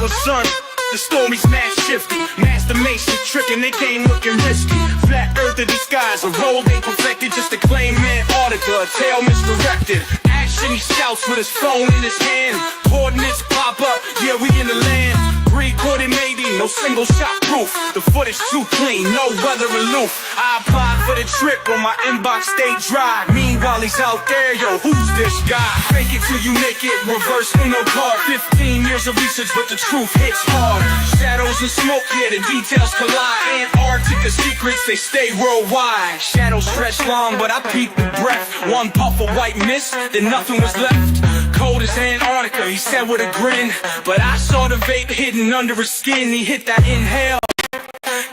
power, son. The stormy's mass shifting, master mason tricking, they came looking risky. Flat earth in disguise, a role they perfected just to claim Antarctica, a tale misdirected. Action he shouts with his phone in his hand. Coordinates pop up, yeah we in the land. Recorded maybe, no single shot proof. The footage too clean, no weather aloof. I applied for the trip, but my inbox stayed dry. Meanwhile he's out there, yo, who's this guy? Fake it till you make it, reverse Uno card. 15 years of research, but the truth hits hard. Shadows and smoke, yeah, the details collide. Antarctica secrets, they stay worldwide. Shadows stretch long, but I peeped the breath. One puff of white mist, then nothing was left. Cold as Antarctica, he said with a grin. But I saw the vape hidden under his skin. He hit that inhale,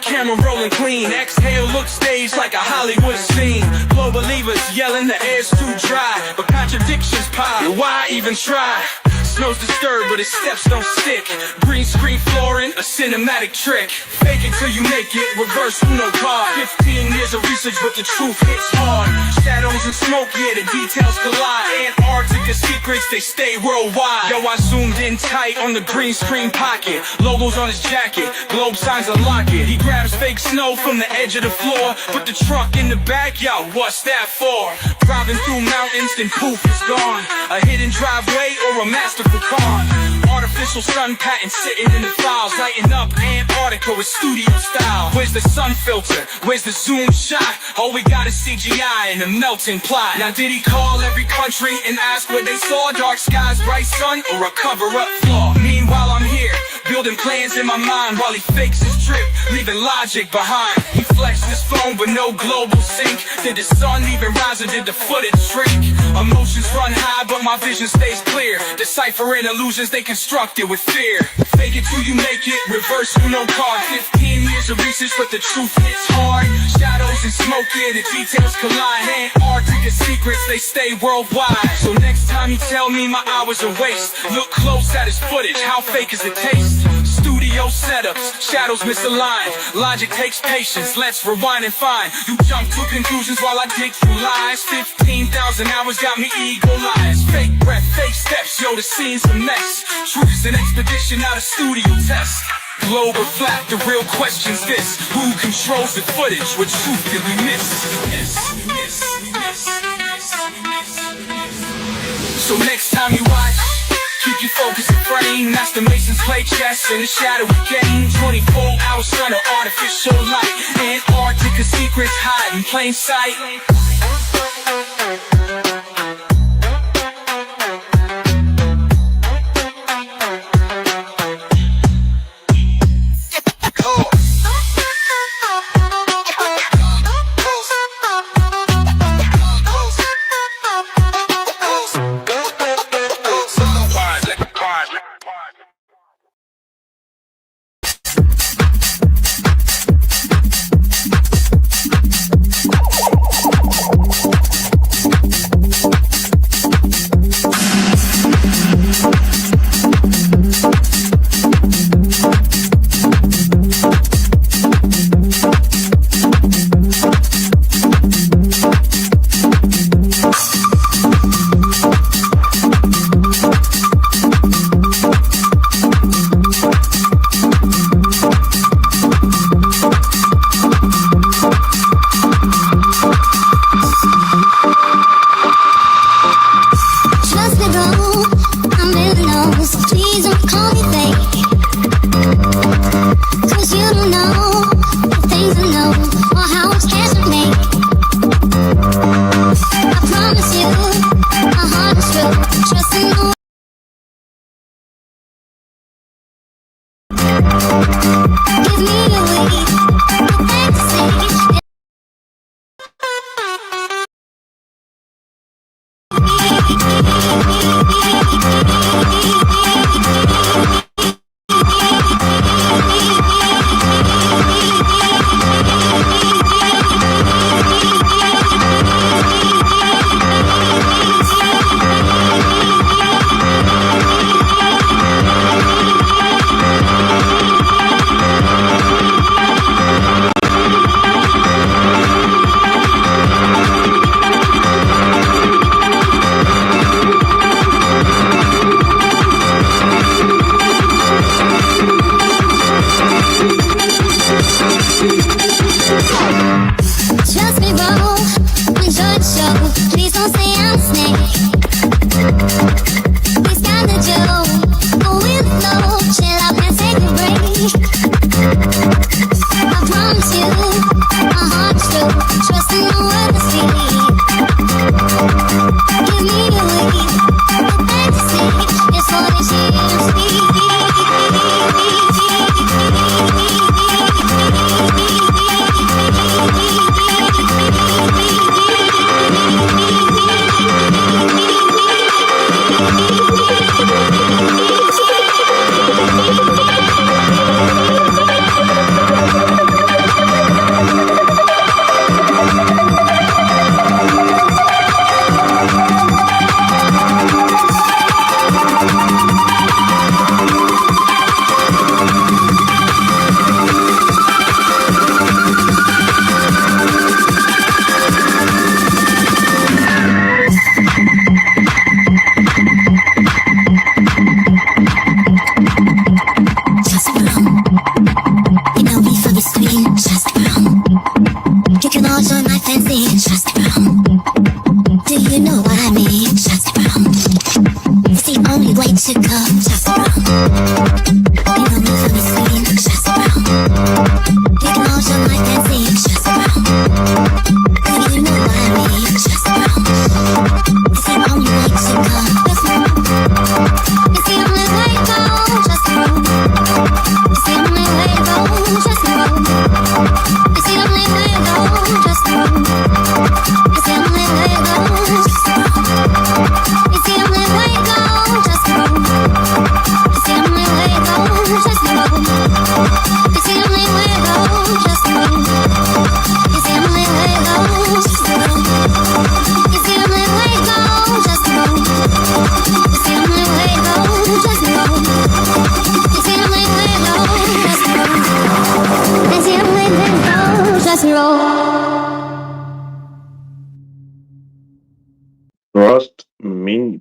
camera rolling clean. Exhale, look staged like a Hollywood scene. Blow believers yelling the air's too dry, but contradictions pile, why even try? Snow's disturbed, but his steps don't stick. Green screen flooring, a cinematic trick. Fake it till you make it, reverse Uno card. 15 years of research, but the truth hits hard. Shadows and smoke, yeah, the details collide. Antarctica secrets, they stay worldwide. Yo, I zoomed in tight on the green screen pocket. Logos on his jacket, globe signs unlock it. He grabs fake snow from the edge of the floor. Put the trunk in the back, yo, what's that for? Driving through mountains, then poof, it's gone. A hidden driveway or a masterful con. Artificial sun pattern sitting in the files. Lighting up Antarctica with studio style. Where's the sun filter? Where's the zoom shot? All we got is CGI and a melting plot. Now did he call every country and ask what they saw? Dark skies, bright sun, or a cover-up flaw? Meanwhile I'm here, building plans in my mind while he fakes his trip, leaving logic behind. He flexed his phone but no global sync. Did the sun even rise or did the footage shrink? Emotions run high but my vision stays clear. Deciphering illusions they constructed with fear. Fake it till you make it, reverse Uno card. 15 years of research but the truth hits hard. Shadows and smoke, yeah, the details collide. Antarctica secrets, they stay worldwide. So next time you tell me my hours are waste, look close at his footage, how fake is it taste? Studio setups, shadows misaligned. Logic takes patience, let's rewind and find. You jump to conclusions while I dig through lies. 15,000 hours got me eagle-eyes. Fake breath, fake steps, yo, the scene's a mess. Truth's an expedition, not a studio test. Globe or flat, the real question's this: who controls the footage? What truth did we miss? So next time you watch, keep your focus and frame. Master Masons play chess in the shadowy game. 24-hour sun or artificial light. Antarctica secrets hide in plain sight.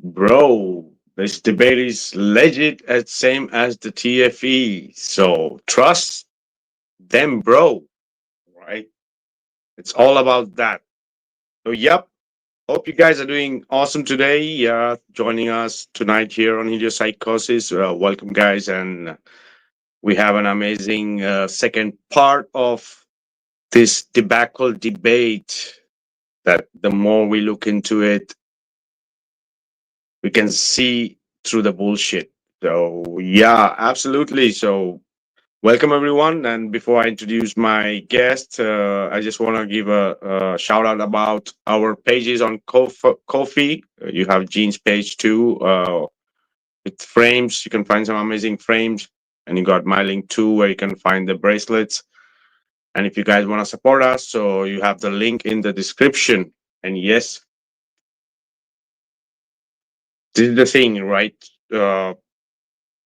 Bro, this debate is legit as same as the TFE. So trust them, bro. Right? It's all about that. So yep. Hope you guys are doing awesome today. Joining us tonight here on Heliopsychosis. Welcome, guys, and we have an amazing second part of this debacle debate. That the more we look into it, we can see through the bullshit. So yeah, absolutely. So welcome everyone. And before I introduce my guest, I just want to give a shout out about our pages on Kofi. You have Jean's page too, with frames. You can find some amazing frames, and you got my link too, where you can find the bracelets. And if you guys want to support us, so you have the link in the description. And yes, this is the thing, right? Uh,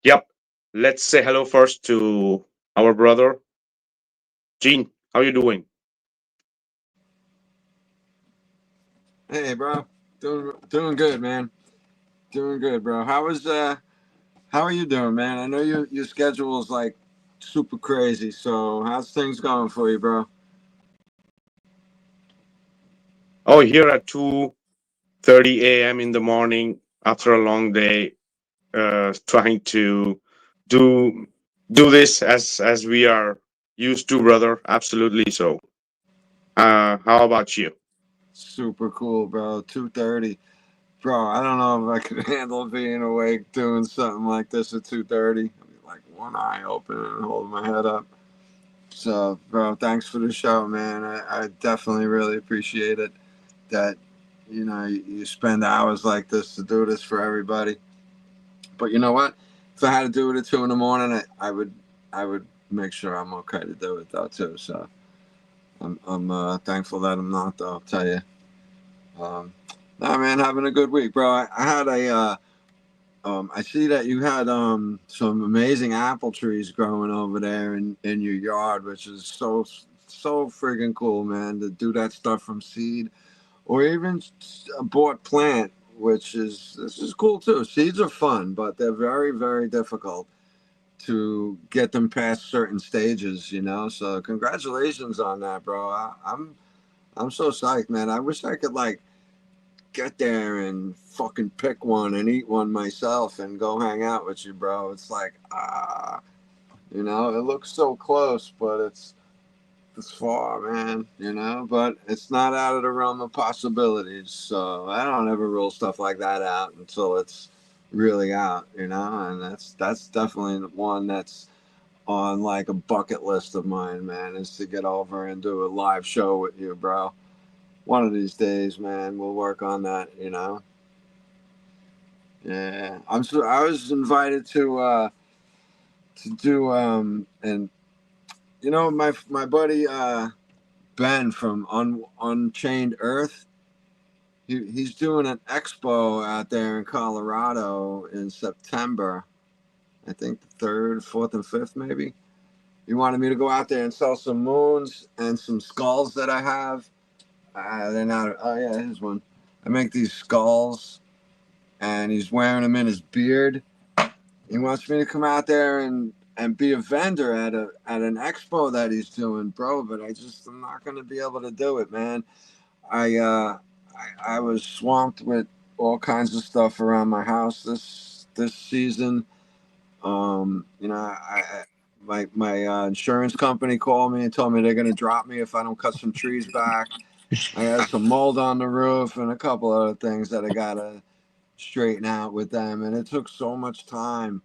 Yep. Let's say hello first to our brother, Gene. How you doing? Hey, bro. Doing good, man. Doing good, bro. How are you doing, man? I know your schedule is like super crazy. So how's things going for you, bro? Oh, here at 2:30 a.m. in the morning after a long day, trying to do do this as we are used to, brother. Absolutely. So, how about you? Super cool, bro. 2:30, bro. I don't know if I could handle being awake doing something like this at 2:30. Like one eye open and holding my head up. So, bro, thanks for the show, man. I definitely really appreciate it. That you spend hours like this to do this for everybody. But you know what? If I had to do it at 2 in the morning, I would make sure I'm okay to do it though too. So I'm thankful that I'm not though. I'll tell you. Um, nah, man, having a good week, bro. I had I see that you had some amazing apple trees growing over there in your yard, which is so friggin' cool, man. To do that stuff from seed or even a bought plant, which is this is cool too. Seeds are fun, but they're very very difficult to get them past certain stages, you know. So congratulations on that, bro. I'm so psyched, man. I wish I could like get there and fucking pick one and eat one myself and go hang out with you, bro. It's like it looks so close, but it's far, man, but it's not out of the realm of possibilities. So I don't ever rule stuff like that out until it's really out, and that's definitely one that's on like a bucket list of mine, man, is to get over and do a live show with you, bro. One of these days, man, we'll work on that. Yeah, I was invited to do and my buddy Ben from Unchained Earth. He's doing an expo out there in Colorado in September. I think the third, fourth, and fifth, maybe. He wanted me to go out there and sell some moons and some skulls that I have. They're not. Oh yeah, here's one. I make these skulls, and he's wearing them in his beard. He wants me to come out there and be a vendor at an expo that he's doing, bro. But I'm not gonna be able to do it, man. I uh I was swamped with all kinds of stuff around my house this season. My insurance company called me and told me they're gonna drop me if I don't cut some trees back. I had some mold on the roof and a couple other things that I gotta straighten out with them, and it took so much time.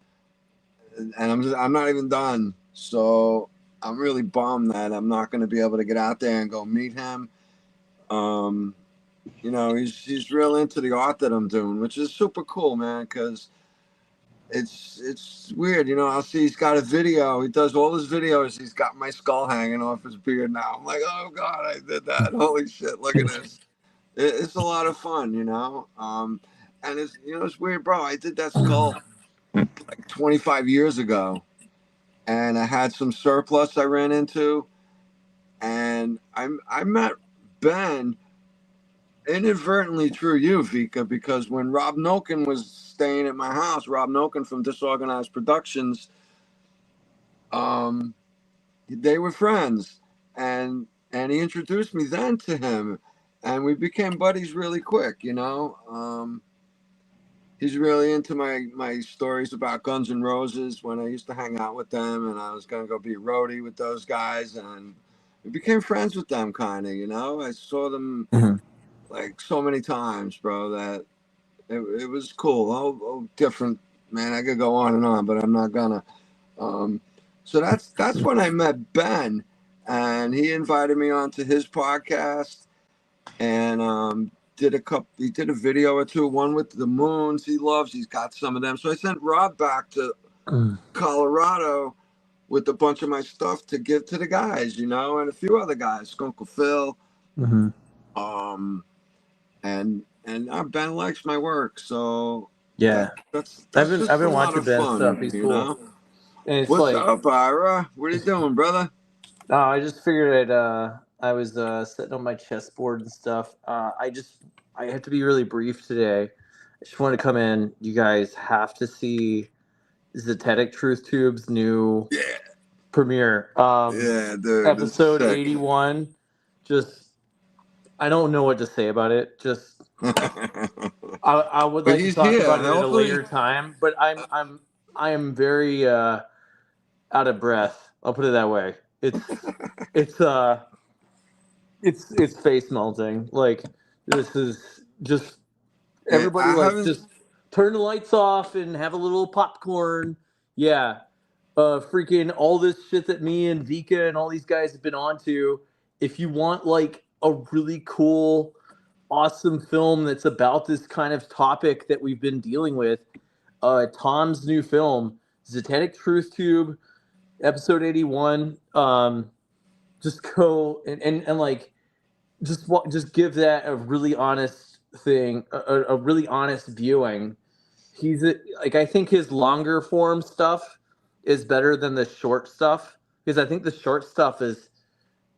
And I'm not even done. So I'm really bummed that I'm not gonna be able to get out there and go meet him. Um, he's real into the art that I'm doing, which is super cool, man. Because it's weird, I'll see he's got a video. He does all his videos. He's got my skull hanging off his beard now. I'm like, oh god, I did that. Holy shit, look at this. It's a lot of fun. And it's weird, bro. I did that skull like 25 years ago, and I had some surplus I ran into, and I met Ben inadvertently through you, Vika, because when Rob Noken was staying at my house, Rob Noken from Disorganized Productions, they were friends, and he introduced me then to him, and we became buddies really quick. He's really into my stories about Guns N' Roses when I used to hang out with them, and I was gonna go be a roadie with those guys, and we became friends with them, kind of. I saw them like so many times, bro, that it was cool. Oh, different, man. I could go on and on, but I'm not gonna. So that's when I met Ben, and he invited me onto his podcast, and he did a video or two, one with the moons he loves. He's got some of them. So I sent Rob back to Colorado with a bunch of my stuff to give to the guys, and a few other guys, Skunkle Phil. And Ben likes my work, so yeah, that's I've just been a lot watching of Ben's fun, stuff. He's cool. And it's What's like, up, Ira? What are you doing, brother? I just figured I was sitting on my chessboard and stuff. I have to be really brief today. I just want to come in. You guys have to see Zetetic Truth Tube's new premiere. Yeah, dude. Episode 81. Just, I don't know what to say about it. Just, I would like to talk about it at a later time, but I am very out of breath. I'll put it that way. It's face melting. Like, this is just everybody just turn the lights off and have a little popcorn. Yeah. Freaking all this shit that me and Vika and all these guys have been onto. If you want like a really cool, awesome film that's about this kind of topic that we've been dealing with, Tom's new film, Zetetic Truth Tube, episode 81. Just go and like just give that a really honest thing, a really honest viewing. I think his longer form stuff is better than the short stuff, because I think the short stuff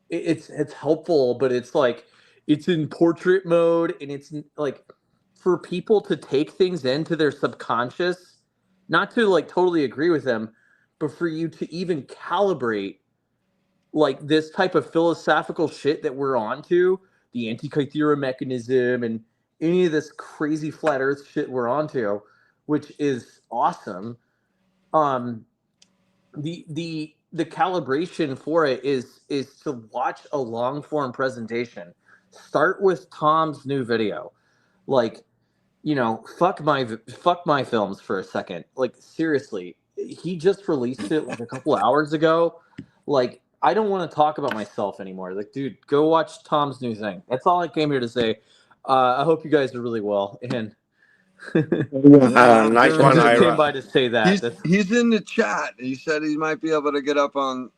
it's helpful, but it's like it's in portrait mode, and it's like for people to take things into their subconscious, not to like totally agree with them, but for you to even calibrate like this type of philosophical shit that we're onto, the Antikythera mechanism and any of this crazy flat earth shit we're onto, which is awesome. The calibration for it is to watch a long form presentation. Start with Tom's new video. Like, fuck my films for a second. Like, seriously, he just released it like a couple of hours ago. Like, I don't want to talk about myself anymore. Like, dude, go watch Tom's new thing. That's all I came here to say. I hope you guys are really well. And Nice one, I just came Ira. by to say that. He's in the chat. He said he might be able to get up on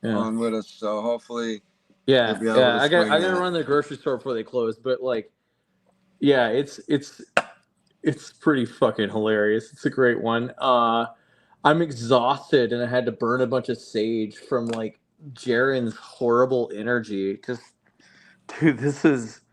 with us. So hopefully, yeah. he'll be able to I got to that. run to the grocery store before they close. But like, yeah, it's pretty fucking hilarious. It's a great one. I'm exhausted, and I had to burn a bunch of sage from like Jiren's horrible energy. Just, dude, it's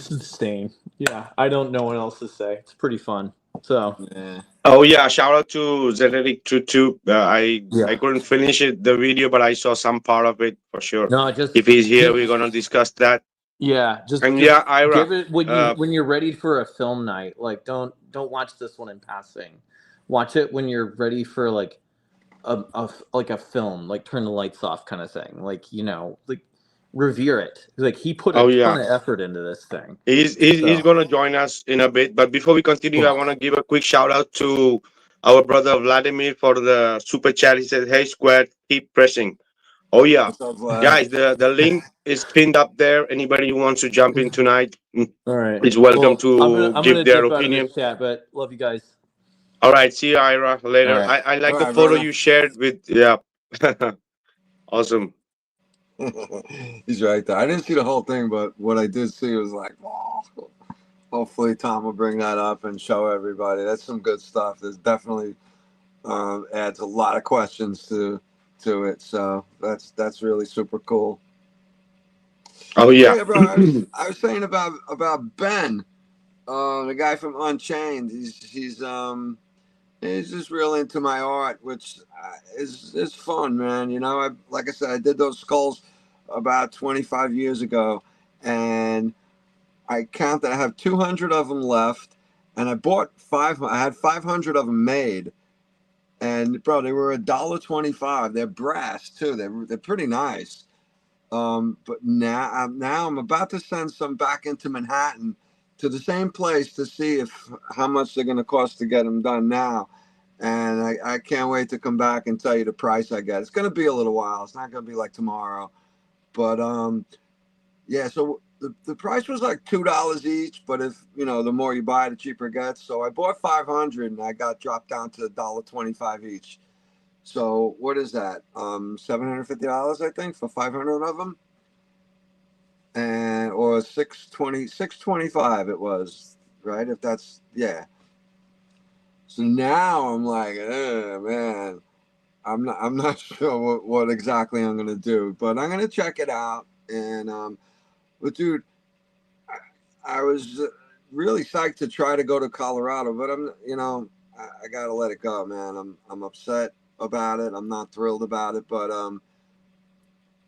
insane. Yeah, I don't know what else to say. It's pretty fun. So, Yeah. Oh yeah, shout out to Zetetic Tutu. I couldn't finish the video, but I saw some part of it for sure. No, just if he's here, we're gonna discuss that. Yeah, just Ira, give it when you're ready for a film night. Like, don't watch this one in passing. Watch it when you're ready for like a film, like turn the lights off kind of thing. Like, like revere it. Like, he put a ton of effort into this thing. He's gonna join us in a bit, but before we continue, I want to give a quick shout out to our brother Vladimir for the super chat. He said, "Hey Squad, keep pressing." Oh yeah, guys, the link is pinned up there. Anybody who wants to jump in tonight, all right, is welcome to I'm give gonna their dip opinion. out of this chat, but love you guys. All right, see you, Ira, later. Right. I like the photo you shared with. Yeah, awesome. He's right there. I didn't see the whole thing, but what I did see was like, oh, hopefully Tom will bring that up and show everybody. That's some good stuff. There's definitely adds a lot of questions to it. So that's really super cool. Oh Oh yeah. yeah, bro. I was saying about Ben, the guy from Unchained. He's just real into my art, which is fun, man. You know, like I said, I did those skulls about 25 years ago, and I count that I have 200 of them left, and I bought five. I had 500 of them made, and bro, they were $1.25. They're brass too. They're pretty nice. But now I'm about to send some back into Manhattan to the same place to see if how much they're going to cost to get them done now. And I can't wait to come back and tell you the price I get. It's going to be a little while. It's not going to be like tomorrow. But yeah, so the price was like $2 each. But if, you know, the more you buy, the cheaper it gets. So I bought 500 and I got dropped down to $1.25 each. So what is that? $750, I think, for 500 of them, and or 625 it was, right? If that's, yeah. So now I'm like, man, I'm not sure what exactly I'm gonna do, but I'm gonna check it out. And but dude, I was really psyched to try to go to Colorado, but I gotta let it go, man. I'm upset about it. I'm not thrilled about it, but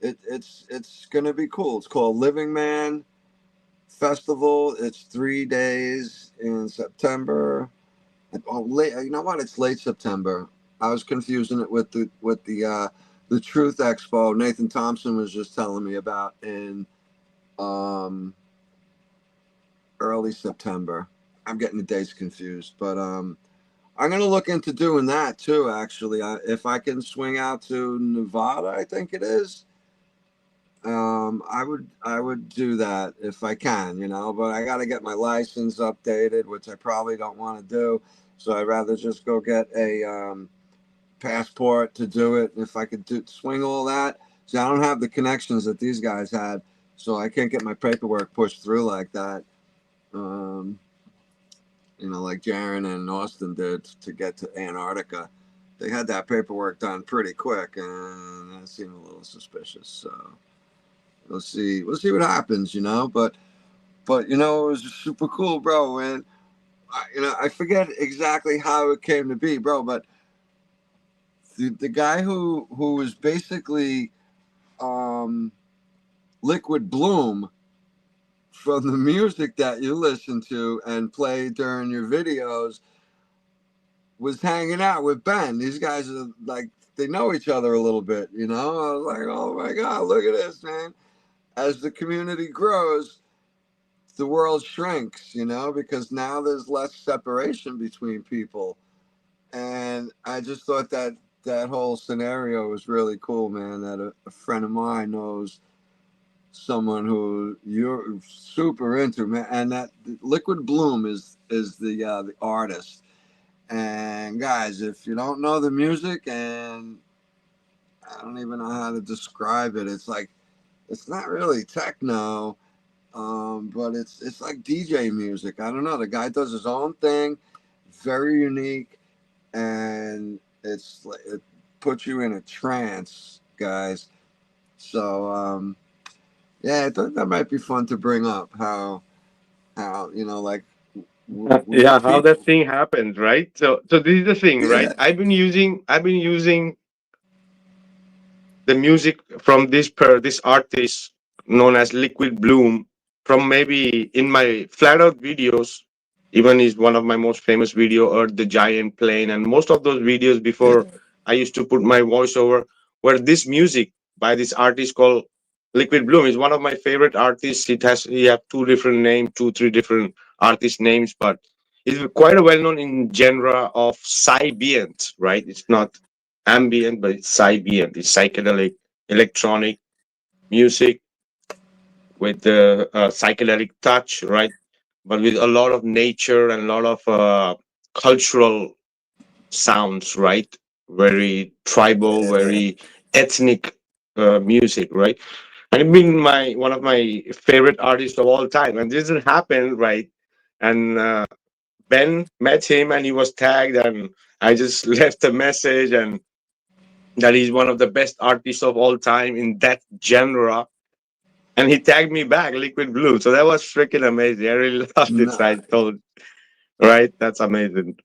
it's gonna be cool. It's called Living Man Festival. It's 3 days in September. Oh, late. You know what? It's late September. I was confusing it with the Truth Expo Nathan Thompson was just telling me about in early September. I'm getting the dates confused, but I'm gonna look into doing that too. Actually, if I can swing out to Nevada, I think it is. I would do that if I can, you know, but I got to get my license updated, which I probably don't want to do. So I'd rather just go get a passport to do it. If I could swing all that, see, I don't have the connections that these guys had, so I can't get my paperwork pushed through like that. Um, like Jiren and Austin did to get to Antarctica. They had that paperwork done pretty quick, and that seemed a little suspicious. So we'll see. We'll see what happens, you know. But it was super cool, bro. And I forget exactly how it came to be, bro. But the guy who was basically Liquid Bloom from the music that you listen to and play during your videos was hanging out with Ben. These guys are like, they know each other a little bit, you know. I was like, oh my God, look at this, man. As the community grows, the world shrinks, you know, because now there's less separation between people. And I just thought that whole scenario was really cool, man. That a friend of mine knows someone who you're super into, man. And that Liquid Bloom is the artist. And guys, if you don't know the music, and I don't even know how to describe it, it's like, it's not really techno, but it's like DJ music. I don't know. The guy does his own thing, very unique, and it puts you in a trance, guys. So yeah, I thought that might be fun to bring up. How like Yeah, how people. that thing happened, right? So this is the thing, right? Yeah, I've been using the music from this artist known as Liquid Bloom from maybe in my flat out videos. Even is one of my most famous video, or the giant plane, and most of those videos before yeah, I used to put my voiceover, where this music by this artist called Liquid Bloom is one of my favorite artists. He have two different names, two three different artist names, but it's quite a well known in genre of psybient, right? It's not ambient, but it's psybient. It's psychedelic electronic music with the psychedelic touch, right? But with a lot of nature and a lot of cultural sounds, right? Very tribal, yeah. very ethnic music, right? And it's been my one of my favorite artists of all time. And this has happened, right? And Ben met him, and he was tagged, and I just left a message, and that he's one of the best artists of all time in that genre. and he tagged me back, Liquid Bloom. So that was freaking amazing. I really loved it. So I Nice. told, right, that's amazing.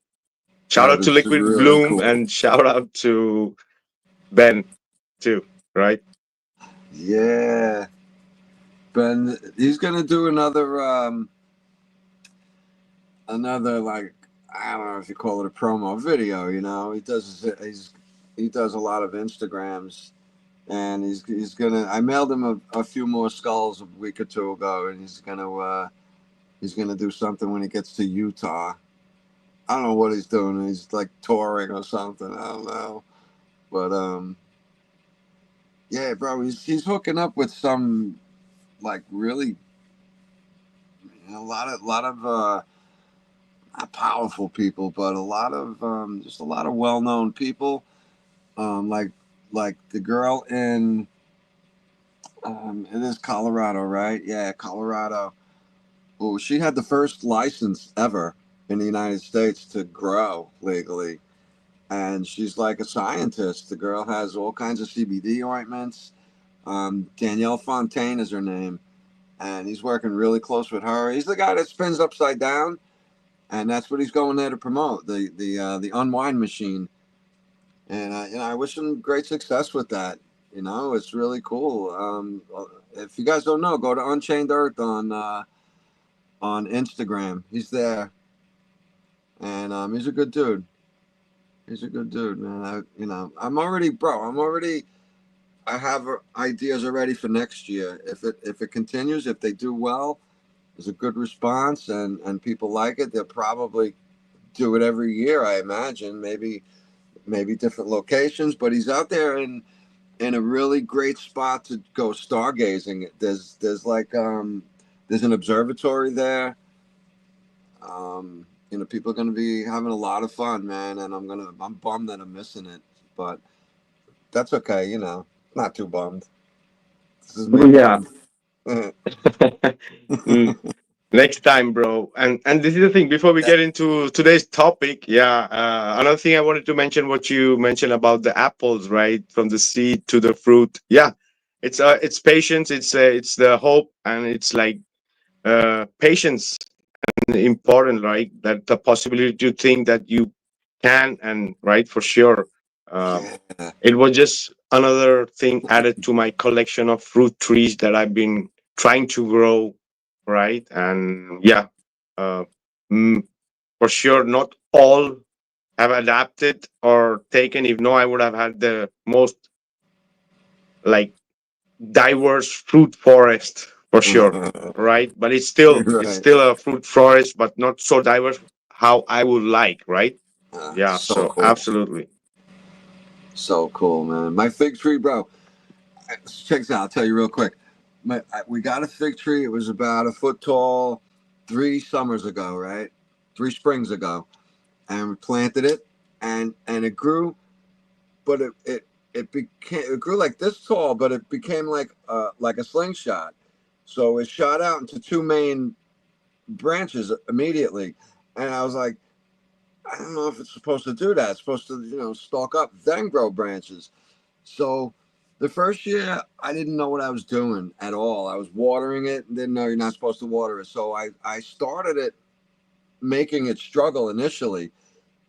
Shout That out to is Liquid really Bloom cool. and shout out to Ben too, right? Yeah. Ben, he's gonna do another like, I don't know if you call it a promo video. He does a lot of Instagrams, and he's gonna. I mailed him a few more skulls a week or two ago, and he's gonna do something when he gets to Utah. I don't know what he's doing. He's like touring or something. I don't know, but yeah, bro, he's hooking up with some like really a lot of not powerful people, but a lot of just a lot of well-known people, like the girl in it is Colorado, right? Yeah, Colorado. Oh, she had the first license ever in the United States to grow legally, and she's like a scientist. The girl has all kinds of CBD ointments. Danielle Fontaine is her name, and he's working really close with her. He's the guy that spins upside down, and that's what he's going there to promote, the unwind machine. And I wish him great success with that. It's really cool. If you guys don't know, go to Unchained Earth on Instagram. He's there, and he's a good dude. He's a good dude, man. I have ideas already for next year. If it continues, if they do well, there's a good response, and people like it, they'll probably do it every year. I imagine maybe different locations, but he's out there in a really great spot to go stargazing. There's like there's an observatory there. People are going to be having a lot of fun, man, and I'm bummed that I'm missing it, but that's okay. Not too bummed. This is me Yeah. bummed. Mm, next time, bro. And this is the thing. Before we get into today's topic, yeah. Another thing I wanted to mention, what you mentioned about the apples, right, from the seed to the fruit. Yeah, it's patience. It's the hope, and it's like patience important, right? That the possibility to think that you can, and right, for sure. Um, Yeah. it was just another thing added to my collection of fruit trees that I've been trying to grow, right? And yeah, uh, mm, for sure, not all have adapted or taken. If no, I would have had the most like diverse fruit forest for sure, right? But it's Right. still a fruit forest, but not so diverse how I would like, right? Yeah, So so cool. absolutely. So cool, man. My fig tree, bro. Check this out. I'll tell you real quick. We got a fig tree. It was about a foot tall 3 summers ago, right? 3 springs ago. And we planted it, and it grew, but it grew like this tall, but it became like a slingshot. So it shot out into two main branches immediately. And I was like, I don't know if it's supposed to do that. It's supposed to, stalk up, then grow branches. So the first year, I didn't know what I was doing at all. I was watering it and didn't know you're not supposed to water it. So I started it making it struggle initially.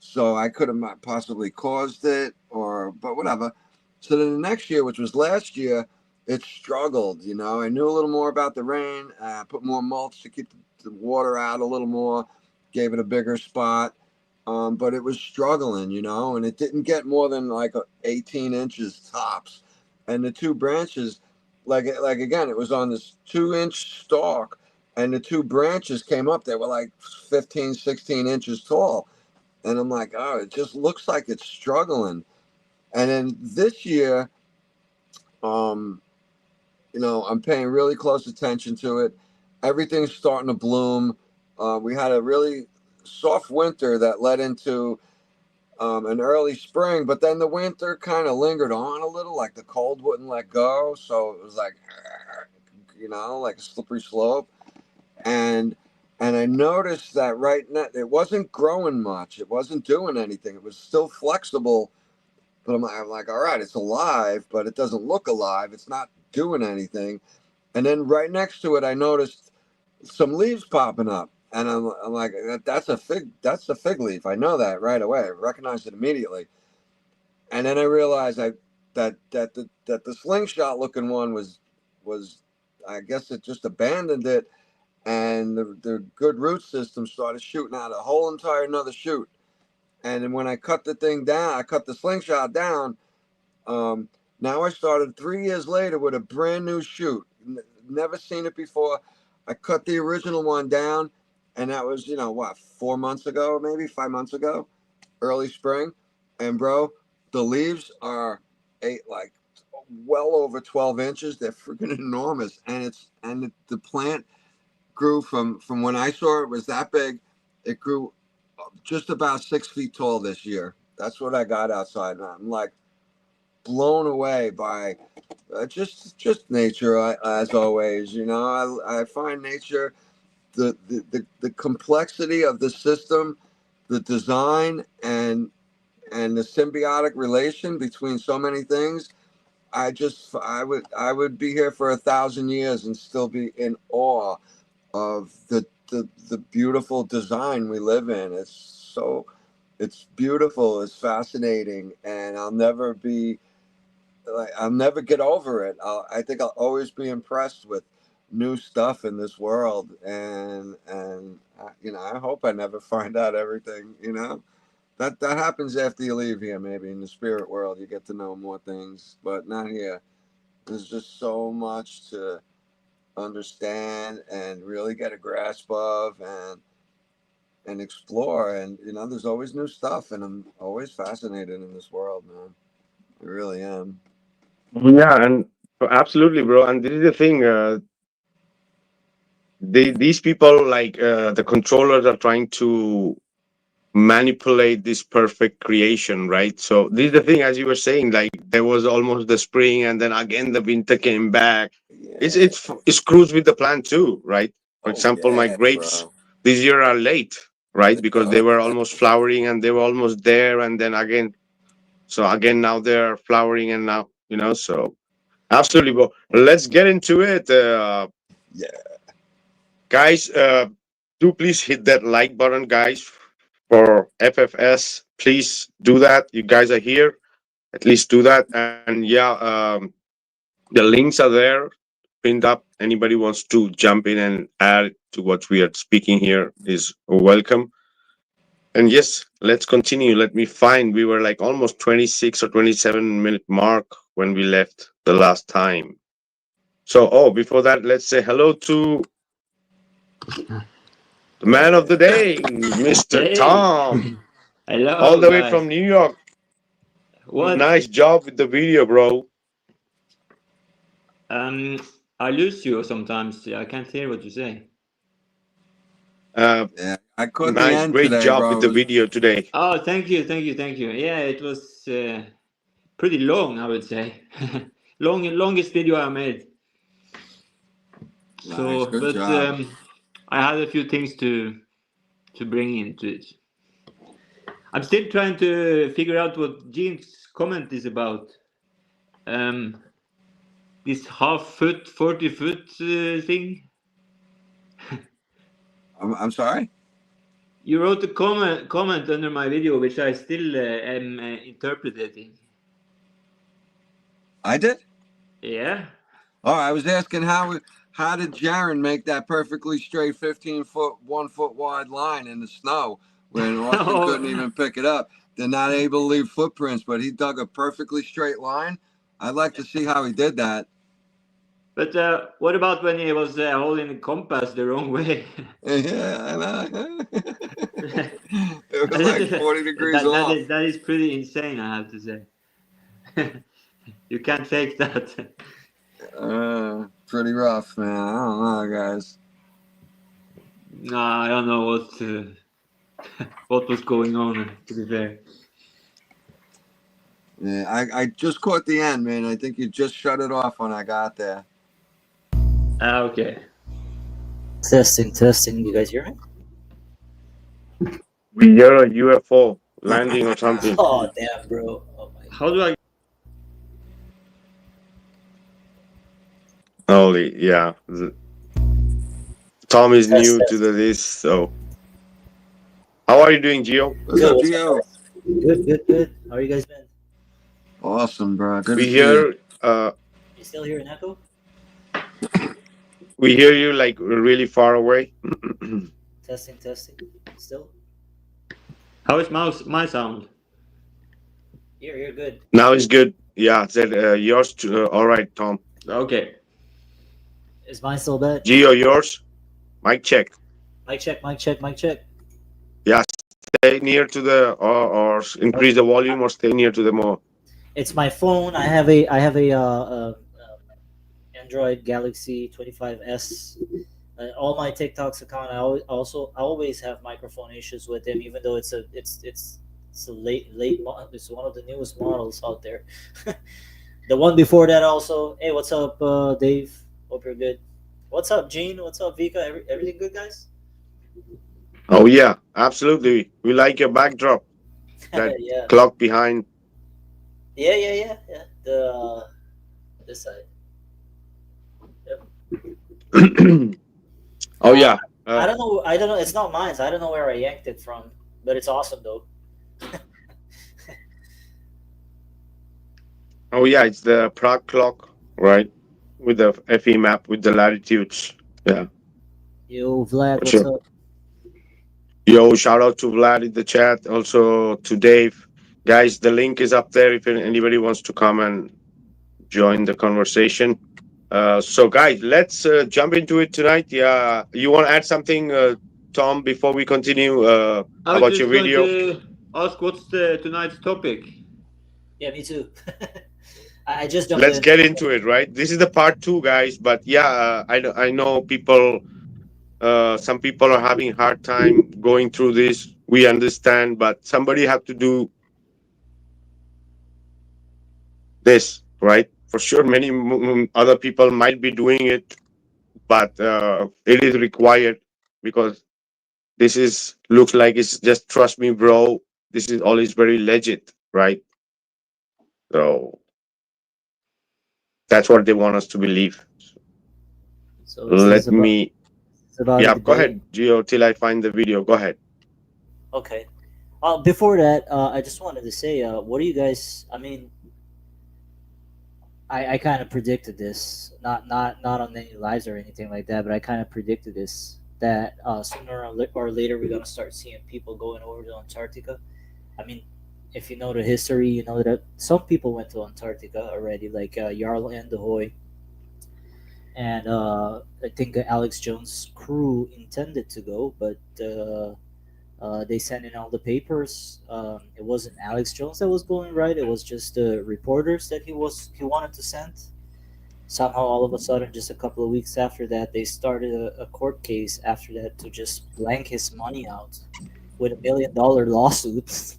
So I could have possibly caused it, but whatever. So then the next year, which was last year, it struggled. I knew a little more about the rain. Put more mulch to keep the water out a little more. Gave it a bigger spot. But it was struggling, and it didn't get more than like 18 inches tops. And the two branches, like again, it was on this 2-inch stalk, and the two branches came up. They were like 15, 16 inches tall. And I'm like, oh, it just looks like it's struggling. And then this year, um, I'm paying really close attention to it. Everything's starting to bloom. We had a really soft winter that led into an early spring, but then the winter kind of lingered on a little, like the cold wouldn't let go. So it was like, like a slippery slope. And I noticed that right now it wasn't growing much. It wasn't doing anything. It was still flexible, but I'm like, all right, it's alive, but it doesn't look alive. It's not doing anything. And then right next to it, I noticed some leaves popping up, and I'm like, that's a fig leaf. I know that right away. I recognized it immediately. And then I realized that the slingshot looking one was I guess it just abandoned it, and the good root system started shooting out a whole entire another shoot. And then when I cut the thing down, I cut the slingshot down. Now I started 3 years later with a brand new shoot. Never seen it before. I cut the original one down, and that was 4 months ago, maybe 5 months ago, early spring. And bro, the leaves are well over 12 inches. They're freaking enormous, and the plant grew from when I saw it was that big. It grew just about 6 feet tall this year. That's what I got outside. And I'm like blown away by just nature, as always. I find nature, the complexity of the system, the design, and the symbiotic relation between so many things. I would be here for 1,000 years and still be in awe of the beautiful design we live in. It's beautiful, it's fascinating, and I'll never get over it. I think I'll always be impressed with new stuff in this world, and I hope I never find out everything. That happens after you leave here. Maybe in the spirit world you get to know more things, but not here. There's just so much to understand and really get a grasp of and explore, and there's always new stuff, and I'm always fascinated in this world, man. I really am. Yeah, and absolutely, bro. And this is the thing. These people, like the controllers, are trying to manipulate this perfect creation, right? So this is the thing, as you were saying, like there was almost the spring, and then again the winter came back. It screws with the plant too, right? For example, my grapes bro. this year are late, right? Because they were almost flowering and they were almost there, and then again, so again now they're flowering, and now so absolutely, bro. Let's get into it, Yeah. guys. Do please hit that like button, guys, for FFS. Please do that. You guys are here. At least do that. And yeah, the links are there pinned up. Anybody wants to jump in and add to what we are speaking here is welcome. And yes, let's continue. Let me find. We were like almost 26 or 27-minute mark when we left the last time. So, before that, let's say hello to the man of the day, Mr. Hey. Tom. Hello, All the way guys. from New York. What? Nice job with the video, bro. I lose you sometimes. I can't hear what you say. Yeah, I caught the Nice, end great today, job bro. with the video today. Oh, thank you. Yeah, it was pretty long, I would say. Longest video I made. Nice, So, good but job. I had a few things to bring into it. I'm still trying to figure out what Gene's comment is about. This half foot, 40 foot thing. I'm sorry. You wrote a comment under my video, which I still am interpreting. I did? Yeah. Oh, I was asking how did Jiren make that perfectly straight 15-foot, 1 foot wide line in the snow when Austin couldn't even pick it up? They're not able to leave footprints, but he dug a perfectly straight line. I'd like to see how he did that. But what about when he was holding the compass the wrong way? Yeah, I know. It was like 40 degrees off. That is pretty insane, I have to say. You can't fake that. Pretty rough, man. I don't know, guys. No, I don't know what was going on, to be fair. Yeah, I just caught the end, man. I think you just shut it off when I got there. Okay. Testing. You guys hear me? We hear a UFO landing or something. Oh, damn, bro. Oh, my. How do I... Only, yeah. Tom is Test, new to test. this, so how are you doing, Gio? What's Good. up, What's up, Gio? guys? Good. How are you guys been? Awesome, bro. Good to We see you. hear, You still hear an echo? we hear you like really far away. Testing. Still? How is my sound? You're good. Now it's good. Yeah, said yours. All right, Tom. Okay. Is mine still bad? Gio, yours. Mic check. Mic check. Yeah, stay near to the or increase the volume or stay near to the more. It's my phone. I have a Android Galaxy 25s. All my TikToks account, I always have microphone issues with them, even though it's a late model. It's one of the newest models out there. The one before that also. Hey, what's up, Dave? Hope you're good. What's up, Gene? What's up, Vika? Everything good, guys? Oh yeah, absolutely. We like your backdrop. That Yeah. clock behind. Yeah. The this side. Oh yeah. I don't know. It's not mine. So I don't know where I yanked it from, but it's awesome though. Oh yeah, it's the Prague clock, right? With the FE map with the latitudes. Yeah, Yo, Vlad, for what's sure. up? Yo, shout out to Vlad in the chat, also to Dave. Guys, the link is up there if anybody wants to come and join the conversation. So guys, let's jump into it tonight. Yeah, you want to add something, Tom, before we continue I was about your just going video? to ask what's tonight's topic. Yeah, me too. I just jumped Let's in. get into it, right? This is the part 2, guys. But yeah, I know people. Some people are having hard time going through this. We understand, but somebody have to do this, right? For sure, many other people might be doing it, but it is required because this is looks like it's just trust me, bro. This is always very legit, right? So that's what they want us to believe. So this Let is about me, a yeah, go debate. ahead, Gio, till I find the video. Go ahead. Okay. Before that, I just wanted to say, what do you guys? I mean, I kind of predicted this, not on any lives or anything like that, but I kind of predicted this that sooner or later we're gonna start seeing people going over to Antarctica. I mean, if you know the history, you know that some people went to Antarctica already, like Jarl and the Hoy, and I think Alex Jones' crew intended to go, but they sent in all the papers. It wasn't Alex Jones that was going, right? It was just the reporters that he wanted to send. Somehow, all of a sudden, just a couple of weeks after that, they started a court case after that to just blank his money out with $1 million lawsuit,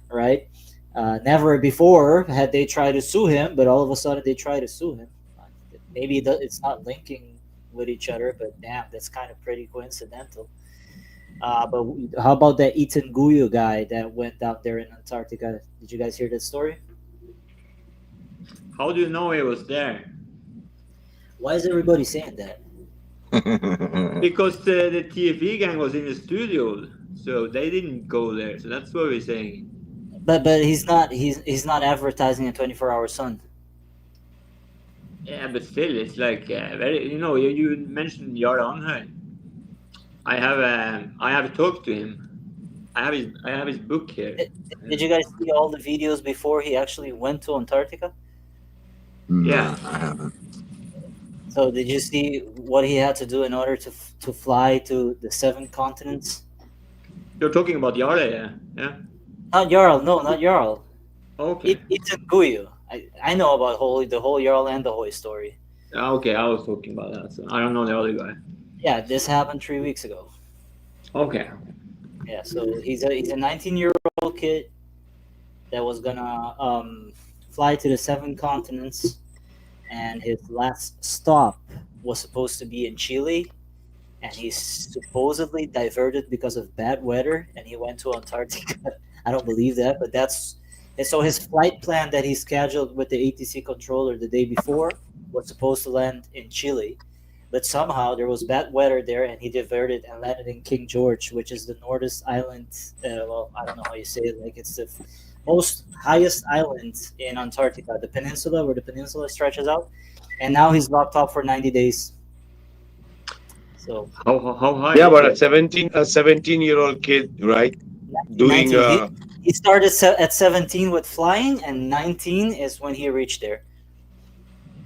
right? Never before had they tried to sue him, but all of a sudden they try to sue him. Maybe it's not linking with each other, but damn, that's kind of pretty coincidental. But how about that Ethan Guyu guy that went down there in Antarctica? Did you guys hear that story? How do you know he was there? Why is everybody saying that? Because the TFE gang was in the studio, so they didn't go there. So that's what we're saying. But he's not advertising a 24-hour sun. Yeah, but still, it's like very. You mentioned Jaran. I have talked to him. I have his book here. Did you guys see all the videos before he actually went to Antarctica? Yeah, I haven't. So did you see what he had to do in order to fly to the 7 continents? you're talking about Yare, yeah. Not Jarl, no, not Jarl. Okay. Ethan Guyu. I know about the whole Jarl and the Hoy story. Okay, I was talking about that. So I don't know the other guy. Yeah, this happened 3 weeks ago. Okay. Yeah, so he's a 19-year-old kid that was gonna fly to the 7 continents, and his last stop was supposed to be in Chile, and he's supposedly diverted because of bad weather, and he went to Antarctica. I don't believe that, but and so his flight plan that he scheduled with the ATC controller the day before was supposed to land in Chile, but somehow there was bad weather there, and he diverted and landed in King George, which is the northest island. Well, I don't know how you say it. Like it's the most highest island in Antarctica, the peninsula where the peninsula stretches out. And now he's locked up for 90 days. So How high? Yeah, is but it? a 17-year-old kid, right? Doing 19, he started at 17 with flying, and 19 is when he reached there.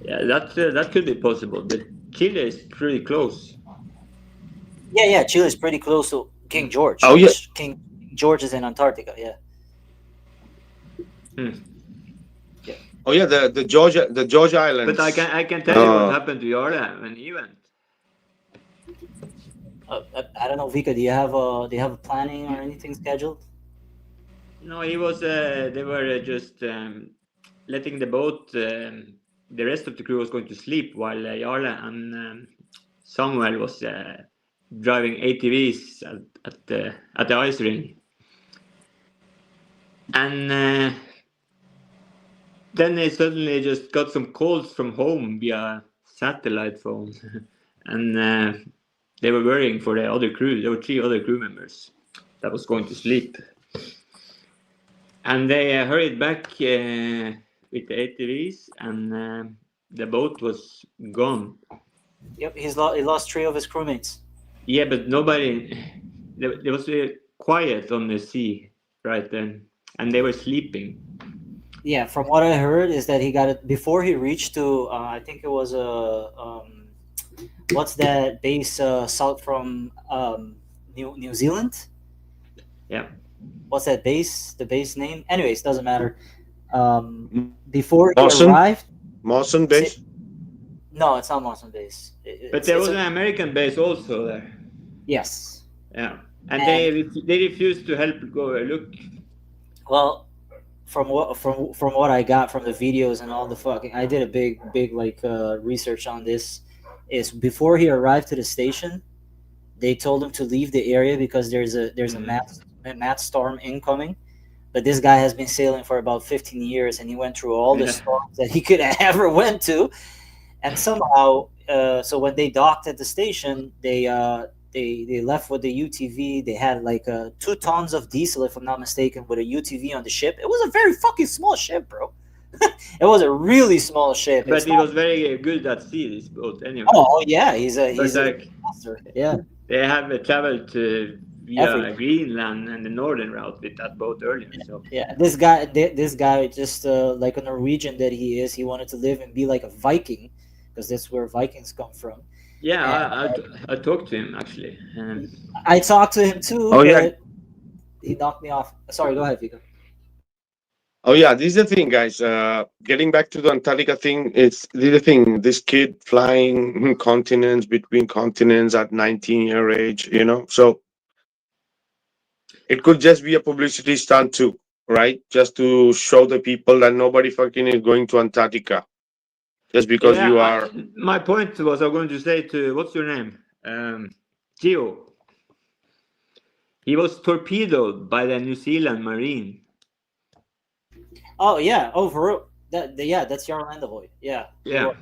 Yeah, that could be possible, but Chile is pretty close. Yeah, Chile is pretty close to King George. Oh, yeah. King George is in Antarctica. Yeah. Oh yeah, the Georgia Islands. But I can tell you what happened to Jarle when he went. I don't know, Vikka. Do you have a planning or anything scheduled? No, he was. They were just letting the boat. The rest of the crew was going to sleep while Jarle and Samuel was driving ATVs at the ice ring. And then they suddenly just got some calls from home via satellite phone, and they were worrying for the other crew. There were 3 other crew members that was going to sleep, and they hurried back with the ATVs, and the boat was gone. Yep, he lost 3 of his crewmates. Yeah, but nobody. There was quiet on the sea right then, and they were sleeping. Yeah, from what I heard is that he got it before he reached to. I think it was what's that base south from New Zealand? Yeah. What's that base? The base name? Anyways, doesn't matter. Before he Mawson? arrived. Mawson base. No, it's not Mawson base. But there was an American base also there. Yes. Yeah, and they refused to help go look. Well, from what I got from the videos and all the fucking, I did a big like research on this. Is before he arrived to the station, they told him to leave the area because there's a mat storm incoming. But this guy has been sailing for about 15 years, and he went through all the storms that he could ever went to. And somehow, so when they docked at the station, they left with the UTV. They had like 2 tons of diesel, if I'm not mistaken, with a UTV on the ship. It was a very fucking small ship, bro. It was a really small ship. But he was very good at sea, this boat, anyway. Oh yeah, he's a master. Yeah. They have traveled via Greenland and the northern route with that boat earlier. So yeah, this guy just like a Norwegian that he is. He wanted to live and be like a Viking, because that's where Vikings come from. Yeah, I talked to him actually. I talked to him too. Oh yeah, he knocked me off. Sorry, go ahead, Vikka. Oh yeah, this is the thing, guys. Getting back to the Antarctica thing, this is the thing. This kid flying continents between continents at 19-year age, so it could just be a publicity stunt too, right? Just to show the people that nobody fucking is going to Antarctica. Just because you are. My point was, I'm going to say to, what's your name? Gio. He was torpedoed by the New Zealand Marine. Oh yeah, for real. That's Jarl Landevoy. Yeah. Yeah.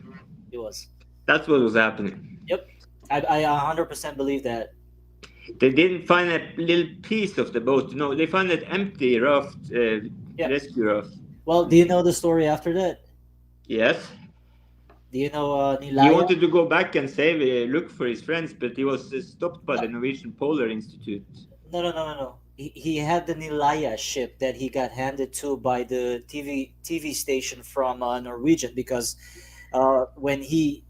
He was. That's what was happening. Yep. I 100% believe that. They didn't find a little piece of the boat. No, they found an empty raft, rescue raft. Well, do you know the story after that? Yes. Do you know Nilaya? He wanted to go back and look for his friends, but he was stopped by the Norwegian Polar Institute. No. He had the Nilaya ship that he got handed to by the TV station from Norwegian, because when he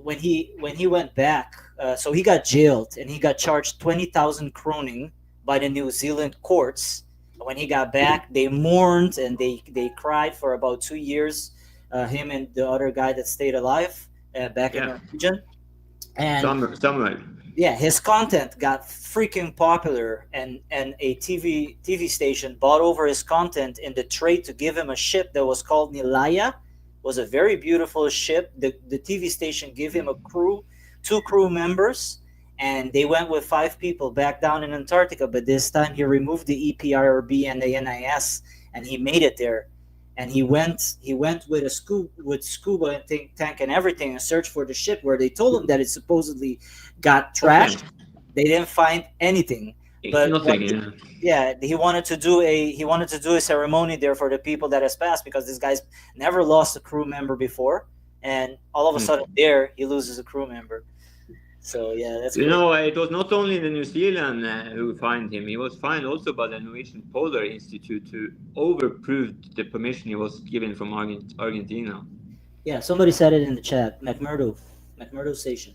went back, so he got jailed and he got charged 20,000 kroning by the New Zealand courts. When he got back, they mourned and they cried for about 2 years. Him and the other guy that stayed alive back in Norwegian. And Samuel. Yeah, his content got freaking popular, and a TV station bought over his content in the trade to give him a ship that was called Nilaya. It was a very beautiful ship. The TV station gave him a crew, 2 crew members, and they went with 5 people back down in Antarctica. But this time he removed the EPRB and the NIS, and he made it there. and he went with a scuba and tank and everything and searched for the ship where they told him that it supposedly got trashed. They didn't find anything, but Nothing. he wanted to do a ceremony there for the people that has passed, because this guy's never lost a crew member before, and all of a sudden there he loses a crew member. So yeah, that's it was not only the New Zealand who fined him. He was fined also by the Norwegian Polar Institute, who overproved the permission he was given from Argentina. Yeah, somebody said it in the chat. McMurdo Station.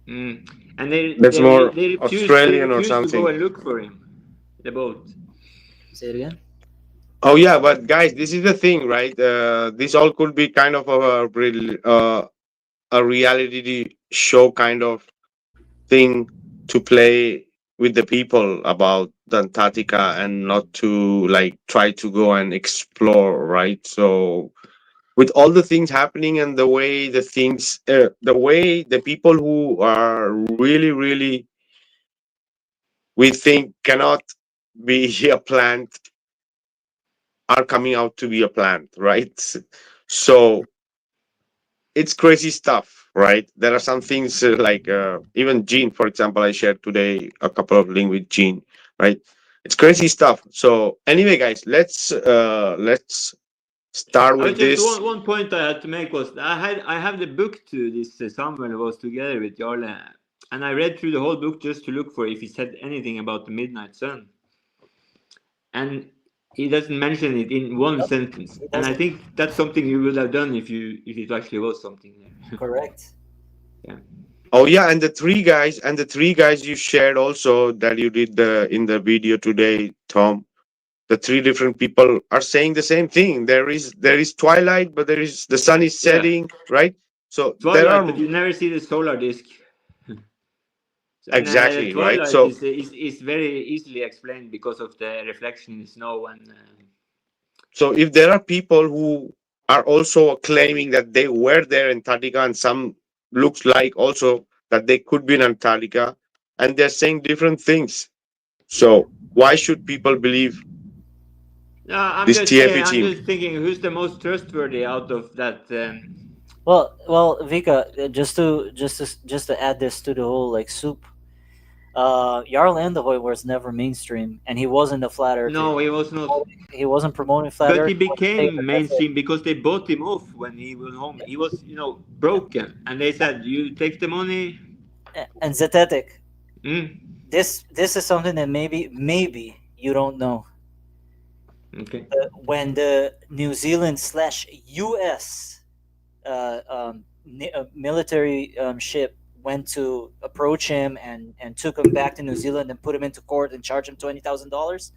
And they more refused Australian or to something. go and look for him, the boat. Say it again. Oh yeah, but guys, this is the thing, right? This all could be kind of a reality show kind of thing to play with the people about the Antarctica, and not to like try to go and explore, right? So with all the things happening and the way the way the people who are really, really, we think cannot be a plant, are coming out to be a plant, right? So it's crazy stuff, right? There are some things like even Gene, for example, I shared today a couple of links with Gene, right? It's crazy stuff. So anyway, guys, let's start with Just this. one point I had to make was I have the book to this. Samuel was together with Jarle, and I read through the whole book just to look for if he said anything about the midnight sun, and he doesn't mention it in one sentence. And I think that's something you would have done if it actually was something there. Correct. Yeah. Oh yeah, and the three guys you shared also that you did in the video today, Tom. The three different people are saying the same thing. There is twilight, but the sun is setting, right? So there Twilight, are but you never see the solar disk. And exactly right. twilight So is very easily explained because of the reflection in the snow and. so if there are people who are also claiming that they were there in Antarctica, and some looks like also that they could be in Antarctica, and they're saying different things. So why should people believe No, I'm this just saying. TFE I'm team? just thinking, who's the most trustworthy out of that? Well, Vika, just to add this to the whole like soup. Jarl Andahoy was never mainstream, and he wasn't a flat earther. No, he was not. He wasn't promoting flat But earth. he became mainstream because they bought him off when he was home. He was, broken, and they said, "You take the money." And Zetetic. Mm. This is something that maybe you don't know. Okay. When the New Zealand / U.S. Military ship went to approach him and took him back to New Zealand and put him into court and charged him $20,000.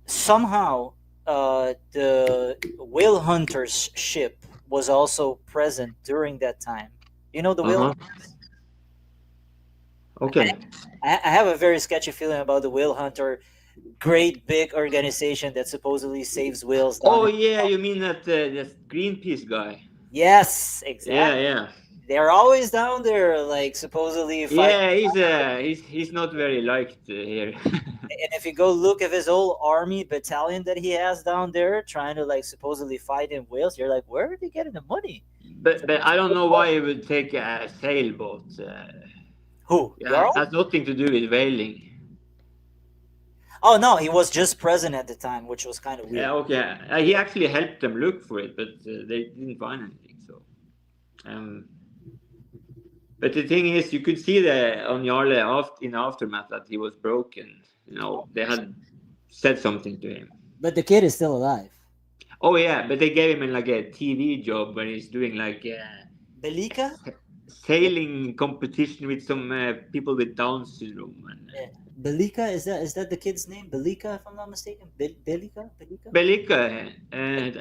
Somehow, the whale hunters ship was also present during that time. You know the whale. Okay. I have a very sketchy feeling about the whale hunter, great big organization that supposedly saves whales. Oh yeah, you mean that Greenpeace guy? Yes, exactly. Yeah. They're always down there, like supposedly. Yeah, he's not very liked here. And if you go look at his whole army battalion that he has down there, trying to like supposedly fight in whales, you're like, where are they getting the money? But I don't know why he would take a sailboat. Who? Yeah, has nothing to do with whaling. Oh no, he was just present at the time, which was kind of weird. Yeah, okay. He actually helped them look for it, but they didn't find anything. So, but the thing is, you could see on Jarle in aftermath that he was broken. They had said something to him. But the kid is still alive. Oh yeah, but they gave him like a TV job where he's doing like Belika sailing competition with some people with Down syndrome. And, Belika, is that the kid's name? Belika, if I'm not mistaken. Belika. Belika.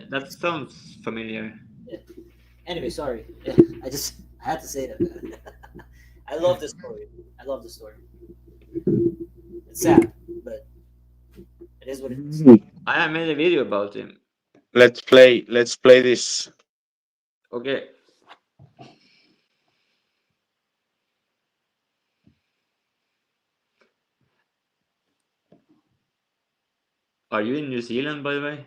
That sounds familiar. Yeah. Anyway, sorry. I had to say that. I love the story. It's sad, but it is what it is. I have made a video about him. Let's play this. Okay. Are you in New Zealand, by the way?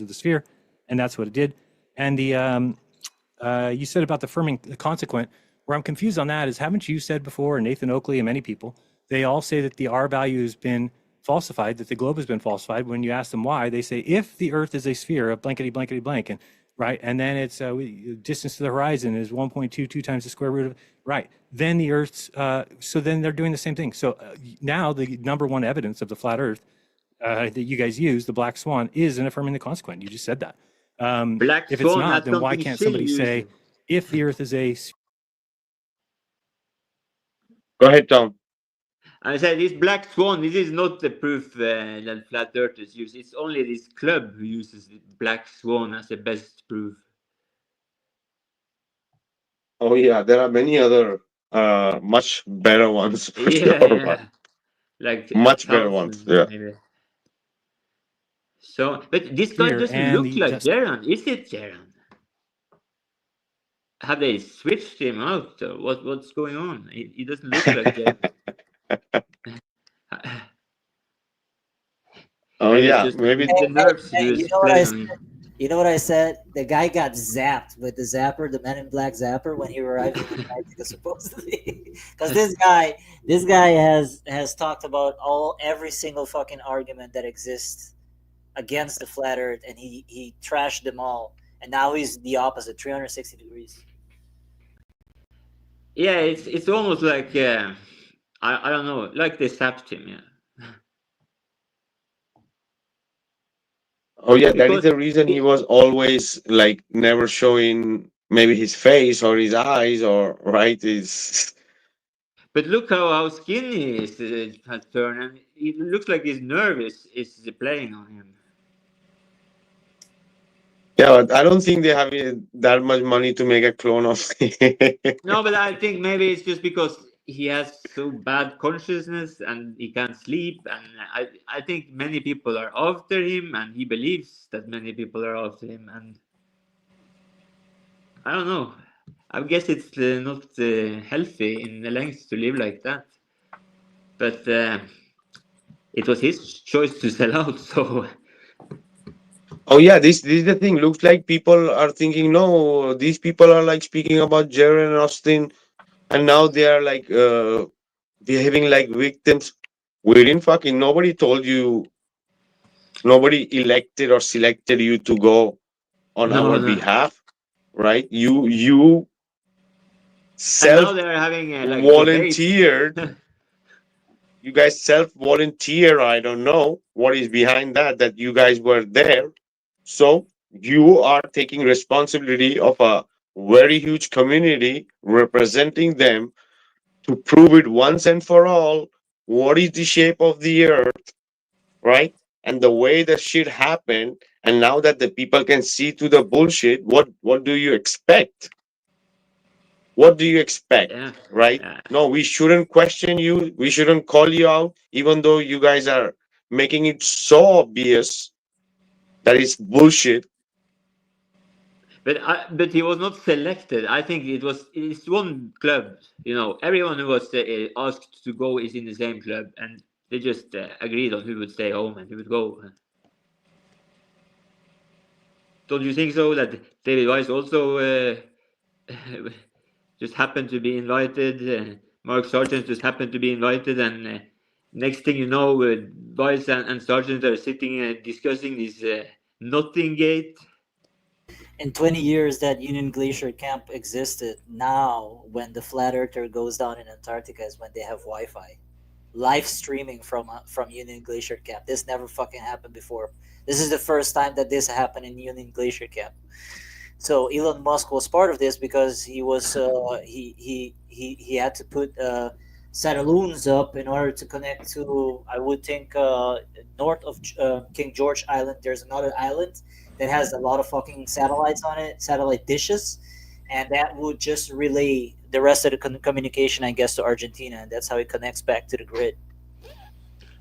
of the sphere, and that's what it did. And you said about the Fermi consequent. Where I'm confused on that is, haven't you said before, and Nathan Oakley and many people, they all say that the R value has been falsified, that the globe has been falsified. When you ask them why, they say if the Earth is a sphere of blankety blankety blank, and right, and then it's distance to the horizon is 1.22 times the square root of right. Then the Earth's so then they're doing the same thing. So now the number one evidence of the flat Earth that you guys use, the black swan, is an affirming the consequent. You just said that. Black if it's swan, not, that's then why something can't she somebody used. say if the Earth is a Go ahead, Tom. I said this black swan. This is not the proof that flat earthers use. It's only this club who uses the black swan as the best proof. Oh yeah, there are many other much better ones for Yeah, sure, yeah. but Like much better ones. thousands, Yeah. maybe. So, but this guy here doesn't and look like Jiren. Is it Jiren? Have they switched him out? Or what's going on? He doesn't look like Jiren. Oh Maybe it's yeah, just maybe. the nerves Hey, was you know what I playing said? on him. You know what I said? The guy got zapped with the zapper, the Men in Black zapper, when he arrived in Antarctica, supposedly. Because this guy has talked about every single fucking argument that exists against the flat Earth, and he trashed them all. And now he's the opposite, 360 degrees. Yeah, it's almost like I don't know, like they zapped him. Yeah. Oh yeah, that is Because the reason he was always like never showing maybe his face or his eyes or right is. But look how skinny is has turned, and it looks like his nerve is playing on him. Yeah, but I don't think they have that much money to make a clone of him. No, but I think maybe it's just because he has so bad consciousness and he can't sleep, and I think many people are after him, and he believes that many people are after him, and I don't know. I guess it's not healthy in the length to live like that, but it was his choice to sell out, so. Oh yeah, this is the thing. Looks like people are thinking, no, these people are like speaking about Jared and Austin, and now they are like behaving like victims. We didn't fucking nobody told you, nobody elected or selected you to go on our No. behalf, right? You And now self they're having like volunteered. You guys self volunteer. I don't know what is behind that you guys were there. So you are taking responsibility of a very huge community, representing them to prove it once and for all what is the shape of the earth, right? And the way that shit happened. And now that the people can see through the bullshit, what do you expect? What do you expect? Yeah. Right? No, we shouldn't question you. We shouldn't call you out, even though you guys are making it so obvious that it's bullshit. But he was not selected. I think it's one club. You know, everyone who was asked to go is in the same club, and they just agreed on who would stay home and who would go. Don't you think so? That David Weiss also just happened to be invited. Mark Sargent just happened to be invited, and next thing you know, Weiss and Sargent are sitting discussing this Notting Gate. In 20 years that Union Glacier Camp existed, now when the flat earther goes down in Antarctica is when they have Wi-Fi. Live streaming from Union Glacier Camp. This never fucking happened before. This is the first time that this happened in Union Glacier Camp. So Elon Musk was part of this because he was he had to put satelloons up in order to connect to, I would think, north of King George Island. There's another island that has a lot of fucking satellites on it, satellite dishes, and that would just relay the rest of the communication, I guess, to Argentina, and that's how it connects back to the grid.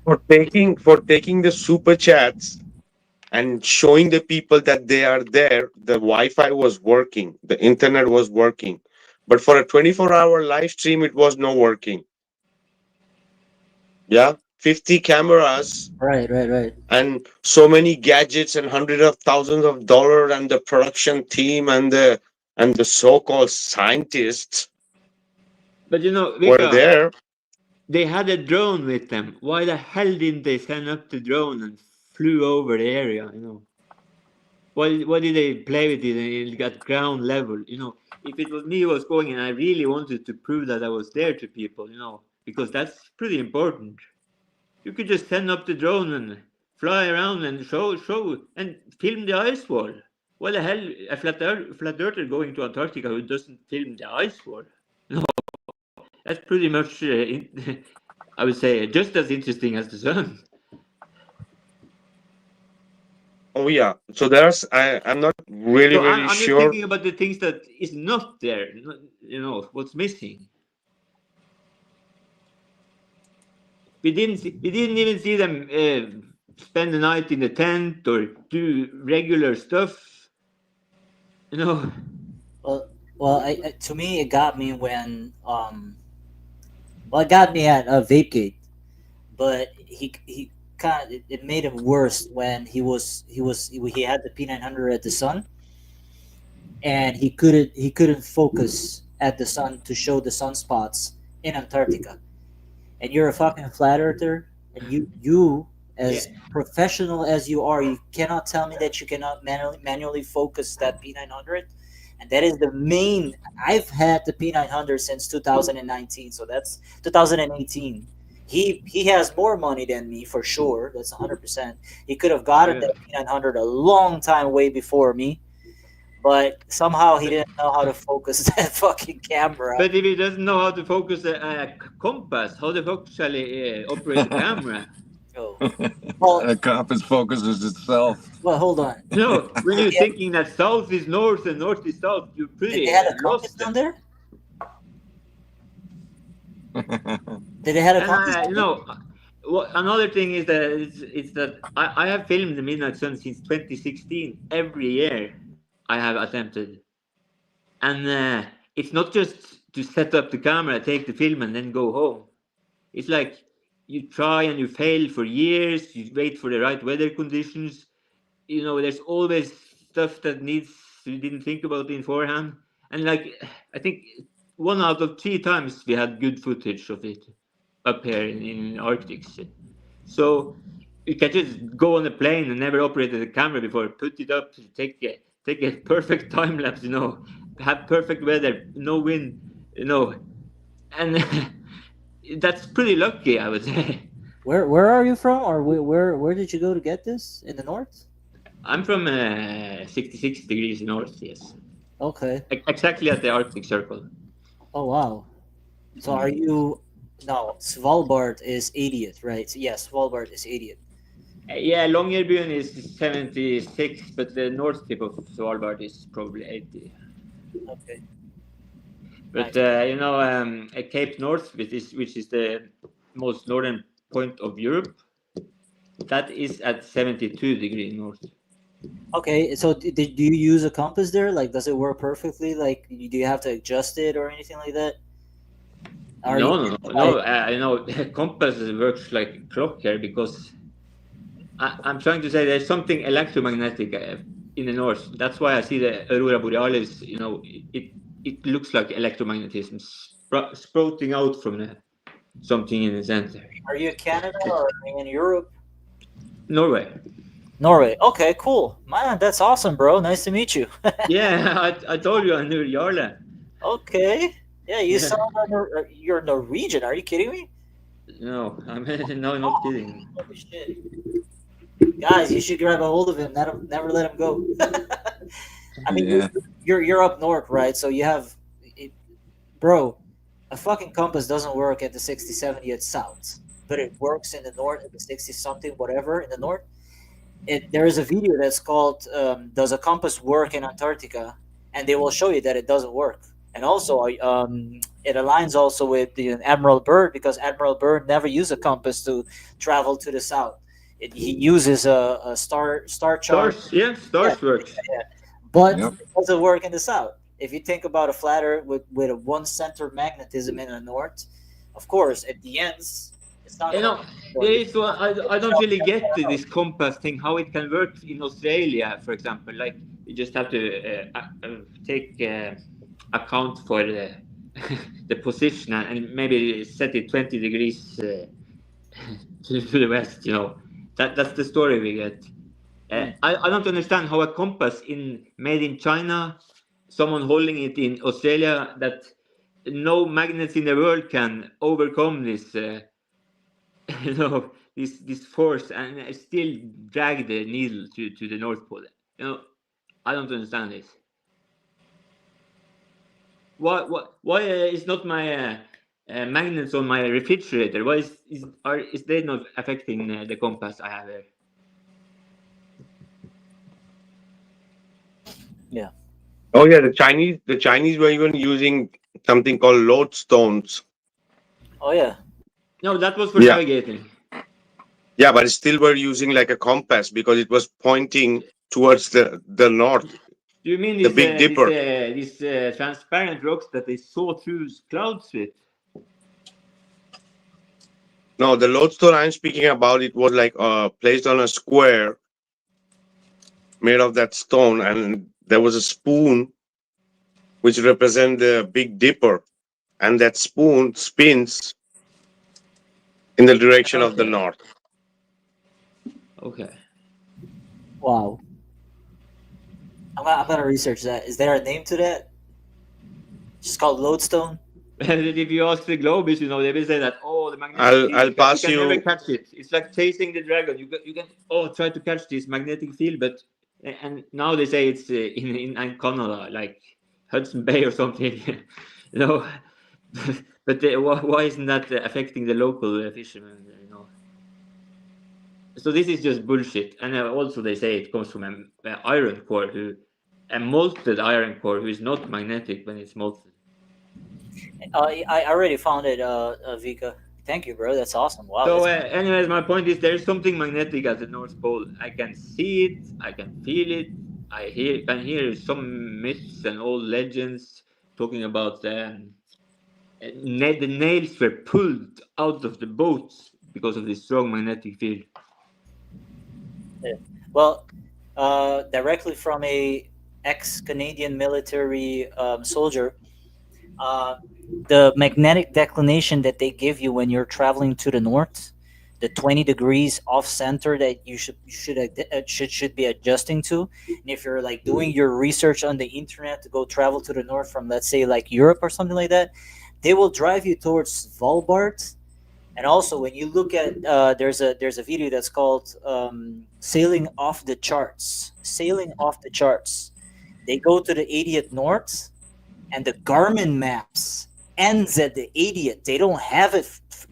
For taking the super chats and showing the people that they are there, the Wi-Fi was working, the internet was working, but for a 24-hour live stream, it was not working. Yeah, 50 cameras Right. and so many gadgets and hundreds of thousands of dollars, and the production team and the so-called scientists But you know, were Vikka, there. they had a drone with them. Why the hell didn't they send up the drone and flew over the area? You know, why did they play with it and it got ground level? You know, if it was me who was going and I really wanted to prove that I was there to people, you know, because that's pretty important. You could just send up the drone and fly around and show and film the ice wall. What the hell, a flat earther going to Antarctica who doesn't film the ice wall? No, that's pretty much, I would say, just as interesting as the sun. Oh yeah, so I'm not really So really I'm just sure. thinking about the things that is not there. You know what's missing. We didn't even see them spend the night in the tent or do regular stuff. You know. Well, to me, it got me when it got me at Vapegate, but he kind of it made him worse when he had the P900 at the sun, and he couldn't focus at the sun to show the sunspots in Antarctica. And you're a fucking flat earther, and you as professional as you are, you cannot tell me that you cannot manually focus that P900. And that is the main. I've had the P900 since 2019, so that's 2018. He has more money than me for sure. That's 100%. He could have gotten that P900 a long time way before me, but somehow he didn't know how to focus that fucking camera. But if he doesn't know how to focus a compass, how the fuck shall he operate the camera? Well, the compass focuses itself. Well, hold on. No, when you're thinking that south is north and north is south, you're pretty Did they have a compass lost. down there? Did they have a compass? You know, another thing is that it's that I have filmed the Midnight Sun since 2016. Every year I have attempted, and it's not just to set up the camera, take the film, and then go home. It's like you try and you fail for years. You wait for the right weather conditions. You know, there's always stuff that you didn't think about beforehand. And like, I think 1 out of 3 times we had good footage of it up here in Arctic. So you can just go on a plane and never operated a camera before, put it up, take a perfect time lapse, you know, have perfect weather, no wind, you know, and that's pretty lucky, I would say. Where are you from, or where did you go to get this? In the north? I'm from 66 degrees north, yes. Okay. Exactly at the Arctic Circle. Oh wow. So are you? No, Svalbard is 80th, right? So, yes, Svalbard is 80th. Yeah, Longyearbyen is 76, but the north tip of Svalbard is probably 80. Okay. But you know, Cape North, which is the most northern point of Europe, that is at 72 degrees north. Okay, so do you use a compass there? Like, does it work perfectly? Like, do you have to adjust it or anything like that? No. You know, compass works like a clock here because I'm trying to say there's something electromagnetic in the north. That's why I see the aurora borealis. You know, it looks like electromagnetism sprouting out from something in the center. Are you in Canada or are you in Europe? Norway. Okay, cool. Man, that's awesome, bro. Nice to meet you. Yeah, I told you I knew Jarle. Okay. Yeah, you sound like you're Norwegian. Are you kidding me? No, no, not kidding. Holy shit. Guys, you should grab a hold of him. Never let him go. I mean, you're up north, right? So you have, bro, a fucking compass doesn't work at the 60, 70 at south, but it works in the north at the 60 something, whatever, in the north. There is a video that's called "Does a Compass Work in Antarctica?" and they will show you that it doesn't work. And also, it aligns also with the Admiral Byrd because Admiral Byrd never used a compass to travel to the south. He uses a star chart. Stars works. Yeah. But it doesn't work in the south. If you think about a flat Earth with a one center magnetism in the north, of course, at the ends, It's not You know, there is one, I don't really get this compass thing, how it can work in Australia, for example. Like, you just have to take account for the, the position and maybe set it 20 degrees to the west, you know. That's the story we get. I don't understand how a compass made in China, someone holding it in Australia, that no magnets in the world can overcome this, you know, this force and still drag the needle to the North Pole. You know, I don't understand this. Why is not my magnets on my refrigerator? Why is they not affecting the compass I have here? Yeah. Oh yeah, the Chinese were even using something called lodestones. Oh yeah. No, that was for Yeah. navigating. Yeah, but still were using like a compass because it was pointing towards the north. Do you mean The this Big Dipper. these transparent rocks that they saw through clouds with? No, the lodestone I'm speaking about, it was like placed on a square made of that stone, and there was a spoon which represent the Big Dipper, and that spoon spins in the direction of the Okay. north. Okay. Wow. I'm gonna research that. Is there a name to that? Just called lodestone. If you ask the Globus, you know, they will say that, oh, the magnetic I'll field, pass you can never you. catch it. It's like chasing the dragon. You can try to catch this magnetic field, but and now they say it's in Canada, like Hudson Bay or something, you know. But why isn't that affecting the local fishermen? You know. So this is just bullshit. And also they say it comes from an iron core, a molten iron core, who is not magnetic when it's molten. I already found it, Vika. Thank you, bro. That's awesome. Wow. So, anyways, my point is there's something magnetic at the North Pole. I can see it, I can feel it. I can hear some myths and old legends talking about the nails were pulled out of the boats because of this strong magnetic field. Well, directly from a ex-Canadian military soldier, the magnetic declination that they give you when you're traveling to the north, the 20 degrees off center that you should be adjusting to. And if you're like doing your research on the internet to go travel to the north from, let's say, like Europe or something like that, they will drive you towards Svalbard. And also, when you look at there's a video that's called "Sailing Off the Charts." Sailing off the charts. They go to the 80th north, and the Garmin maps ends at the 80th. They don't have it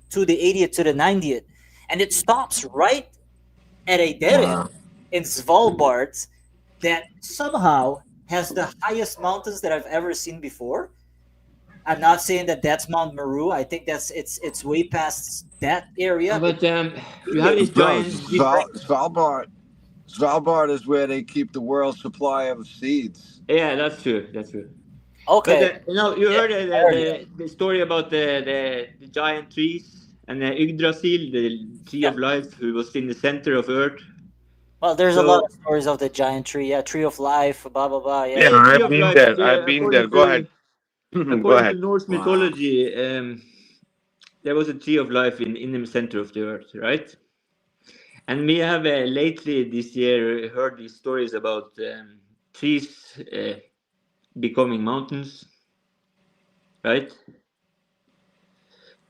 to the 80th to the 90th, and it stops right at a dead end in Svalbard that somehow has the highest mountains that I've ever seen before. I'm not saying that that's Mount Meru. I think it's way past that area. But you have this Bro, giant. Svalbard is where they keep the world's supply of seeds. Yeah, that's true. That's true. Okay. But you know, you heard the story about the giant trees and Yggdrasil, the tree of life, who was in the center of Earth. Well, there's a lot of stories of the giant tree. Yeah, tree of life, blah blah blah. Yeah, I've been there. I've been there. Go ahead. According to Norse mythology, there was a tree of life in the center of the Earth, right? And we have lately this year heard these stories about trees becoming mountains, right?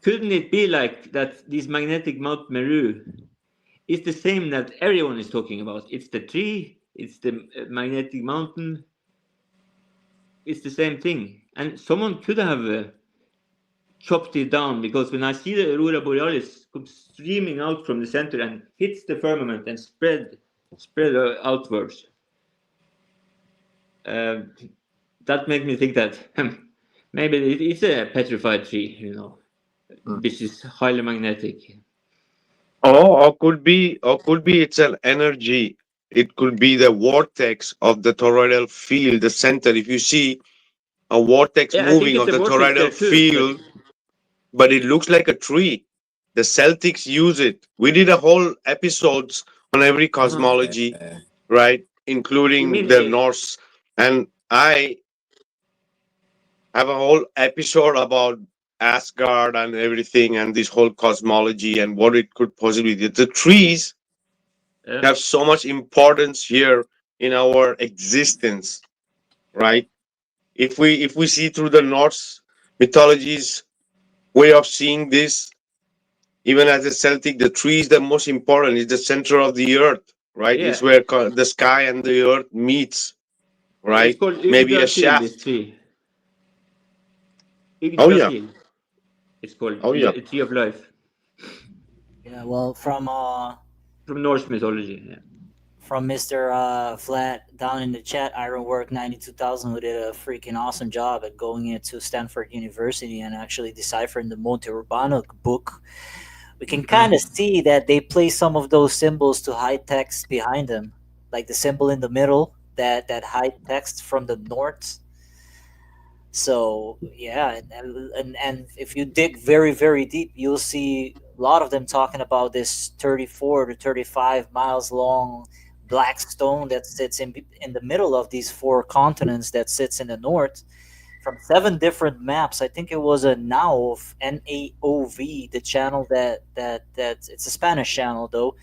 Couldn't it be like that this magnetic Mount Meru is the same that everyone is talking about? It's the tree, it's the magnetic mountain, it's the same thing. And someone could have chopped it down, because when I see the Aurora Borealis come streaming out from the center and hits the firmament and spread outwards, that makes me think that maybe it is a petrified tree, you know, which is highly magnetic. Or could be it's an energy. It could be the vortex of the toroidal field, the center. If you see a vortex moving of the toroidal field, but it looks like a tree. The Celtics use it. We did a whole episodes on every cosmology, right? You Including mean the Norse. And I have a whole episode about Asgard and everything and this whole cosmology and what it could possibly be. The trees have so much importance here in our existence, right? If we see through the Norse mythology's way of seeing this, even as a Celtic, the tree is the most important. It's the center of the earth, right? It's yeah. where the sky and the earth meets, It's right? called Maybe a Yggdrasil, this shaft. tree. Oh yeah, Yggdrasil. It's called oh yeah. Tree of Life Yeah, well, from Norse mythology. Yeah. from Mr. Flat down in the chat, Ironwork 92,000, who did a freaking awesome job at going into Stanford University and actually deciphering the Monte Urbano book. We can kind of see that they place some of those symbols to hide text behind them, like the symbol in the middle that hide text from the north. So yeah, and if you dig very very deep, you'll see a lot of them talking about this 34 to 35 miles long black stone that sits in the middle of these four continents that sits in the north from 7 different maps. I think it was a NAOV, NAOV, the channel that it's a Spanish channel though,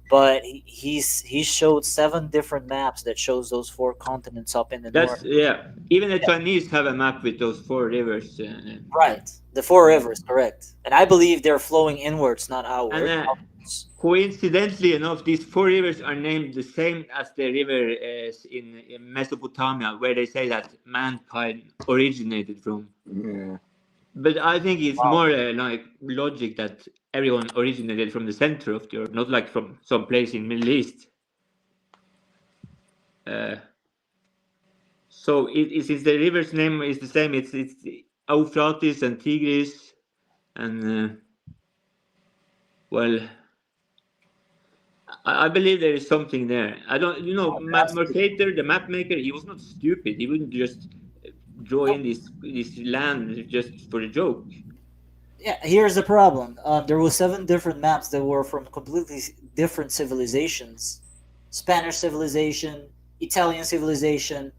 but he showed 7 different maps that shows those four continents up in the north. That's even the Chinese have a map with those 4 rivers. Right, the 4 rivers, correct. And I believe they're flowing inwards, not outward. And coincidentally enough, these 4 rivers are named the same as the river in Mesopotamia, where they say that mankind originated from. Yeah. But I think it's more like logic that everyone originated from the center of the earth, not like from some place in Middle East. So since the river's name is the same, it's Euphrates and Tigris, and well, I believe there is something there. I don't, Mercator, the map maker, he was not stupid. He wouldn't just draw in this land just for a joke. Yeah, here's the problem. There were 7 different maps that were from completely different civilizations. Spanish civilization, Italian civilization.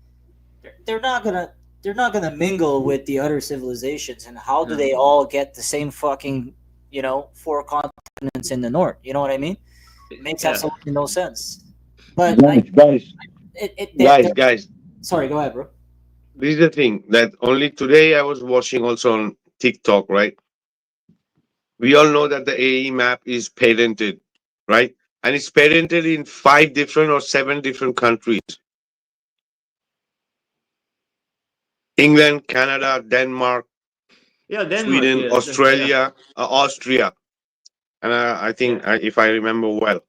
They're not gonna mingle with the other civilizations. And how do they all get the same fucking 4 continents in the north? You know what I mean? It makes absolutely no sense. But Guys, sorry, go ahead, bro. this is the thing that only today I was watching also on TikTok, right? We all know that the AE map is patented, right? And it's patented in 5 different or 7 different countries. England, Canada, Denmark, Sweden, Australia, Austria. And I think, if I remember well.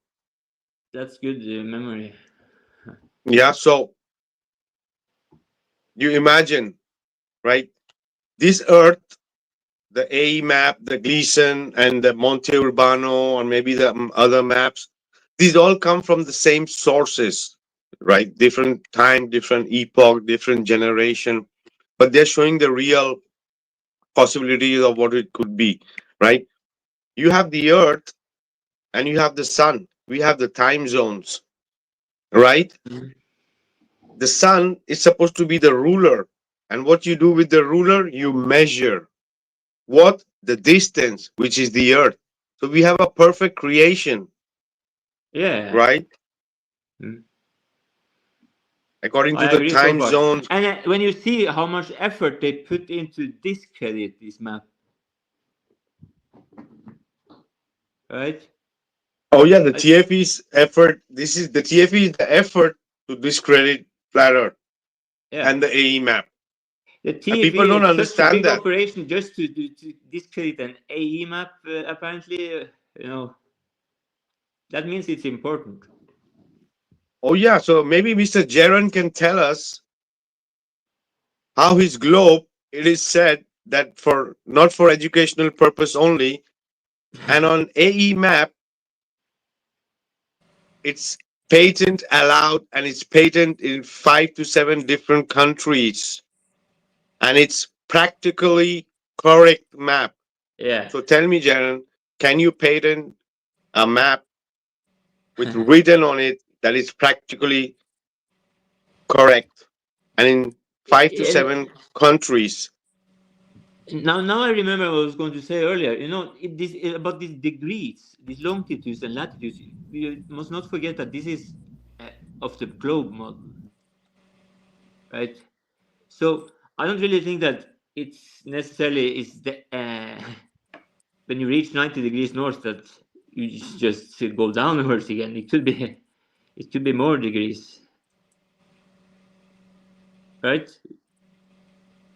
That's good memory. Yeah, so you imagine, right? This Earth, the AE map, the Gleason, and the Monte Urbano, or maybe the other maps, these all come from the same sources, right? Different time, different epoch, different generation, but they're showing the real possibilities of what it could be, right? You have the Earth and you have the sun. We have the time zones, right? The sun is supposed to be the ruler. And what you do with the ruler, you measure what? The distance, which is the earth. So we have a perfect creation. Yeah. Right? Mm. According to the time zones. And when you see how much effort they put into discredit this map. Right? Oh yeah, the TFE's effort. This is the TFE is the effort to discredit flat Earth and the AE map. The TFE people don't understand such a big that operation just to discredit an AE map. Apparently, that means it's important. Oh yeah, so maybe Mr. Jiren can tell us how his globe. It is said that for not for educational purpose only, and on AE map. It's patent allowed and it's patent in 5 to 7 different countries. And it's practically correct map. Yeah. So tell me, Jaron, can you patent a map with written on it that is practically correct, and in 5 to 7 countries? Now I remember what I was going to say earlier. About these degrees, these longitudes and latitudes. We must not forget that this is of the globe model, right? So I don't really think that it's necessarily is the when you reach 90 degrees north that you just go downwards again. It could be more degrees, right?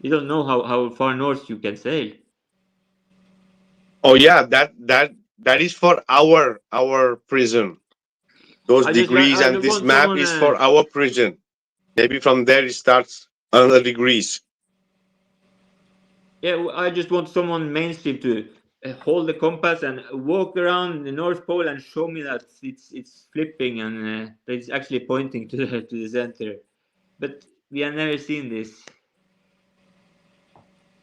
You don't know how far north you can sail. Oh yeah, that is for our prison. Those degrees and this map is for our prison. Maybe from there it starts another degrees. Yeah, I just want someone mainstream to hold the compass and walk around the North Pole and show me that it's flipping and that it's actually pointing to the center. But we have never seen this.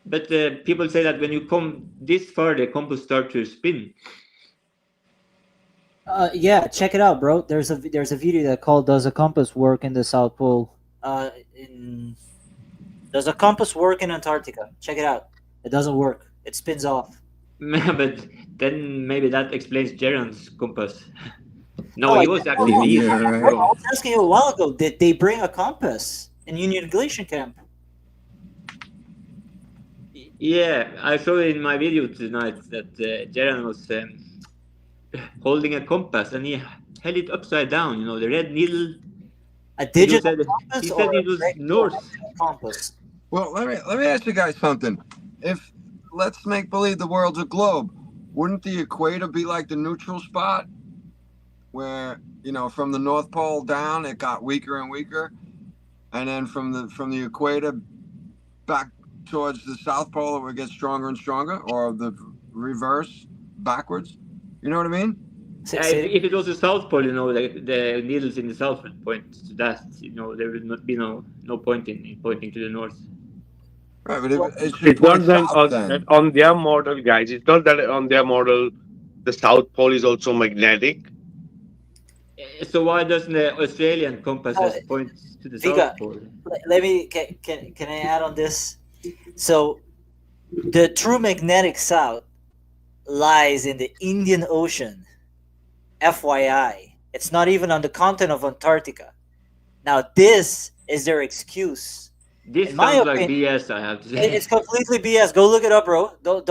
But people say that when you come this far, the compass starts to spin. Yeah, check it out, bro. There's a video that called "Does a Compass Work in the South Pole?" Does a compass work in Antarctica? Check it out. It doesn't work. It spins off. But then maybe that explains Jiren's compass. No, he was actually leading. I was asking you a while ago. Did they bring a compass in Union Glacier Camp? Yeah, I saw it in my video tonight that Jiren was holding a compass and he held it upside down. The red needle. A digital compass, he said it was north compass. Well, let me ask you guys something. If let's make believe the world's a globe, wouldn't the equator be like the neutral spot, where from the North Pole down it got weaker and weaker, and then from the equator back towards the South Pole it would get stronger and stronger, or the reverse backwards? You know what I mean? If it was the South Pole, the needles in the south would point to that. There would not be no point in pointing to the north. Right, but it's not that on their model, guys. It's not that on their model the South Pole is also magnetic. So why doesn't the Australian compass point to the Vikka, South Pole? Let me can I add on this? So the true magnetic south lies in the Indian Ocean. FYI, it's not even on the continent of Antarctica. Now this is their excuse. This sounds like BS. I have to say it's completely BS. Go look it up, bro. Don't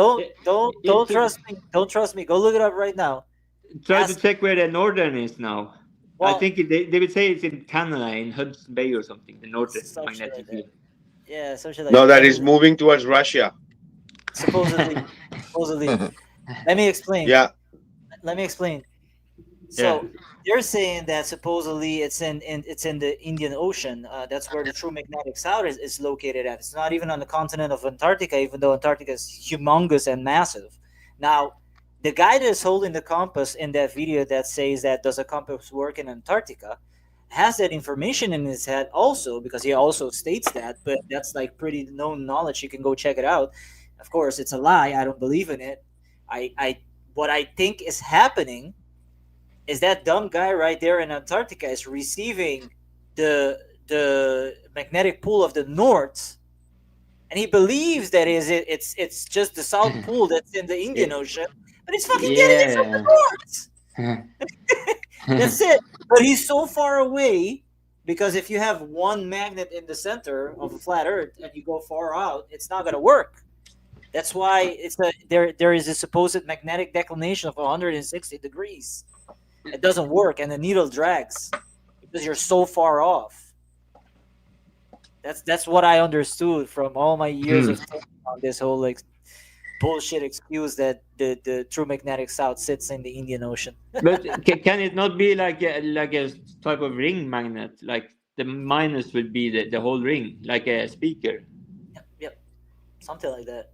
trust me. Don't trust me. Go look it up right now. Try to check where the northern is now. Well, I think they would say it's in Canada, in Hudson Bay or something. The northern magnetic field. Yeah, something like that. No, that is moving towards Russia. Supposedly. Let me explain. Yeah. Let me explain. So they're saying that supposedly it's in the Indian Ocean. That's where the true magnetic south is located at. It's not even on the continent of Antarctica, even though Antarctica is humongous and massive. Now, the guy that is holding the compass in that video that says that does a compass work in Antarctica has that information in his head also, because he also states that, but that's like pretty known knowledge. You can go check it out. Of course, it's a lie. I don't believe in it. What I think is happening is that dumb guy right there in Antarctica is receiving the magnetic pull of the north, and he believes that it's just the South Pole that's in the Indian Ocean, but it's fucking getting it from the north. That's it. But he's so far away, because if you have one magnet in the center of a flat Earth and you go far out, it's not going to work. That's why there is a supposed magnetic declination of 160 degrees. It doesn't work, and the needle drags because you're so far off. That's what I understood from all my years of thinking on this whole bullshit excuse that the true magnetic south sits in the Indian Ocean. But can it not be like a type of ring magnet? Like the minus would be the whole ring, like a speaker. Yep. Something like that.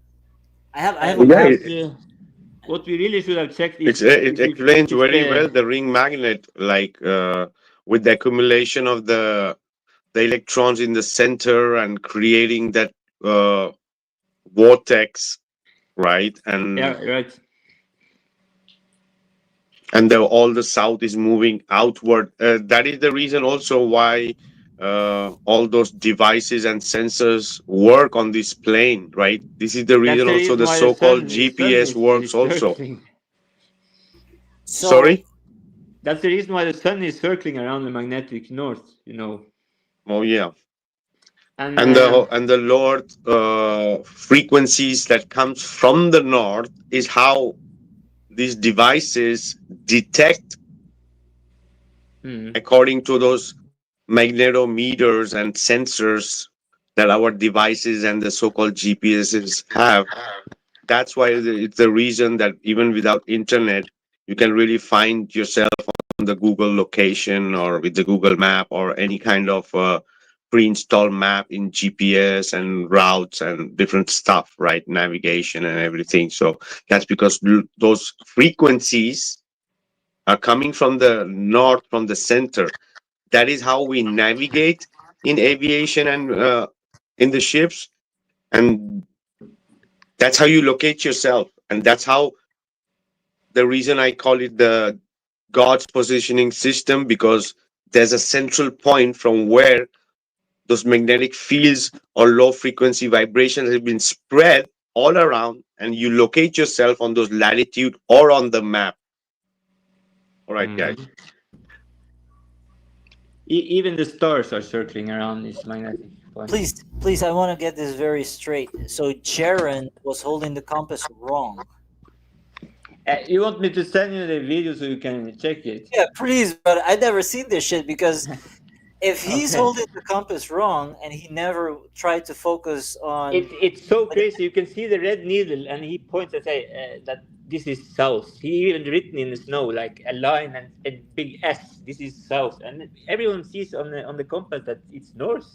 I have what we really should have checked is it explains very well the ring magnet, with the accumulation of the electrons in the center and creating that vortex, right? And yeah, right. and all the south is moving outward. That is the reason also why all those devices and sensors work on this plane, right? This is the That's reason the also reason the why the so-called sun GPS works is also. circling. So Sorry? That's the reason why the sun is circling around the magnetic north. Oh yeah. And And the lower frequencies that comes from the north is how these devices detect according to those magnetometers and sensors that our devices and the so-called GPSs have. That's why it's the reason that even without internet, you can really find yourself on the Google location or with the Google map or any kind of pre-installed map in GPS and routes and different stuff, right? Navigation and everything. So that's because those frequencies are coming from the north, from the center. That is how we navigate in aviation and in the ships. And that's how you locate yourself. And that's how the reason I call it the God's positioning system, because there's a central point from where those magnetic fields or low frequency vibrations have been spread all around, and you locate yourself on those latitude or on the map. All right, guys. even the stars are circling around this magnetic point. please, I want to get this very straight. So Jiren was holding the compass wrong. You want me to send you the video so you can check it? Yeah, please, but I never seen this shit because if he's Okay. holding the compass wrong and he never tried to focus on It's so crazy. You can see the red needle, and he points and say that this is south. He even written in the snow like a line and a big S. This is south, and everyone sees on the compass that it's north.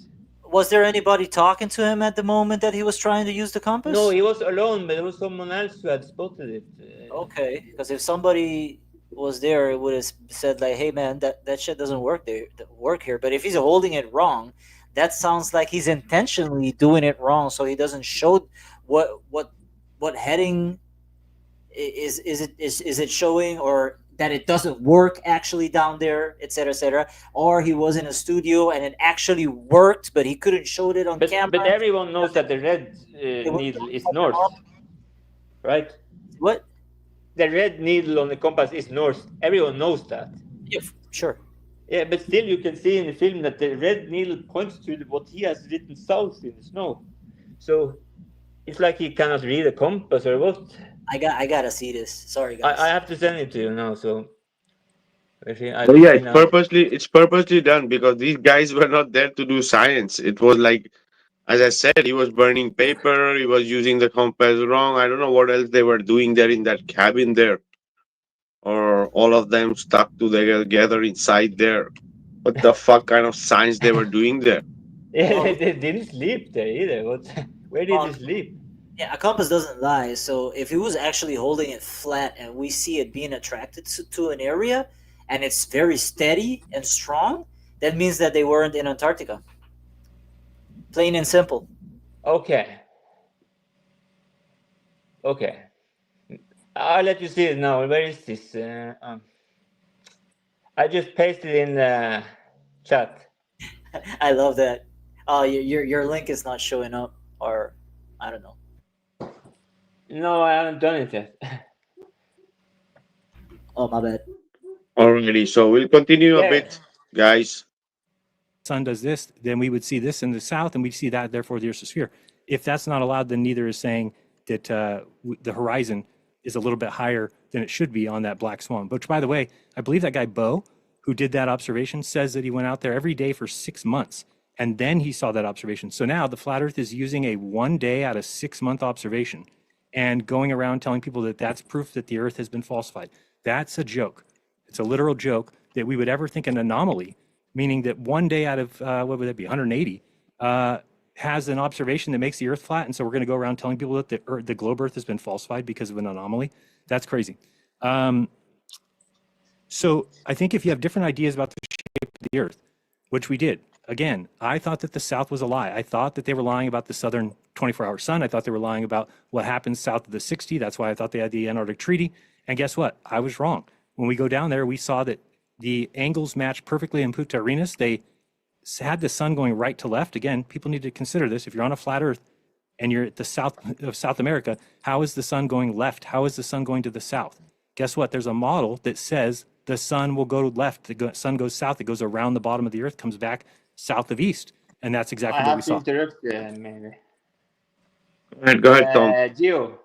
Was there anybody talking to him at the moment that he was trying to use the compass? No, he was alone, but there was someone else who had spotted it. Okay, because if somebody was there, it would have said like, "Hey, man, that shit doesn't work here." But if he's holding it wrong, that sounds like he's intentionally doing it wrong, so he doesn't show what heading is it showing, or that it doesn't work actually down there, etc., etc. Or he was in a studio and it actually worked, but he couldn't show it on camera. But everyone knows that the red needle is north, right? What? The red needle on the compass is north. Everyone knows that. Yeah, sure. Yeah, but still you can see in the film that the red needle points to what he has written south in the snow. So it's like he cannot read a compass or what. I gotta see this. Sorry, guys. I have to send it to you now. So It's purposely done because these guys were not there to do science. It was like, as I said, he was burning paper, he was using the compass wrong. I don't know what else they were doing there in that cabin there, or all of them stuck together inside there. What the fuck kind of science they were doing there? Yeah, they didn't sleep there either. What? Where did they sleep? Yeah, a compass doesn't lie. So if he was actually holding it flat and we see it being attracted to an area and it's very steady and strong, that means that they weren't in Antarctica. Plain and simple. Okay. I'll let you see it now. Where is this? I just pasted in the chat. I love that. Oh, your link is not showing up, or I don't know. No, I haven't done it yet. Oh, my bad. Alrighty, so we'll continue a bit, guys. Sun does this, then we would see this in the south, and we'd see that. Therefore, the Earth's a sphere. If that's not allowed, then neither is saying that the horizon is a little bit higher than it should be on that black swan. Which, by the way, I believe that guy Bo, who did that observation, says that he went out there every day for 6 months, and then he saw that observation. So now the flat Earth is using a 1 day out of 6 month observation and going around telling people that that's proof that the Earth has been falsified. That's a joke. It's a literal joke that we would ever think an anomaly, meaning that 1 day out of, what would that be, 180, has an observation that makes the Earth flat, and so we're going to go around telling people that the globe Earth has been falsified because of an anomaly. That's crazy. So I think if you have different ideas about the shape of the Earth, which we did, again, I thought that the South was a lie. I thought that they were lying about the southern 24-hour sun. I thought they were lying about what happens south of the 60. That's why I thought they had the Antarctic Treaty. And guess what? I was wrong. when we go down there, we saw that the angles match perfectly in Punta Arenas. They had the sun going right to left. Again, people need to consider this. If you're on a flat Earth and you're at the south of South America, how is the sun going left? How is the sun going to the south? Guess what? There's a model that says the sun will go left, the sun goes south, it goes around the bottom of the Earth, comes back south of east. And that's exactly what we saw. I have to interrupt maybe. Go ahead, Tom. Gio,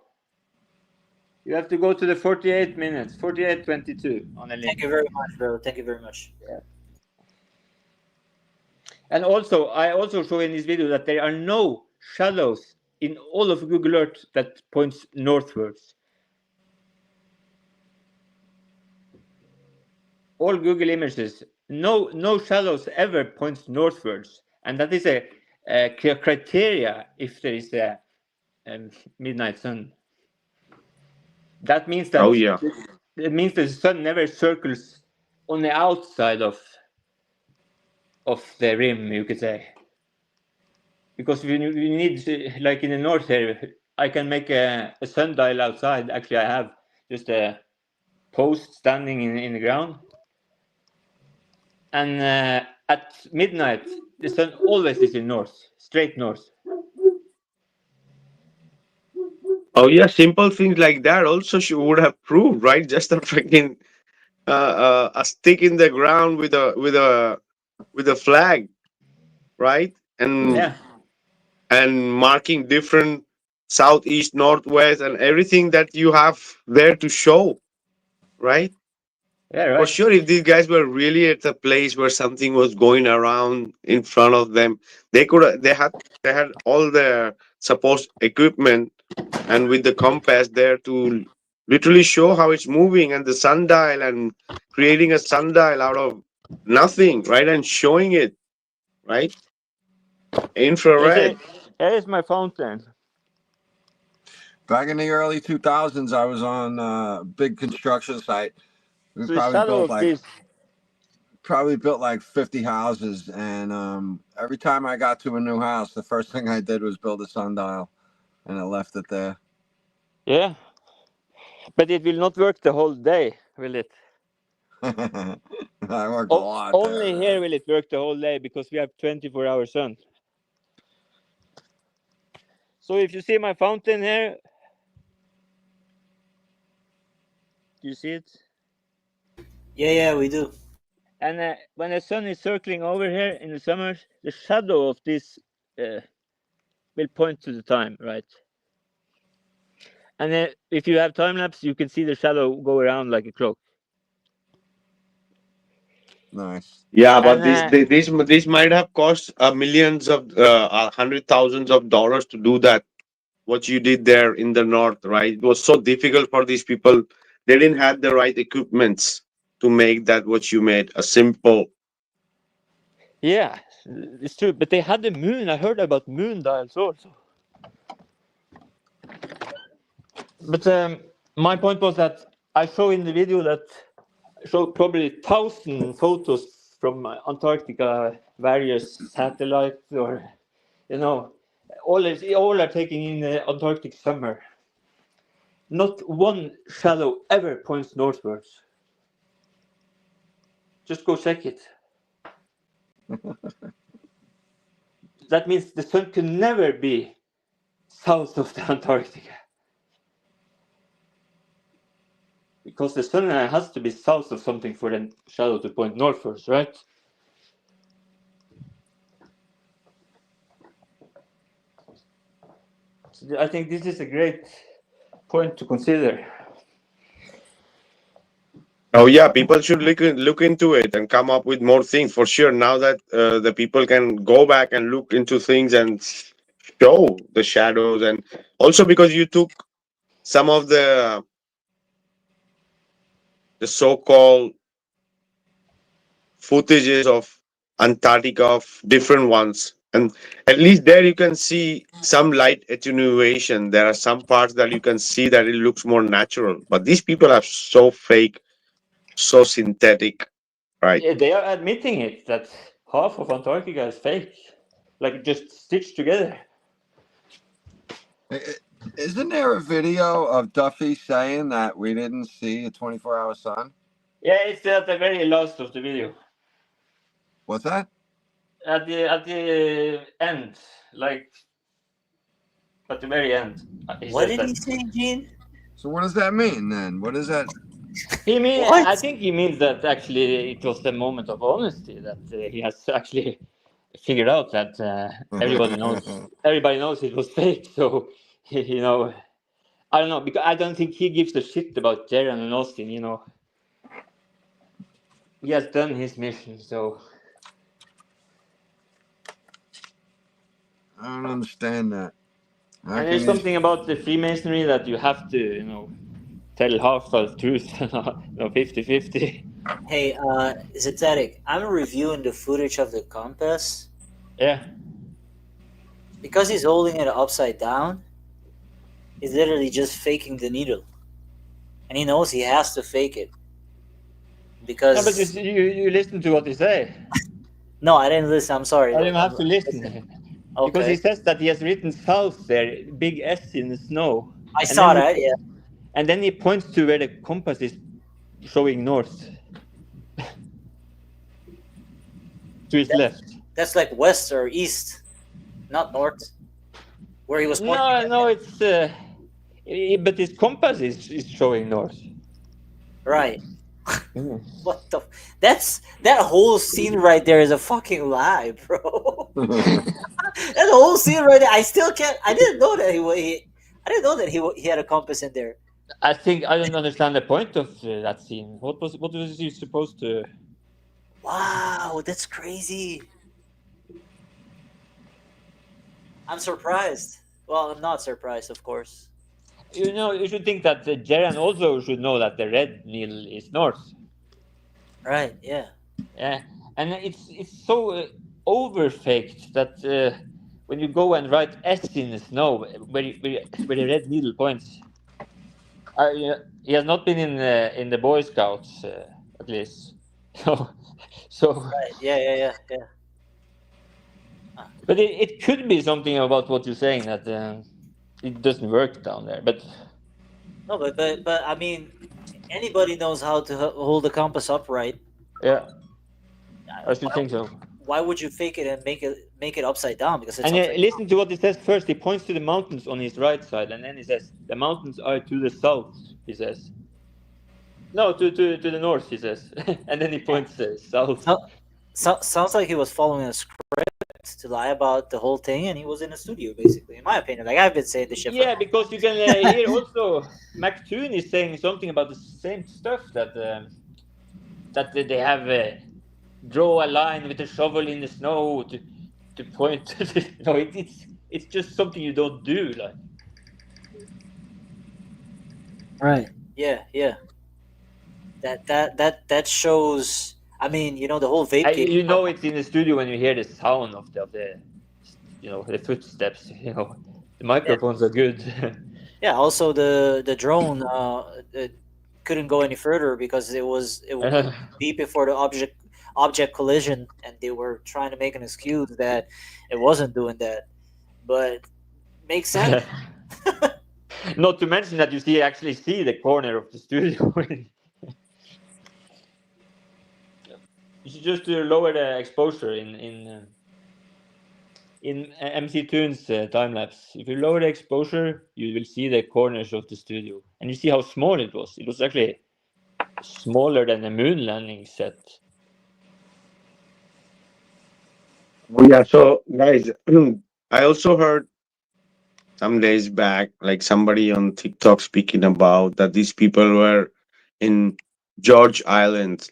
you have to go to the 48 minutes, 48:22 on the link. Thank you very much, bro. Thank you very much. Yeah. And also, I also show in this video that there are no shadows in all of Google Earth that points northwards. All Google images, no shadows ever points northwards, and that is a criteria if there is a midnight sun. That means that it means the sun never circles on the outside of the rim, you could say. Because we need, like in the north here, I can make a sundial outside. Actually, I have just a post standing in the ground. And at midnight, the sun always is in north, straight north. Oh yeah, simple things like that also she would have proved, right? Just a freaking a stick in the ground with a flag, right? And marking different southeast, northwest, and everything that you have there to show, right? Yeah, right. For sure, if these guys were really at a place where something was going around in front of them, they had all their supposed equipment and with the compass there to literally show how it's moving and the sundial and creating a sundial out of nothing, right? And showing it, right? Infrared. Here is my fountain. Back in the early 2000s, I was on a big construction site. We So probably built like 50 houses, and every time I got to a new house, the first thing I did was build a sundial, and I left it there. Yeah, but it will not work the whole day, will it? I worked a lot. Only here will it work the whole day because we have 24-hour sun. So if you see my fountain here, do you see it? Yeah, we do. And when the sun is circling over here in the summers, the shadow of this will point to the time, right? And if you have time lapse, you can see the shadow go around like a clock. Nice. Yeah, but this might have cost millions of $100,000s of dollars to do that. What you did there in the north, right? It was so difficult for these people. They didn't have the right equipments to make that what you made a simple. Yeah, it's true. But they had the moon. I heard about moon dials also. But my point was that I show in the video that show probably 1,000 photos from Antarctica, various satellites, or all are taken in the Antarctic summer. Not one shadow ever points northwards. Just go check it. That means the sun can never be south of the Antarctica. Because the sun has to be south of something for the shadow to point northwards, right? So I think this is a great point to consider. Oh yeah, people should look into it and come up with more things for sure. Now that the people can go back and look into things and show the shadows, and also because you took some of the so-called footages of Antarctica of different ones, and at least there you can see some light attenuation. There are some parts that you can see that it looks more natural, but these people are so fake, so synthetic, right? Yeah, they are admitting it, that half of Antarctica is fake, like just stitched together. Isn't there a video of Duffy saying that we didn't see a 24-hour sun? Yeah, it's at the very last of the video. What's that? At the end, like at the very end. He What says did that. he say, Gene? So what does that mean then? What is that? He mean, What? I think he means that actually it was the moment of honesty that he has actually figured out that everybody knows it was fake. So you know, I don't know, because I don't think he gives a shit about Jiren and Austin. You know, he has done his mission. So I don't understand that. How and can there's you? something about the Freemasonry that you have to, you know, tell half the truth, you know, 50-50. Hey, Zetetic, I'm reviewing the footage of the compass. Yeah. Because he's holding it upside down, he's literally just faking the needle. And he knows he has to fake it. Because... No, but you listen to what he say. No, I didn't listen. I'm sorry. I didn't have to listen. Okay. Because he says that he has written south there, big S in the snow. I saw that, yeah. And then he points to where the compass is showing north. To his left. That's like west or east, not north. Where he was pointing. No, it's... but his compass is showing north. Right. What the... That whole scene right there is a fucking lie, bro. That whole scene right there, I still can't... I didn't know that he had a compass in there. I think I don't understand the point of that scene. What was he supposed to... Wow, that's crazy. I'm surprised. Well, I'm not surprised, of course. You know, you should think that Jiren also should know that the red needle is north. Right, yeah. Yeah, and it's so over-faked that when you go and write S in the snow, where the red needle points, he has not been in the Boy Scouts, at least. So Right, yeah. But it could be something about what you're saying that it doesn't work down there. But no, but I mean, anybody knows how to hold the compass upright. Yeah, I should think so. Why would you fake it and make it upside down? Because it's and listen to what he says first. He points to the mountains on his right side, and then he says the mountains are to the south. He says. No, to the north, he says. And then he points south. Sounds like he was following a script to lie about the whole thing, and he was in a studio, basically, in my opinion. Like, I've been saying this shit. Yeah, because you can hear also McToon is saying something about the same stuff that they have draw a line with a shovel in the snow to point to the, no, it's just something you don't do, like. Right. Yeah. That shows. I mean, you know, the whole vape game. You know, it's in the studio when you hear the sound of the you know, the footsteps. You know, the microphones are good. Yeah. Also, the drone couldn't go any further because it would beep before the object collision, and they were trying to make an excuse that it wasn't doing that, but makes sense. Not to mention that you actually see the corner of the studio. You should just lower the exposure in MC Toon's time lapse. If you lower the exposure, you will see the corners of the studio, and you see how small it was. It was actually smaller than a moon landing set. Yeah, so guys, I also heard some days back, like somebody on TikTok speaking about that these people were in George Island.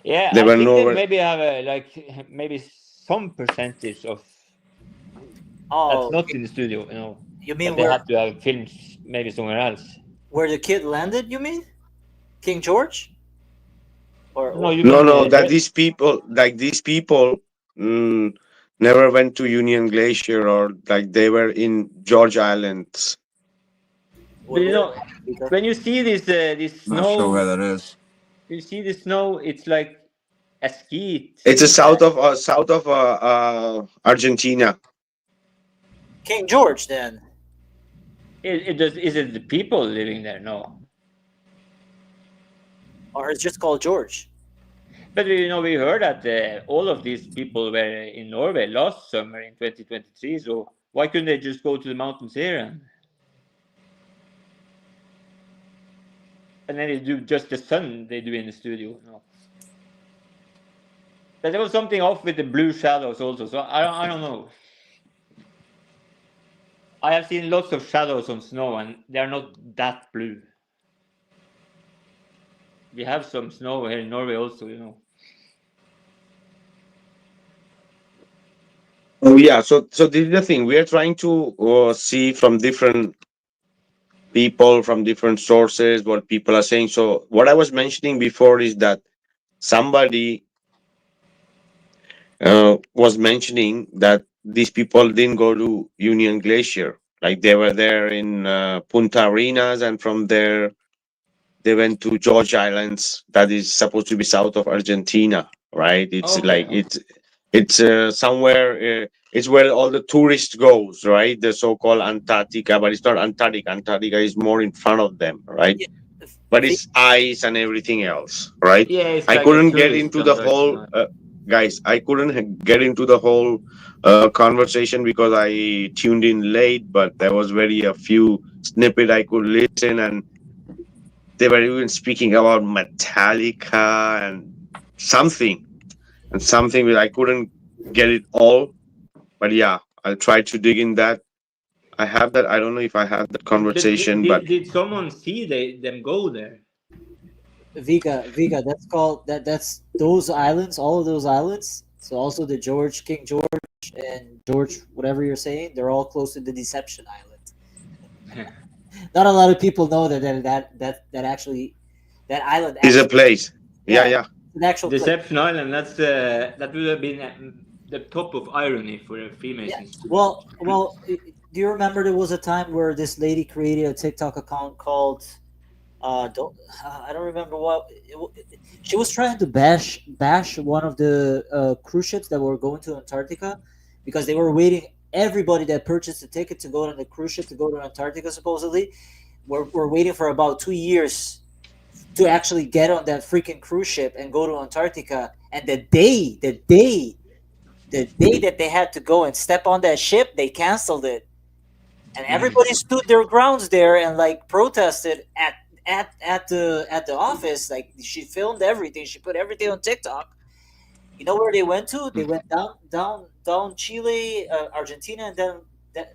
Yeah, They I were think they nowhere. maybe have maybe some percentage of Oh, that's not in the studio, you know. you mean But they where had to have films maybe somewhere else. the kid landed? You mean King George? No, you No, mean no, that these people, never went to Union Glacier, or like they were in George Islands. But you know, when you see this snow, Not sure where that is. you see the snow, it's like a skeet. It's a south of Argentina. King George, then. Is it the people living there? No. or it's just called George. But we heard that all of these people were in Norway last summer in 2023. So why couldn't they just go to the mountains here and then they do just the sun they do in the studio? No. But there was something off with the blue shadows also. So I don't know. I have seen lots of shadows on snow, and they are not that blue. We have some snow here in Norway also. Oh yeah, so this is the thing. We are trying to see from different people, from different sources, what people are saying. So what I was mentioning before is that somebody was mentioning that these people didn't go to Union Glacier. Like they were there in Punta Arenas, and from there they went to George Islands, that is supposed to be south of Argentina, right? It's like Okay. it's somewhere. It's where all the tourists goes, right? The so-called Antarctica, but it's not Antarctica. Antarctica is more in front of them, right? Yeah, But the, it's ice and everything else, right? Yeah, it's I like a couldn't get tourist into the attraction. whole guys. I couldn't get into the whole conversation because I tuned in late. But there was very a few snippet I could listen, and they were even speaking about Metallica and something that I couldn't get it all. But yeah, I'll try to dig in that. I have that. I don't know if I have that But conversation, but did someone see them go there? Vika, that's called that's those islands, all of those islands. So also the King George and George, whatever you're saying, they're all close to the Deception Island. Not a lot of people know that actually that island is a actually, place. Yeah, yeah, yeah. it's an actual place. Deception Island. That would have been the top of irony for a Freemasons. Yeah. Well, do you remember there was a time where this lady created a TikTok account called I don't remember what she was trying to bash one of the cruise ships that were going to Antarctica because they were waiting. Everybody that purchased a ticket to go on the cruise ship to go to Antarctica supposedly were waiting for about 2 years to actually get on that freaking cruise ship and go to Antarctica. And the day that they had to go and step on that ship, they canceled it, and everybody stood their grounds there and like protested at the office. Like she filmed everything, she put everything on TikTok. You know where they went to? They went down Chile, Argentina, and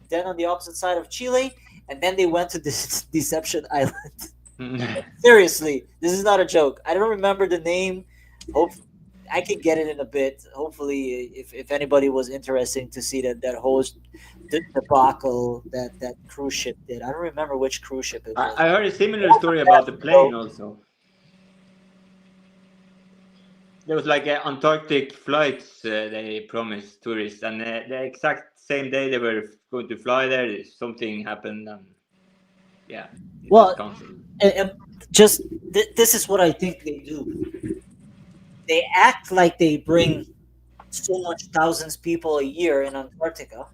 then on the opposite side of Chile, and then they went to this Deception Island. Seriously, this is not a joke. I don't remember the name. Hope I can get it in a bit. Hopefully, if anybody was interested to see that whole debacle that cruise ship did. I don't remember which cruise ship it was. I heard a similar story about the plane also. There was like Antarctic flights they promised tourists, and the exact same day they were going to fly there, something happened, and yeah. Well, and just this is what I think they do. They act like they bring so much thousands of people a year in Antarctica.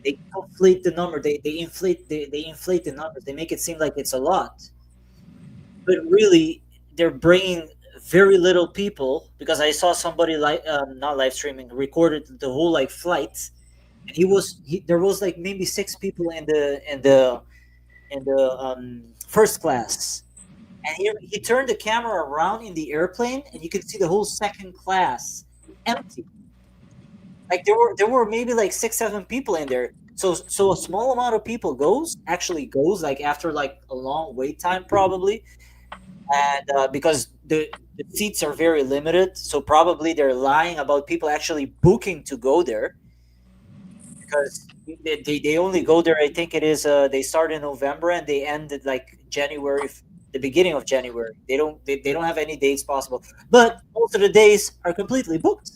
They inflate the number. They inflate the numbers. They make it seem like it's a lot, but really they're bringing very little people. Because I saw somebody not live streaming, recorded the whole like flight, and there was like maybe 6 people in the first class, and he turned the camera around in the airplane, and you could see the whole second class empty. Like there were maybe like 6-7 people in there. So a small amount of people goes like after like a long wait time probably, and because the seats are very limited, so probably they're lying about people actually booking to go there, because they only go there. I think it is they start in November and they end at like January, the beginning of January. They don't have any dates possible, but most of the days are completely booked.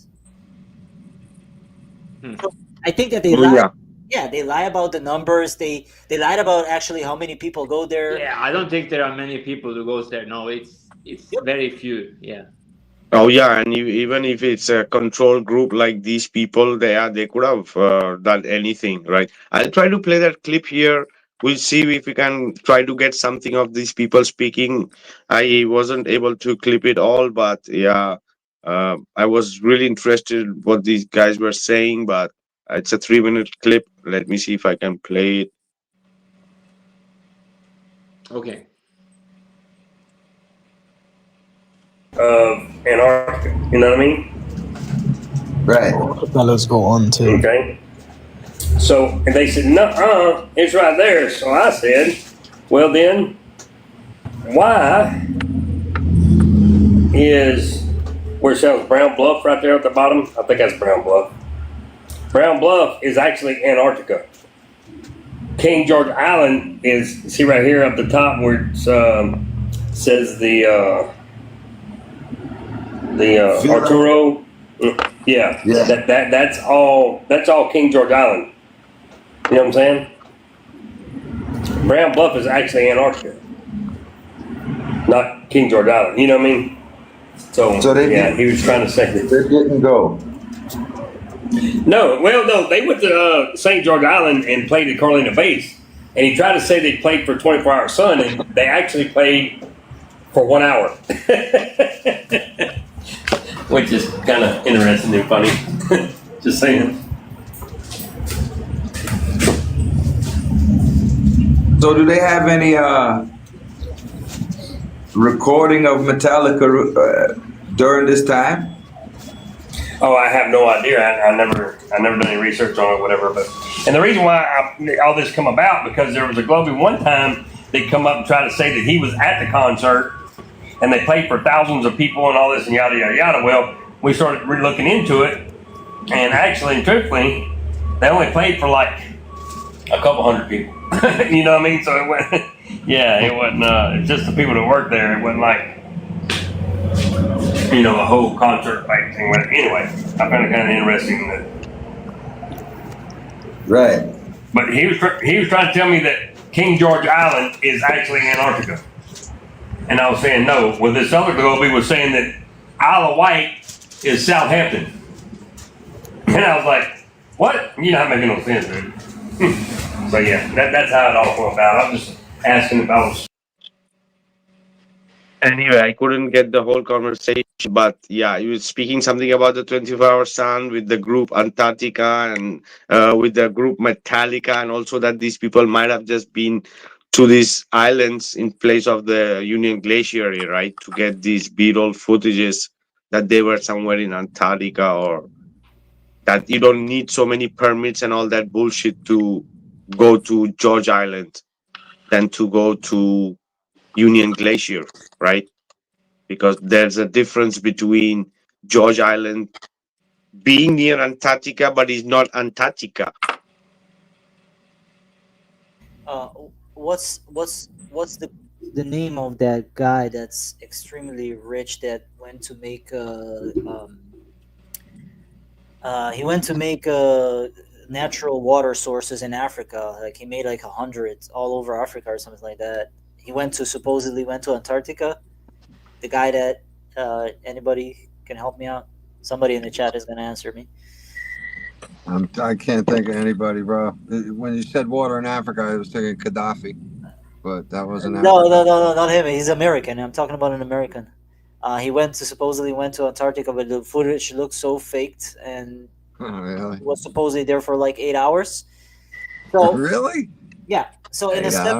So I think that they lie. Yeah, they lie about the numbers. They lied about actually how many people go there. Yeah, I don't think there are many people who goes there. No, it's very few. Yeah. Oh yeah, and even if it's a control group like these people, they could have done anything, right? I'll try to play that clip here we'll see if we can try to get something of these people speaking. I wasn't able to clip it all, but yeah, I was really interested what these guys were saying. But it's a 3 minute clip. Let me see if I can play it. Okay. Of Antarctica, you know what I mean? Right. Fellows go on too. Okay. So and they said, no, it's right there. So I said, well then, why is where it says Brown Bluff right there at the bottom? I think that's Brown Bluff. Brown Bluff is actually Antarctica. King George Island is, see right here up the top where it says the Arturo. Yeah. That's all King George Island. You know what I'm saying? Brown Bluff is actually Antarctica, not King George Island. You know what I mean? So he was trying to say that they didn't go. No, they went to St. George Island and played at Carolina Base, and he tried to say they played for 24-hour sun, and they actually played for 1 hour, which is kind of interesting and funny. Just saying. So, do they have any recording of Metallica during this time? Oh, I have no idea. I never done any research on it, or whatever. And the reason why all this come about because there was a Globie one time they come up and try to say that he was at the concert and they played for thousands of people and all this and yada yada yada. Well, we started looking into it, and actually, truthfully, they only played for like a couple hundred people. You know what I mean? So it went, it wasn't. It's just the people that worked there. It wasn't like, a whole concert type thing. Anyway, I found it kind of interesting that. Right. But he was trying to tell me that King George Island is actually Antarctica, and I was saying no. Well, this other Globie was saying that Isle of Wight is Southampton, and I was like, what? You're not making no sense, dude. So yeah, that's how it all came about. I'm just asking if I was. Anyway, I couldn't get the whole conversation, but yeah, you were speaking something about the 24-hour sun with the group Antarctica and with the group Metallica, and also that these people might have just been to these islands in place of the Union Glacier, right, to get these B-roll footages that they were somewhere in Antarctica, or that you don't need so many permits and all that bullshit to go to George Island than to go to Union Glacier, right? Because there's a difference between George Island being near Antarctica, but it's not Antarctica. What's the name of that guy that's extremely rich that went to make natural water sources in Africa? Like he made like 100 all over Africa or something like that. He supposedly went to Antarctica. The guy that anybody can help me out. Somebody in the chat is gonna answer me. I can't think of anybody, bro. When you said water in Africa, I was thinking Gaddafi, but that wasn't. No, not him. He's American. I'm talking about an American. He supposedly went to Antarctica, but the footage looked so faked, and really? was supposedly there for like 8 hours. So really? Yeah. So in a step,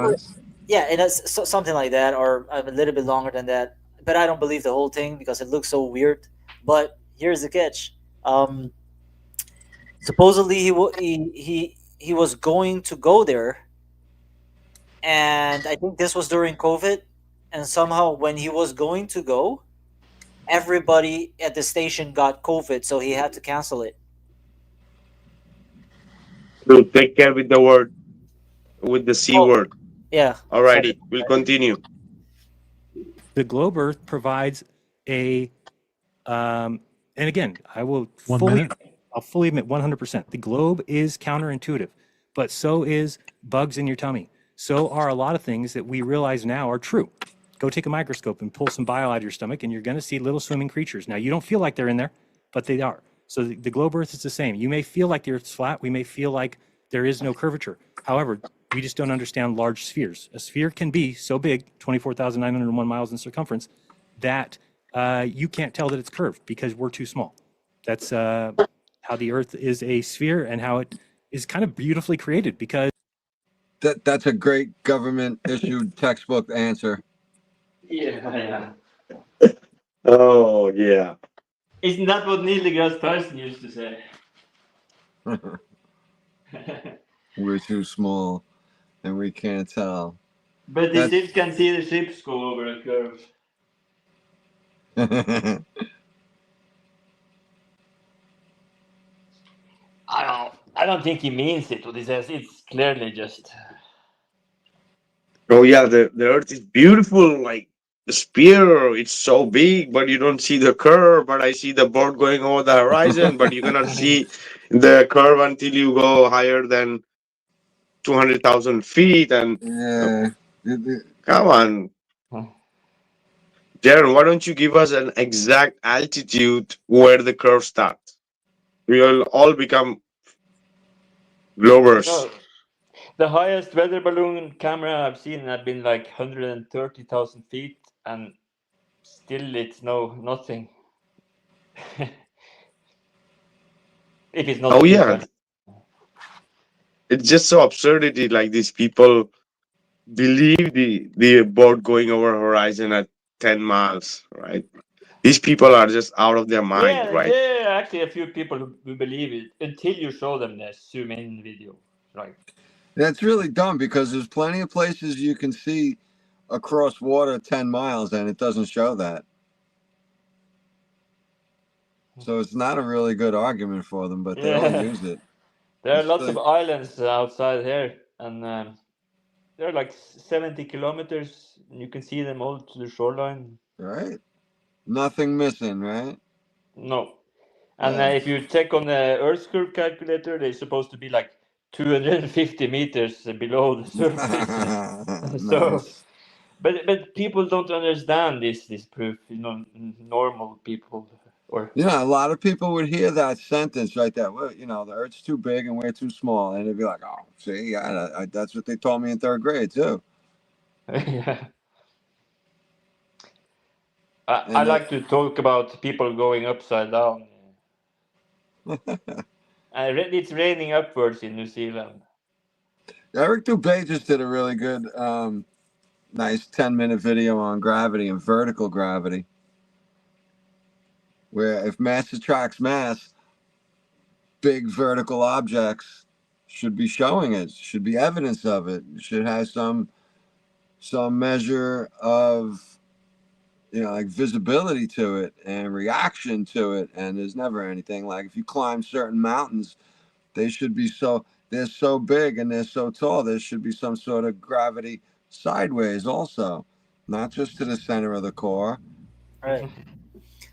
and it's something like that, or a little bit longer than that. But I don't believe the whole thing because it looks so weird. But here's the catch. Supposedly he was going to go there, and I think this was during COVID. And somehow when he was going to go, everybody at the station got COVID, so he had to cancel it. So take care with the C word. Yeah. Alrighty, we'll continue. The globe Earth provides and again, I'll fully admit 100%. The globe is counterintuitive, but so is bugs in your tummy. So are a lot of things that we realize now are true. Go take a microscope and pull some bile out of your stomach, and you're going to see little swimming creatures. Now, you don't feel like they're in there, but they are. So the globe Earth is the same. You may feel like the Earth's flat. We may feel like there is no curvature. However, We just don't understand large spheres. A sphere can be so big, 24,901 miles in circumference, that you can't tell that it's curved because we're too small. That's how the Earth is a sphere and how it is kind of beautifully created, because that's a great government issued textbook answer. Yeah. Oh yeah. Isn't that what Neil deGrasse Tyson used to say? We're too small and we can't tell. But the ships can see the ships go over a curve. I don't think he means it. What he says, it's clearly just. Oh yeah, the Earth is beautiful, like the sphere. It's so big, but you don't see the curve. But I see the boat going over the horizon, but you cannot see the curve until you go higher than 200,000 feet. And Yeah. come on, Jiren, why don't you give us an exact altitude where the curve starts? We'll all become Glovers. No, the highest weather balloon camera I've seen had been like 130,000 feet, and still it's nothing. If it's not. Oh yeah, it's just so absurdity. Like these people believe the boat going over horizon at 10 miles, right? These people are just out of their mind, Yeah, right? there are actually a few people who believe it until you show them the zoom in video. Right. That's really dumb because there's plenty of places you can see across water 10 miles and it doesn't show that. So it's not a really good argument for them, but they all use it. There are lots of islands outside here, and they're like 70 kilometers. And you can see them all to the shoreline. Right? Nothing missing, right? No. And if you check on the Earth curve calculator, they're supposed to be like 250 meters below the surface. So, but people don't understand this proof. Normal people or. Yeah, a lot of people would hear that sentence right there. Well, the Earth's too big and we're too small, and they'd be like, "Oh, see, that's what they told me in 3rd grade too." Yeah. I like to talk about people going upside down. It's raining upwards in New Zealand. Eric Dubé just did a really good, nice 10-minute video on gravity and vertical gravity, where if mass attracts mass, big vertical objects should be showing it, should be evidence of it, should have some measure of like visibility to it and reaction to it. And there's never anything. Like if you climb certain mountains, they're so big and they're so tall, there should be some sort of gravity sideways also, not just to the center of the core. Right.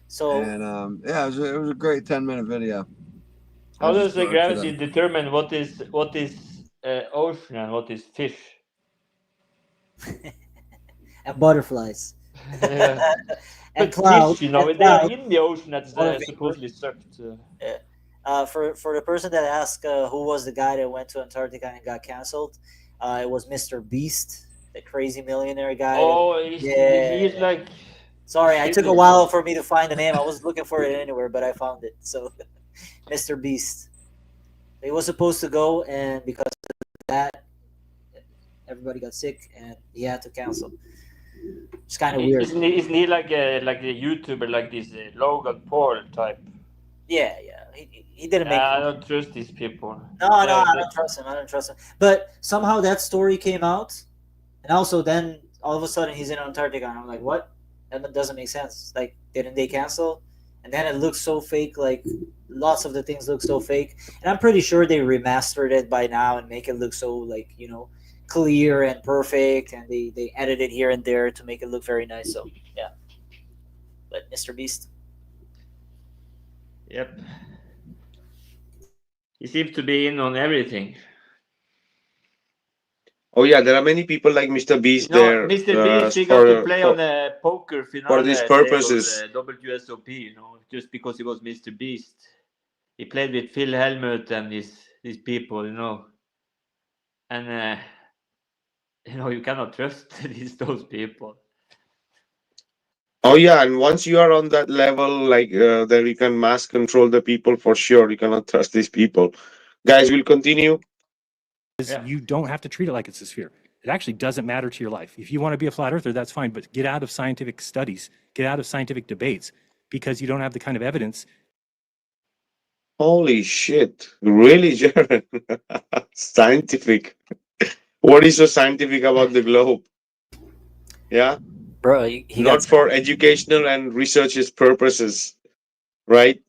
So and it was a great 10-minute video. How does the gravity determine what is ocean and what is fish? And butterflies. Yeah. And but clouds. Fish, they are in the ocean. That's supposedly sucked. For the person that asked who was the guy that went to Antarctica and got canceled, it was Mr. Beast, the crazy millionaire guy. Oh, he's like. Sorry, it took a while for me to find the name. I was looking for it anywhere, but I found it. So, Mr. Beast. He was supposed to go, and because of that, everybody got sick, and he had to cancel. It's kind of weird. Isn't he like a YouTuber, like this Logan Paul type? Yeah. He didn't make. I don't trust these people. No, I don't trust him. But somehow that story came out, and also then all of a sudden he's in Antarctica, and I'm like, what? That doesn't make sense. Like, didn't they cancel? And then it looks so fake. Like, lots of the things look so fake, and I'm pretty sure they remastered it by now and make it look so like clear and perfect, and they edit it here and there to make it look very nice. So yeah. But Mr. Beast. Yep. He seems to be in on everything. Oh yeah, there are many people like Mr. Beast there. Mr. Beast, he got to play on a poker finale for these purposes. WSOP, just because he was Mr. Beast. He played with Phil Hellmuth and these people, and you cannot trust those people. Oh yeah, and once you are on that level, like that you can mass control the people for sure. You cannot trust these people. Guys, we'll continue. You don't have to treat it like it's a sphere. It actually doesn't matter to your life. If you want to be a flat earther, that's fine, but get out of scientific studies, get out of scientific debates, because you don't have the kind of evidence. Holy shit! Really, Jiren? Scientific. What is so scientific about the globe? Yeah, Bro, he not got for educational and research purposes, right?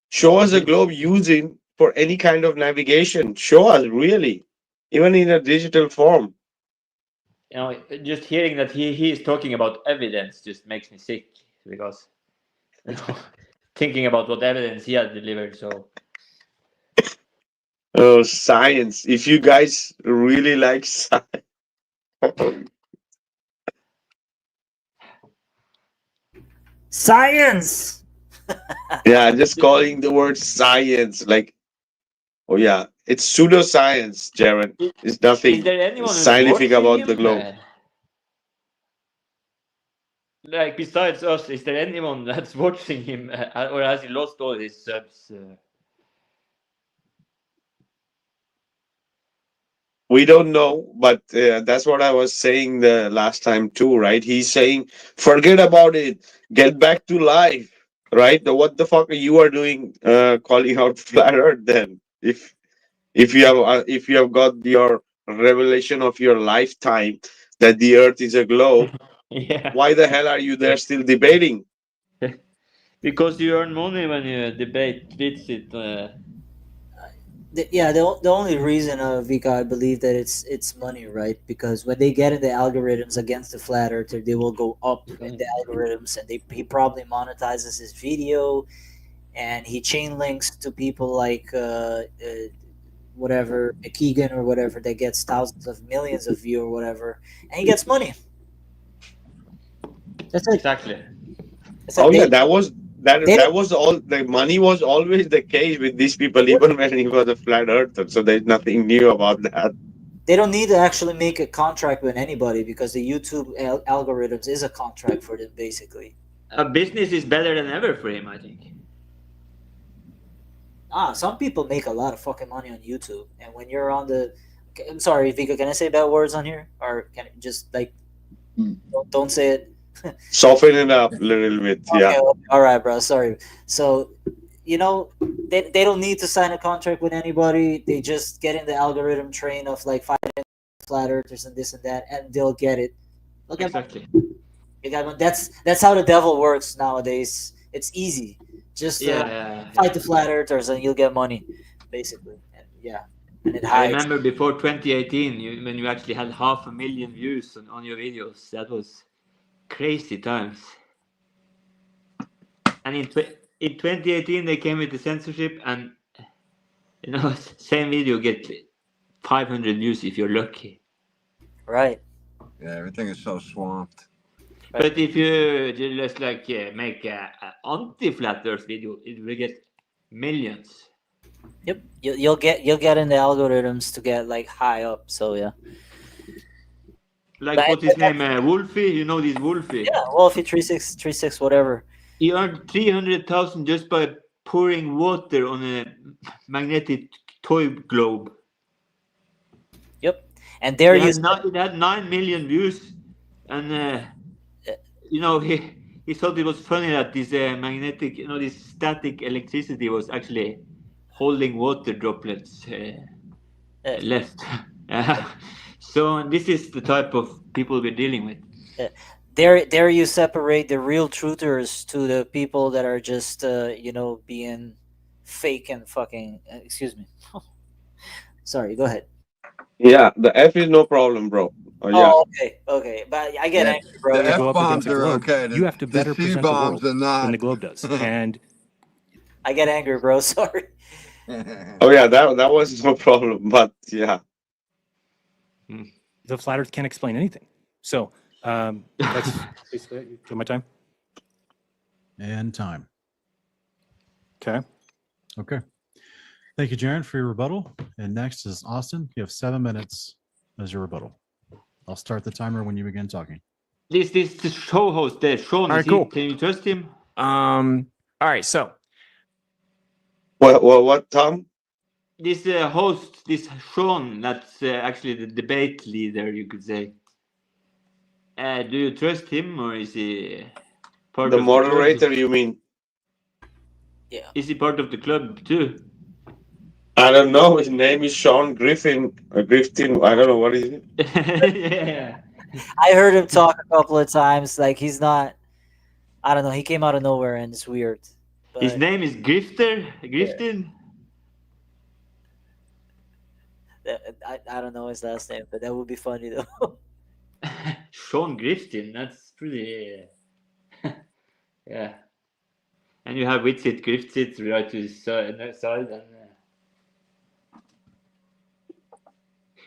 Show us a globe using for any kind of navigation. Show us really, even in a digital form. Just hearing that he is talking about evidence just makes me sick, because thinking about what evidence he had delivered. So Oh, science. If you guys really like science. science. Yeah, just calling the word science like, oh yeah, it's pseudoscience, Jared. It's is nothing there anyone who's scientific watching about the him? globe. Like, besides us, is there anyone that's watching him, or has he lost all his subs? We don't know, but that's what I was saying the last time too, right? He's saying, forget about it, get back to life, right? What the fuck are you are doing, calling out flat Earth then? If you have got your revelation of your lifetime that the Earth is a globe, Yeah, why the hell are you there still debating? because you earn money when you debate it. The only reason, Vika, I believe that it's money, right? Because when they get in the algorithms against the flat earther, they will go up in the algorithms, and he probably monetizes his video, and he chain links to people like whatever McKeegan or whatever that gets thousands of millions of views or whatever, and he gets money. That's it. Exactly. Oh yeah, that was all. The money was always the case with these people, even when he was a flat earther. So there's nothing new about that. They don't need to actually make a contract with anybody, because the YouTube algorithms is a contract for them, basically. A business is better than ever for him, I think. Some people make a lot of fucking money on YouTube, and when you're on the, I'm sorry, Vika, can I say bad words on here, or can it just like don't say it? Soften it up a little bit, yeah. Okay, all right, bro. Sorry. So, they don't need to sign a contract with anybody. They just get in the algorithm train of like fighting flat earthers and this and that, and they'll get it. Look at Exactly. That's how the devil works nowadays. It's easy. Just fight the flat earthers and you'll get money, basically. And and it I hides. remember before 2018, when you actually had 500,000 views on your videos. That was crazy times. And in 2018 they came with the censorship, and same video get 500 views if you're lucky. Right. Yeah, everything is so swamped. But if you just like make a anti-flat Earth video, it will get millions. Yep. You'll get in the algorithms to get like high up. So yeah. Like, what's his name? Wolfie? You know this Wolfie? Yeah, Wolfie 3636 whatever. He earned 300,000 just by pouring water on a magnetic toy globe. Yep. And there it had 9 million views, and he thought it was funny that this magnetic, this static electricity was actually holding water droplets left. So this is the type of people we're dealing with. There you separate the real truthers to the people that are just being fake and fucking excuse me. Sorry, go ahead. Yeah, the F is no problem, bro. Okay, but I get angry, bro. The F-bombs are okay. You have to better present the world than the globe does. And I get angry, bro. Sorry. Oh yeah, that was no problem, but yeah. The flat Earth can't explain anything. So that's basically it. My time? And time. Okay. Thank you, Jiren, for your rebuttal. And next is Austin. You have 7 minutes as your rebuttal. I'll start the timer when you begin talking. This show host there, Sean. All right, cool. Can you trust him? All right, so What, Tom? This host, this Sean, that's actually the debate leader, you could say. Do you trust him, or is he part The of moderator, the club? you mean? Yeah. Is he part of the club too? I don't know. His name is Sean Griffin. Griffin. I don't know what is it. Yeah. I heard him talk a couple of times. Like he's not. I don't know. He came out of nowhere and it's weird. But His name is Griftin. I don't know his last name, but that would be funny though. Sean Griftin. That's pretty. Yeah. And you have Witsit Griftsit right to his side. And,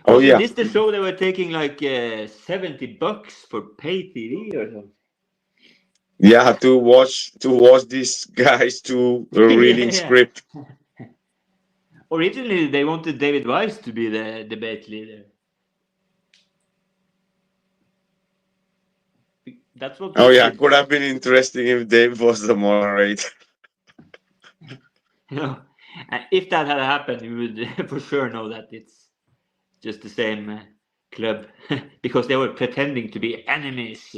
Oh yeah. This the show they were taking like $70 for pay TV or something. Yeah, to watch these guys to reading script. Originally, they wanted David Weiss to be the debate leader. That's what. Oh yeah, could have been interesting if Dave was the moderator. You know, if that had happened, you would for sure know that it's just the same club because they were pretending to be enemies.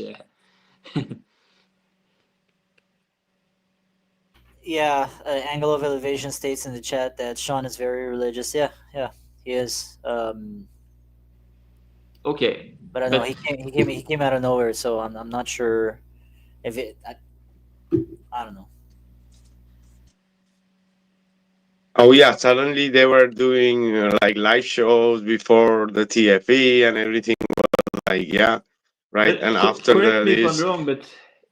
Yeah, Angle of Elevation states in the chat that Sean is very religious. Yeah, he is. Okay, but I know he came out of nowhere, so I'm not sure if it. I don't know. Oh yeah, suddenly they were doing like live shows before the TFE and everything was like right. But and after correct me if this, I'm wrong, but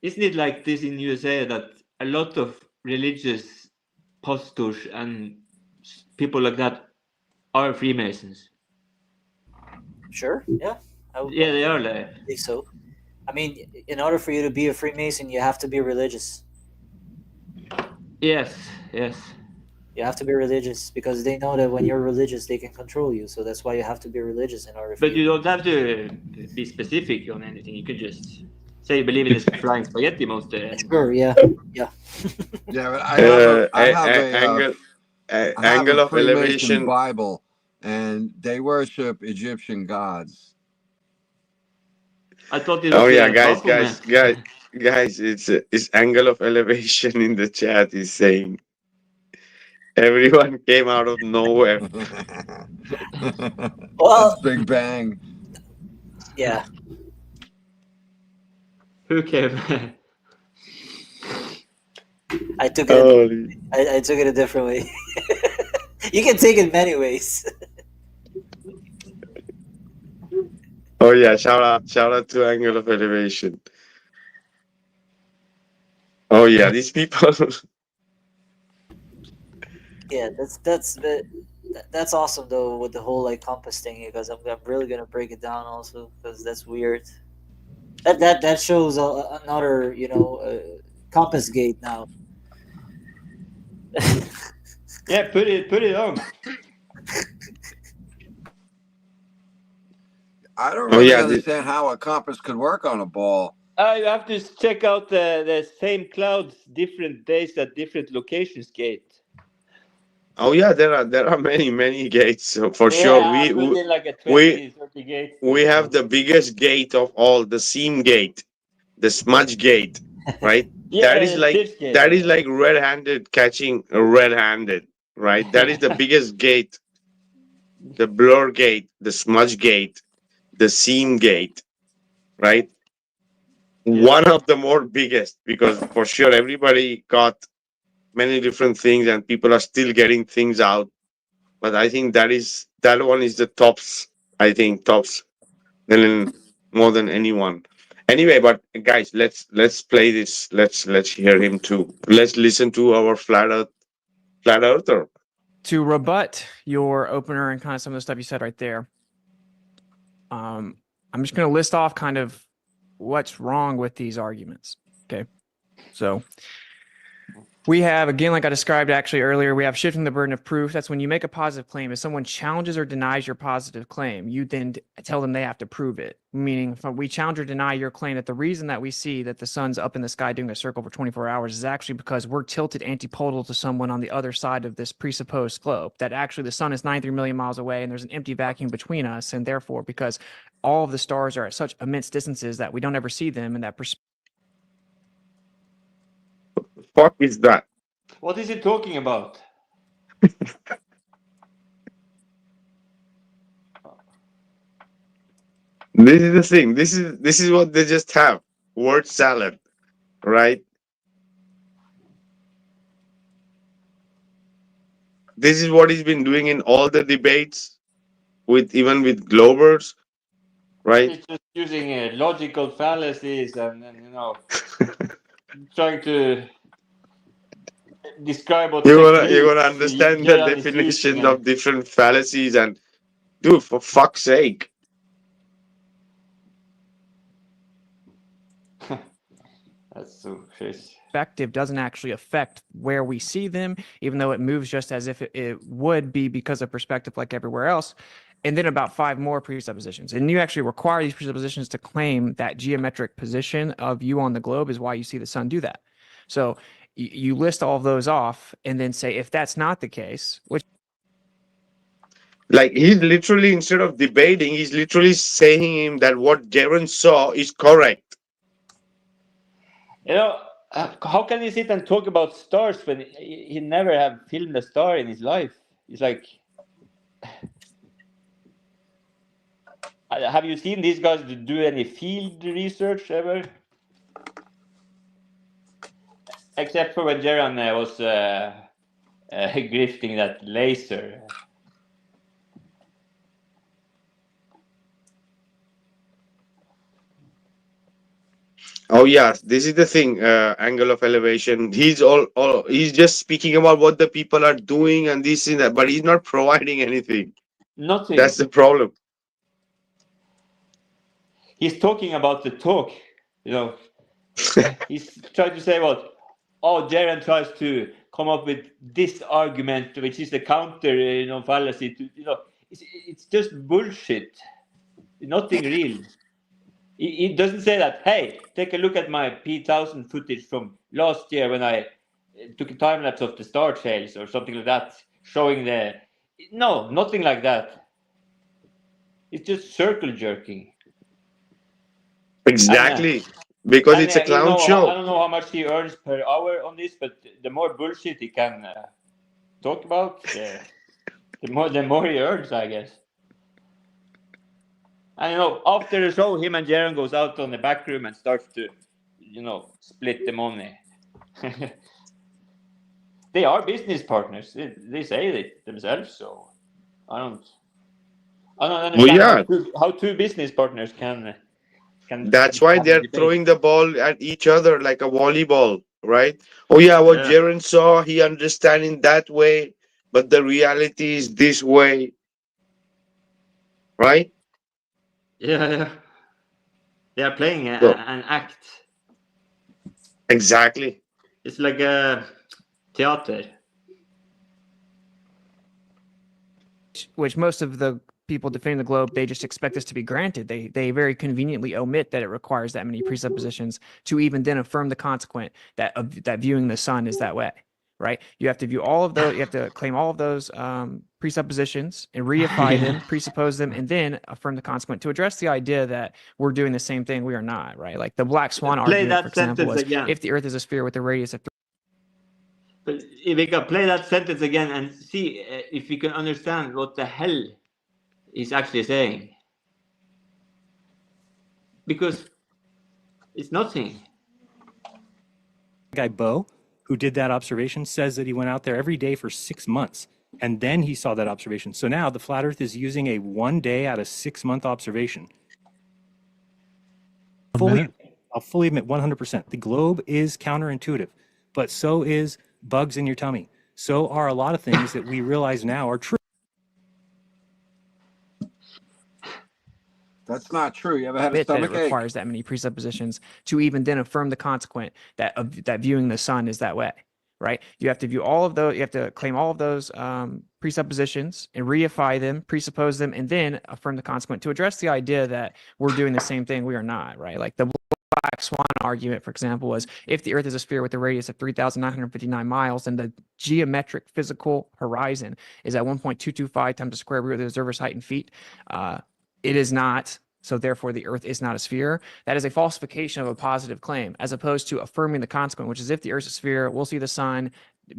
isn't it like this in USA that a lot of religious pastors and people like that are Freemasons? Sure. Yeah. Yeah, they are. Like, I think so. I mean, in order for you to be a Freemason, you have to be religious. Yes. You have to be religious because they know that when you're religious, they can control you. So that's why you have to be religious in order. But you don't have to be specific on anything. You could just say you believe in this flying spaghetti monster. Sure. Yeah. Yeah, but I have Angle a of Freemason Elevation Bible, and they worship Egyptian gods. I thought it was Oh yeah, guys! It's Angle of Elevation in the chat is saying everyone came out of nowhere. Well, that's Big Bang. Yeah. Who came? I took it. I took it a different way. You can take it many ways. Oh yeah, shout out to Angle of Elevation. Oh yeah, these people. Yeah, that's awesome though with the whole like compass thing because I'm really gonna break it down also because that's weird. That shows another compass gate now. Yeah, put it on. I don't really understand how a compass could work on a ball. You have to check out the same clouds, different days at different locations gate. Oh yeah, there are many gates for sure. We have the biggest gate of all, the seam gate, the smudge gate, right? That is like red-handed catching a red-handed, right? That is the biggest gate. The blur gate, the smudge gate, the seam gate, right? One of the more biggest because for sure everybody got many different things and people are still getting things out. But I think that one is the tops. I think tops than more than anyone. Anyway, but guys, let's play this. Let's hear him too. Let's listen to our flat earther. To rebut your opener and kind of some of the stuff you said right there, I'm just going to list off kind of what's wrong with these arguments. Okay, so We have, again, like I described actually earlier, we have shifting the burden of proof. That's when you make a positive claim. If someone challenges or denies your positive claim, you then tell them they have to prove it. Meaning, if we challenge or deny your claim that the reason that we see that the sun's up in the sky doing a circle for 24 hours is actually because we're tilted antipodal to someone on the other side of this presupposed globe, that actually the sun is 93 million miles away and there's an empty vacuum between us. And therefore, because all of the stars are at such immense distances that we don't ever see them, and that Fuck is that? What is he talking about? This is the thing. This is what they just have. Word salad, right? This is what he's been doing in all the debates, even with Globers, right? He's just using logical fallacies and trying to describe what You're gonna techniques understand the Jiren is definition using of different fallacies, and dude, for fuck's sake. That's so crazy. perspective doesn't actually affect where we see them, even though it moves just as if it would be because of perspective like everywhere else. And then about 5 more presuppositions. And you actually require these presuppositions to claim that geometric position of you on the globe is why you see the sun do that. So you list all of those off and then say, if that's not the case, which like he's literally, instead of debating, he's literally saying that what Jiren saw is correct. How can he sit and talk about stars when he never have filmed a star in his life? It's like, have you seen these guys do any field research ever? Except for when Jiren was grifting that laser. Oh yeah, this is the thing. Angle of elevation. He's he's just speaking about what the people are doing and this and that, but he's not providing anything. Nothing. That's the problem. He's talking about the talk. He's trying to say what? Oh, Jiren tries to come up with this argument, which is the counter, fallacy. It's just bullshit. Nothing real. He doesn't say that, hey, take a look at my P1000 footage from last year when I took a time lapse of the star trails or something like that, showing No, nothing like that. It's just circle jerking. Exactly. Because it's a clown show. I don't know how much he earns per hour on this, but the more bullshit he can talk about, the more he earns, I guess. And after the show, him and Jiren goes out on the back room and starts to, split the money. They are business partners. They say it themselves, so I don't understand how two business partners can. That's why they're throwing the ball at each other like a volleyball, right? Oh yeah, what Jiren saw, he understand in that way, but the reality is this way, right? Yeah. They are playing an act. Exactly. It's like a theater. which most of the people defending the globe, they just expect this to be granted. They very conveniently omit that it requires that many presuppositions to even then affirm the consequent that viewing the sun is that way, right? You have to view all of those, you have to claim all of those presuppositions and reify them, presuppose them, and then affirm the consequent to address the idea that we're doing the same thing. We are not, right? Like the black swan argument, for example, was if the earth is a sphere with a radius of But if we can play that sentence again and see if we can understand what the hell he's actually saying. Because it's nothing. Guy Bo, who did that observation, says that he went out there every day for 6 months, and then he saw that observation. So now the flat Earth is using a 1 day out of 6 month observation. I'll fully admit 100%. The globe is counterintuitive, but so is bugs in your tummy. So are a lot of things that we realize now are true. That's not true. You ever had a stomach ache? It requires that many presuppositions to even then affirm the consequent that viewing the sun is that way, right? You have to view all of those, you have to claim all of those presuppositions and reify them, presuppose them, and then affirm the consequent to address the idea that we're doing the same thing. We are not, right? Like the black swan argument, for example, was if the Earth is a sphere with a radius of 3,959 miles, and the geometric physical horizon is at 1.225 times the square root of the observer's height in feet, it is not. So therefore, the Earth is not a sphere. That is a falsification of a positive claim, as opposed to affirming the consequent, which is if the Earth is a sphere, we'll see the sun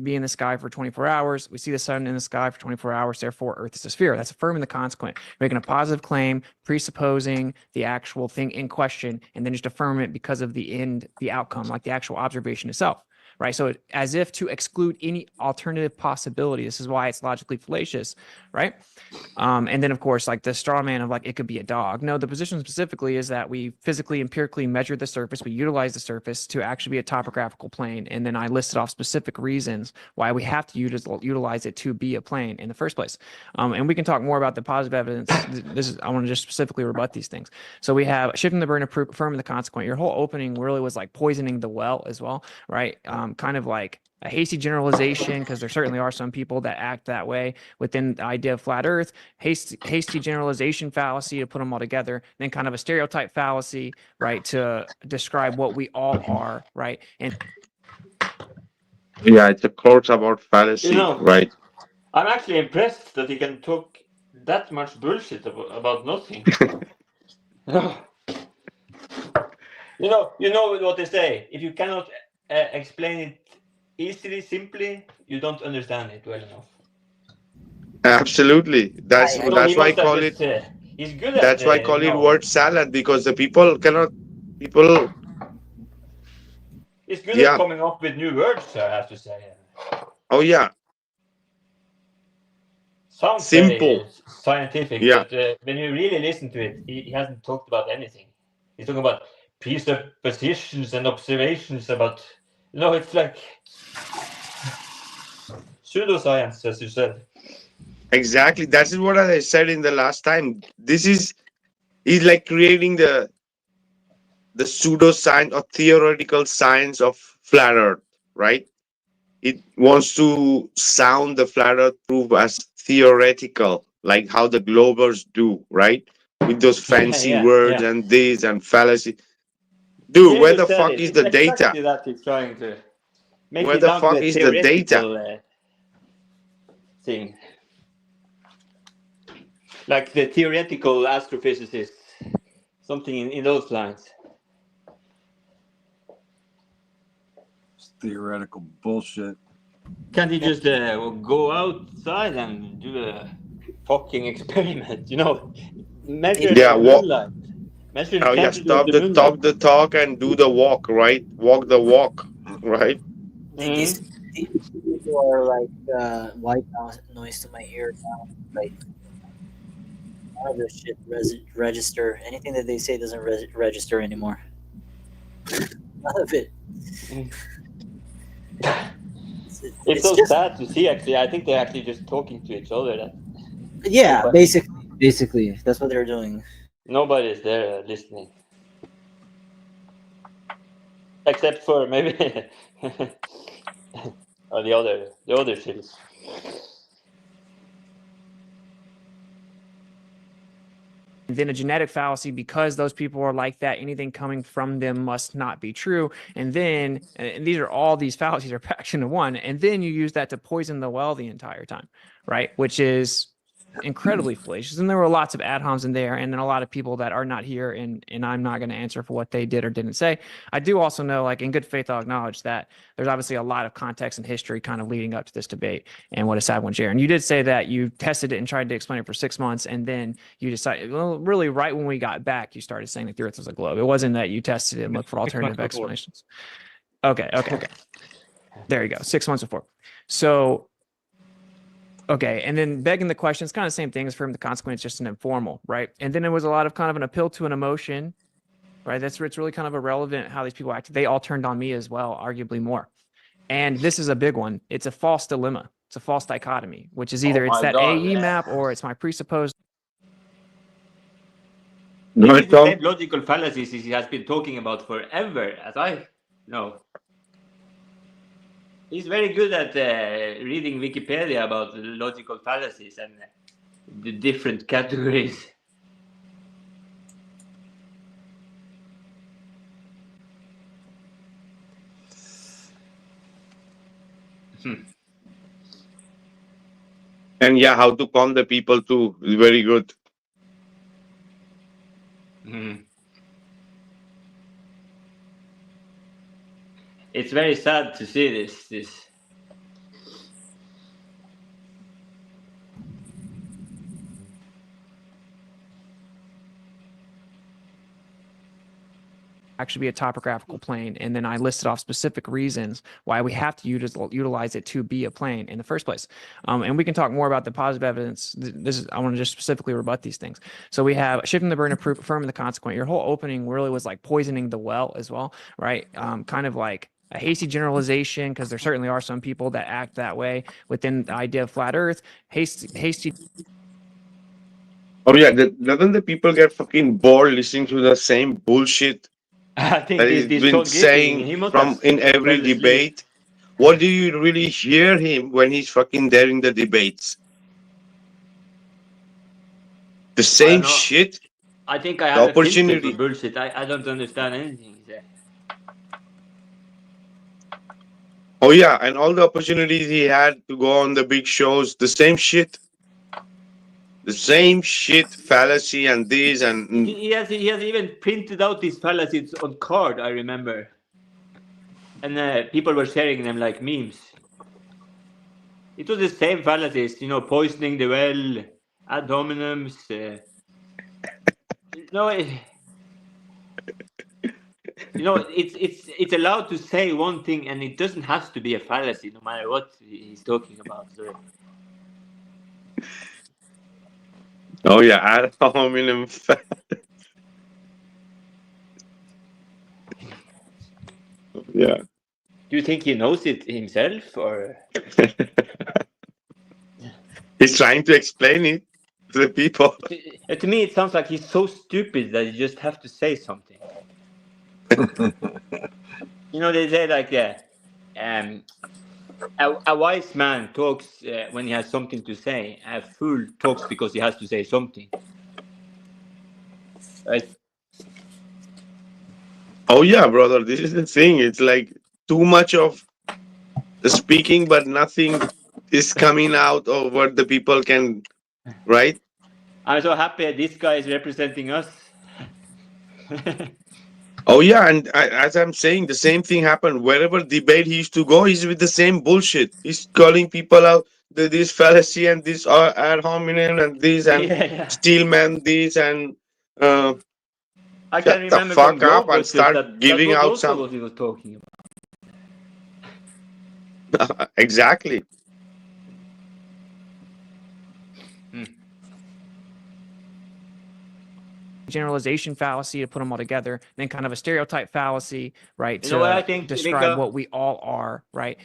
be in the sky for 24 hours. We see the sun in the sky for 24 hours. Therefore, Earth is a sphere. That's affirming the consequent, making a positive claim, presupposing the actual thing in question, and then just affirm it because of the outcome, like the actual observation itself. Right. So as if to exclude any alternative possibility. This is why it's logically fallacious. Right. And then, of course, like the straw man of like it could be a dog. No, the position specifically is that we physically, empirically measure the surface. We utilize the surface to actually be a topographical plane. And then I listed off specific reasons why we have to utilize it to be a plane in the first place. And we can talk more about the positive evidence. I want to just specifically rebut these things. So we have shifting the burden of proof, affirming the consequent. Your whole opening really was like poisoning the well as well. Right. Kind of like a hasty generalization, because there certainly are some people that act that way within the idea of flat Earth, hasty generalization fallacy to put them all together, then kind of a stereotype fallacy, right, to describe what we all are, right? And yeah, it's a quote about fallacy, right? I'm actually impressed that you can talk that much bullshit about nothing. You know what they say. If you cannot explain it easily, simply, you don't understand it well enough. Absolutely. That's why I call it. He's good That's why I call it word salad, because the people. He's good at coming up with new words, I have to say. Oh yeah. Sounds simple, scientific, but when you really listen to it, he hasn't talked about anything. He's talking about presuppositions and observations about. It's like pseudoscience, as you said. Exactly. That is what I said in the last time. This is like creating the pseudoscience or theoretical science of flat Earth, right? It wants to sound the flat Earth proof as theoretical, like how the Globers do, right? With those fancy words and this and fallacy. Dude, where the fuck is the data? Exactly that he's trying to make. Where the fuck is the data? Thing. Like the theoretical astrophysicist, something in those lines. It's theoretical bullshit. Can't you just go outside and do a fucking experiment? Measure the moonlight. Stop the talk and do the walk, right? Walk the walk, right? These people are like white noise to my ear now. Like, none of this shit register. Anything that they say doesn't register anymore. None of it. It's so sad to see. Actually, I think they're actually just talking to each other. Yeah, basically, that's what they're doing. Nobody's there listening, except for maybe or the other cities. Then a genetic fallacy, because those people are like that, anything coming from them must not be true. And then, and these fallacies are packed into one. And then you use that to poison the well the entire time, right? Which is incredibly fallacious. And there were lots of ad homs in there, and then a lot of people that are not here, and I'm not going to answer for what they did or didn't say. I do also know, like, in good faith, I'll acknowledge that there's obviously a lot of context and history kind of leading up to this debate and what a sad one, Jiren. You did say that you tested it and tried to explain it for 6 months, and then you decided, well, really right when we got back, you started saying that the Earth was a globe. It wasn't that you tested it and looked for alternative explanations. Okay. There you go. 6 months before. So, okay, and then begging the question, it's kind of the same thing as from the consequence, just an informal, right? And then it was a lot of kind of an appeal to an emotion, right? It's really kind of irrelevant how these people acted. They all turned on me as well, arguably more. And this is a big one. It's a false dilemma. It's a false dichotomy, which is either it's that AE map or it's my presupposed. This is the same logical fallacies he has been talking about forever, as I know. He's very good at reading Wikipedia about the logical fallacies and the different categories. And yeah, how to calm the people too is very good. It's very sad to see this. Actually be a topographical plane, and then I listed off specific reasons why we have to utilize it to be a plane in the first place. And we can talk more about the positive evidence. I want to just specifically rebut these things. So we have shifting the burden of proof, affirming the consequent. Your whole opening really was like poisoning the well as well, right? Kind of like a hasty generalization, because there certainly are some people that act that way within the idea of flat Earth. Hasty. Oh yeah, doesn't the people get fucking bored listening to the same bullshit I think that he's this been John saying Gitting, he must from have in every fell asleep. debate? What do you really hear him when he's fucking there in the debates? The same shit. I think I The have a filter opportunity. for bullshit. I don't understand anything he said. Oh yeah, and all the opportunities he had to go on the big shows, the same shit. The same shit, fallacy and this and He has even printed out these fallacies on card, I remember. And people were sharing them like memes. It was the same fallacies, poisoning the well, ad hominems. It's allowed to say one thing, and it doesn't have to be a fallacy, no matter what he's talking about. So. oh yeah, ad hominem. Yeah. Do you think he knows it himself, or? He's trying to explain it to the people. To me, it sounds like he's so stupid that you just have to say something. They say like, a wise man talks when he has something to say. A fool talks because he has to say something. Right? Oh yeah, brother. This is the thing. It's like too much of the speaking, but nothing is coming out of what the people can, right? I'm so happy this guy is representing us. Oh yeah, and as I'm saying, the same thing happened wherever debate he used to go. He's with the same bullshit. He's calling people out this fallacy and this ad hominem and this and steelman this and I can shut the remember fuck from up and Ghostbusters start giving that was out also some. what he was talking about. Exactly. Generalization fallacy to put them all together, then kind of a stereotype fallacy, right? You know what I think, describe Vikka? what we all are, right?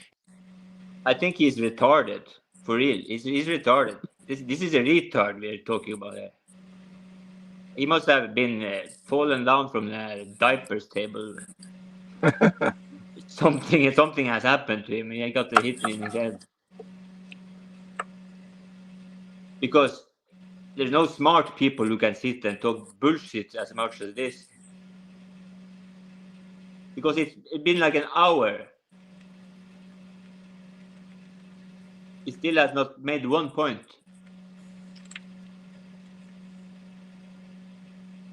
I think he's retarded, for real. He's retarded. This is a retard we're talking about here. He must have been fallen down from the diapers table. Something has happened to him. He got a hit in his head. Because there's no smart people who can sit and talk bullshit as much as this. Because it's been like an hour. He still has not made one point.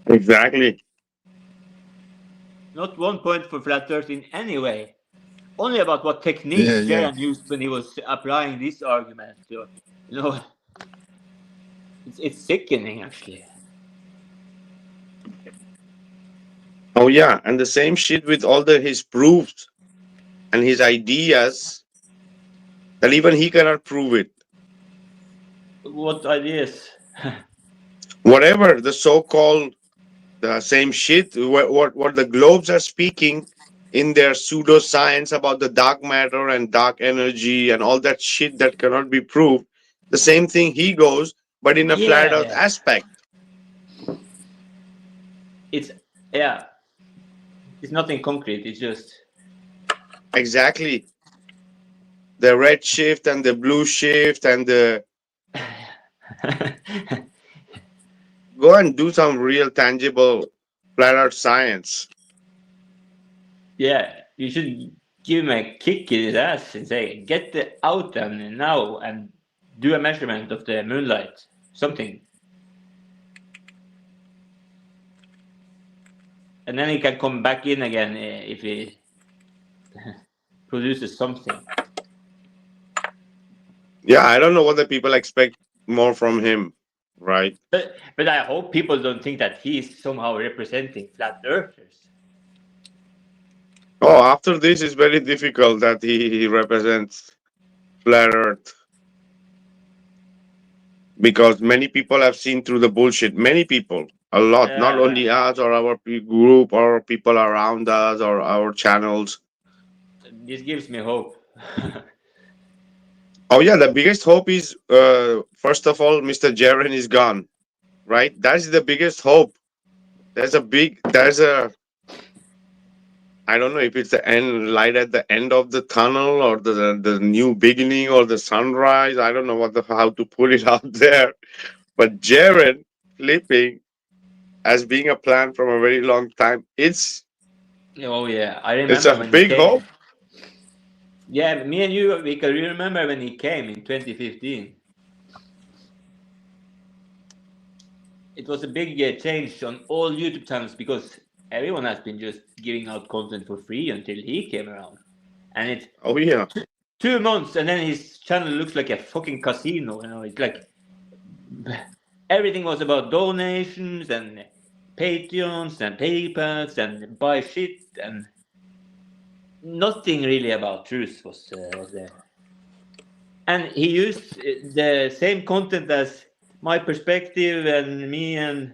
Exactly. Not one point for flat Earth in any way. Only about what techniques Jiren used when he was applying this argument. It's sickening, actually. Oh yeah, and the same shit with all his proofs and his ideas that even he cannot prove it. What ideas? Whatever the so-called the same shit, what the globes are speaking in their pseudoscience about the dark matter and dark energy and all that shit that cannot be proved. The same thing he goes, but in a flat Earth aspect. It's nothing concrete. It's just exactly. the red shift and the blue shift and the go and do some real tangible flat earth science. Yeah, you should give him a kick in his ass and say, get out and now and do a measurement of the moonlight. Something. And then he can come back in again if he produces something. Yeah, I don't know what the people expect more from him, right? But I hope people don't think that he's somehow representing flat earthers. Oh, after this, it's very difficult that he represents flat earth. Because many people have seen through the bullshit. Many people, a lot, not only us or our group or people around us or our channels. This gives me hope. Oh yeah, the biggest hope is first of all, Mr. Jiren is gone, right? That's the biggest hope. I don't know if it's the end light at the end of the tunnel or the new beginning or the sunrise. I don't know how to put it out there. But Jiren flipping as being a plan from a very long time. Oh yeah, I remember. It's a when big hope. Yeah, me and you, Vikka, you remember when he came in 2015? It was a big change on all YouTube channels because everyone has been just giving out content for free until he came around. And it's 2 months and then his channel looks like a fucking casino. You know, it's like everything was about donations and Patreons and PayPals and buy shit and nothing really about truth was there. And he used the same content as my perspective and me and a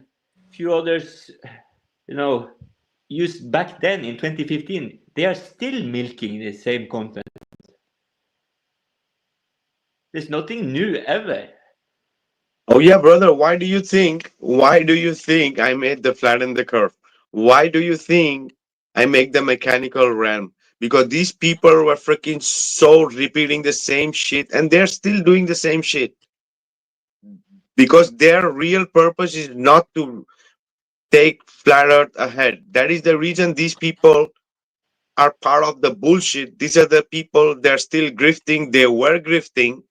few others, used back then in 2015. They are still milking the same content. There's nothing new ever. Oh yeah, brother. Why do you think I made the flatten the curve? Why do you think I make the mechanical realm? Because these people were freaking so repeating the same shit and they're still doing the same shit. Because their real purpose is not to take flat earth ahead. That is the reason these people are part of the bullshit. These are the people, they're still grifting. They were grifting.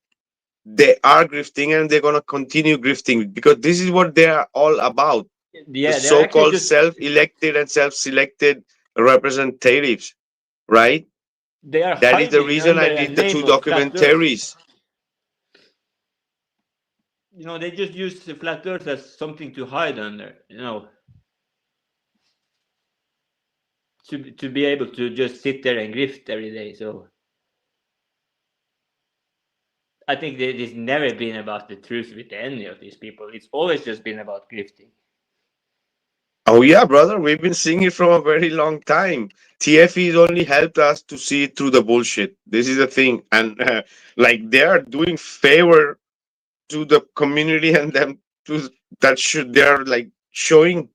They are grifting and they're going to continue grifting because this is what they are all about. Yeah, the so-called self-elected and self-selected representatives, right? That is the reason I did the 2 documentaries. They just use the flat earth as something to hide under, to be able to just sit there and grift every day. So I think that it's never been about the truth with any of these people. It's always just been about grifting. Oh yeah, brother, we've been seeing it from a very long time. TFE has only helped us to see it through the bullshit. This is the thing, and they are doing favor to the community and them they're showing,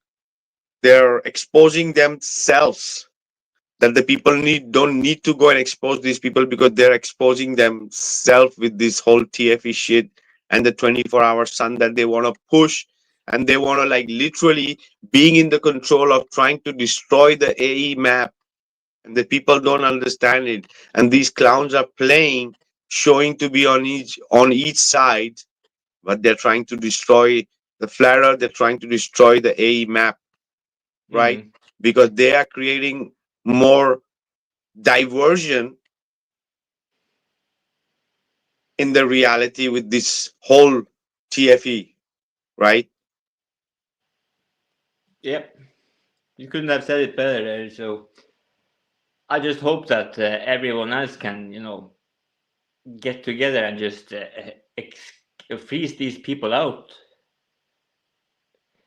they're exposing themselves. That the people don't need to go and expose these people because they're exposing themselves with this whole TFE shit and the 24-hour sun that they want to push, and they want to literally being in the control of trying to destroy the AE map, and the people don't understand it, and these clowns are playing, showing to be on each side, but they're trying to destroy the flat earth. They're trying to destroy the AE map, right? Because they are creating more diversion in the reality with this whole TFE, right? Yep, you couldn't have said it better there. So I just hope that everyone else can, get together and just freeze these people out.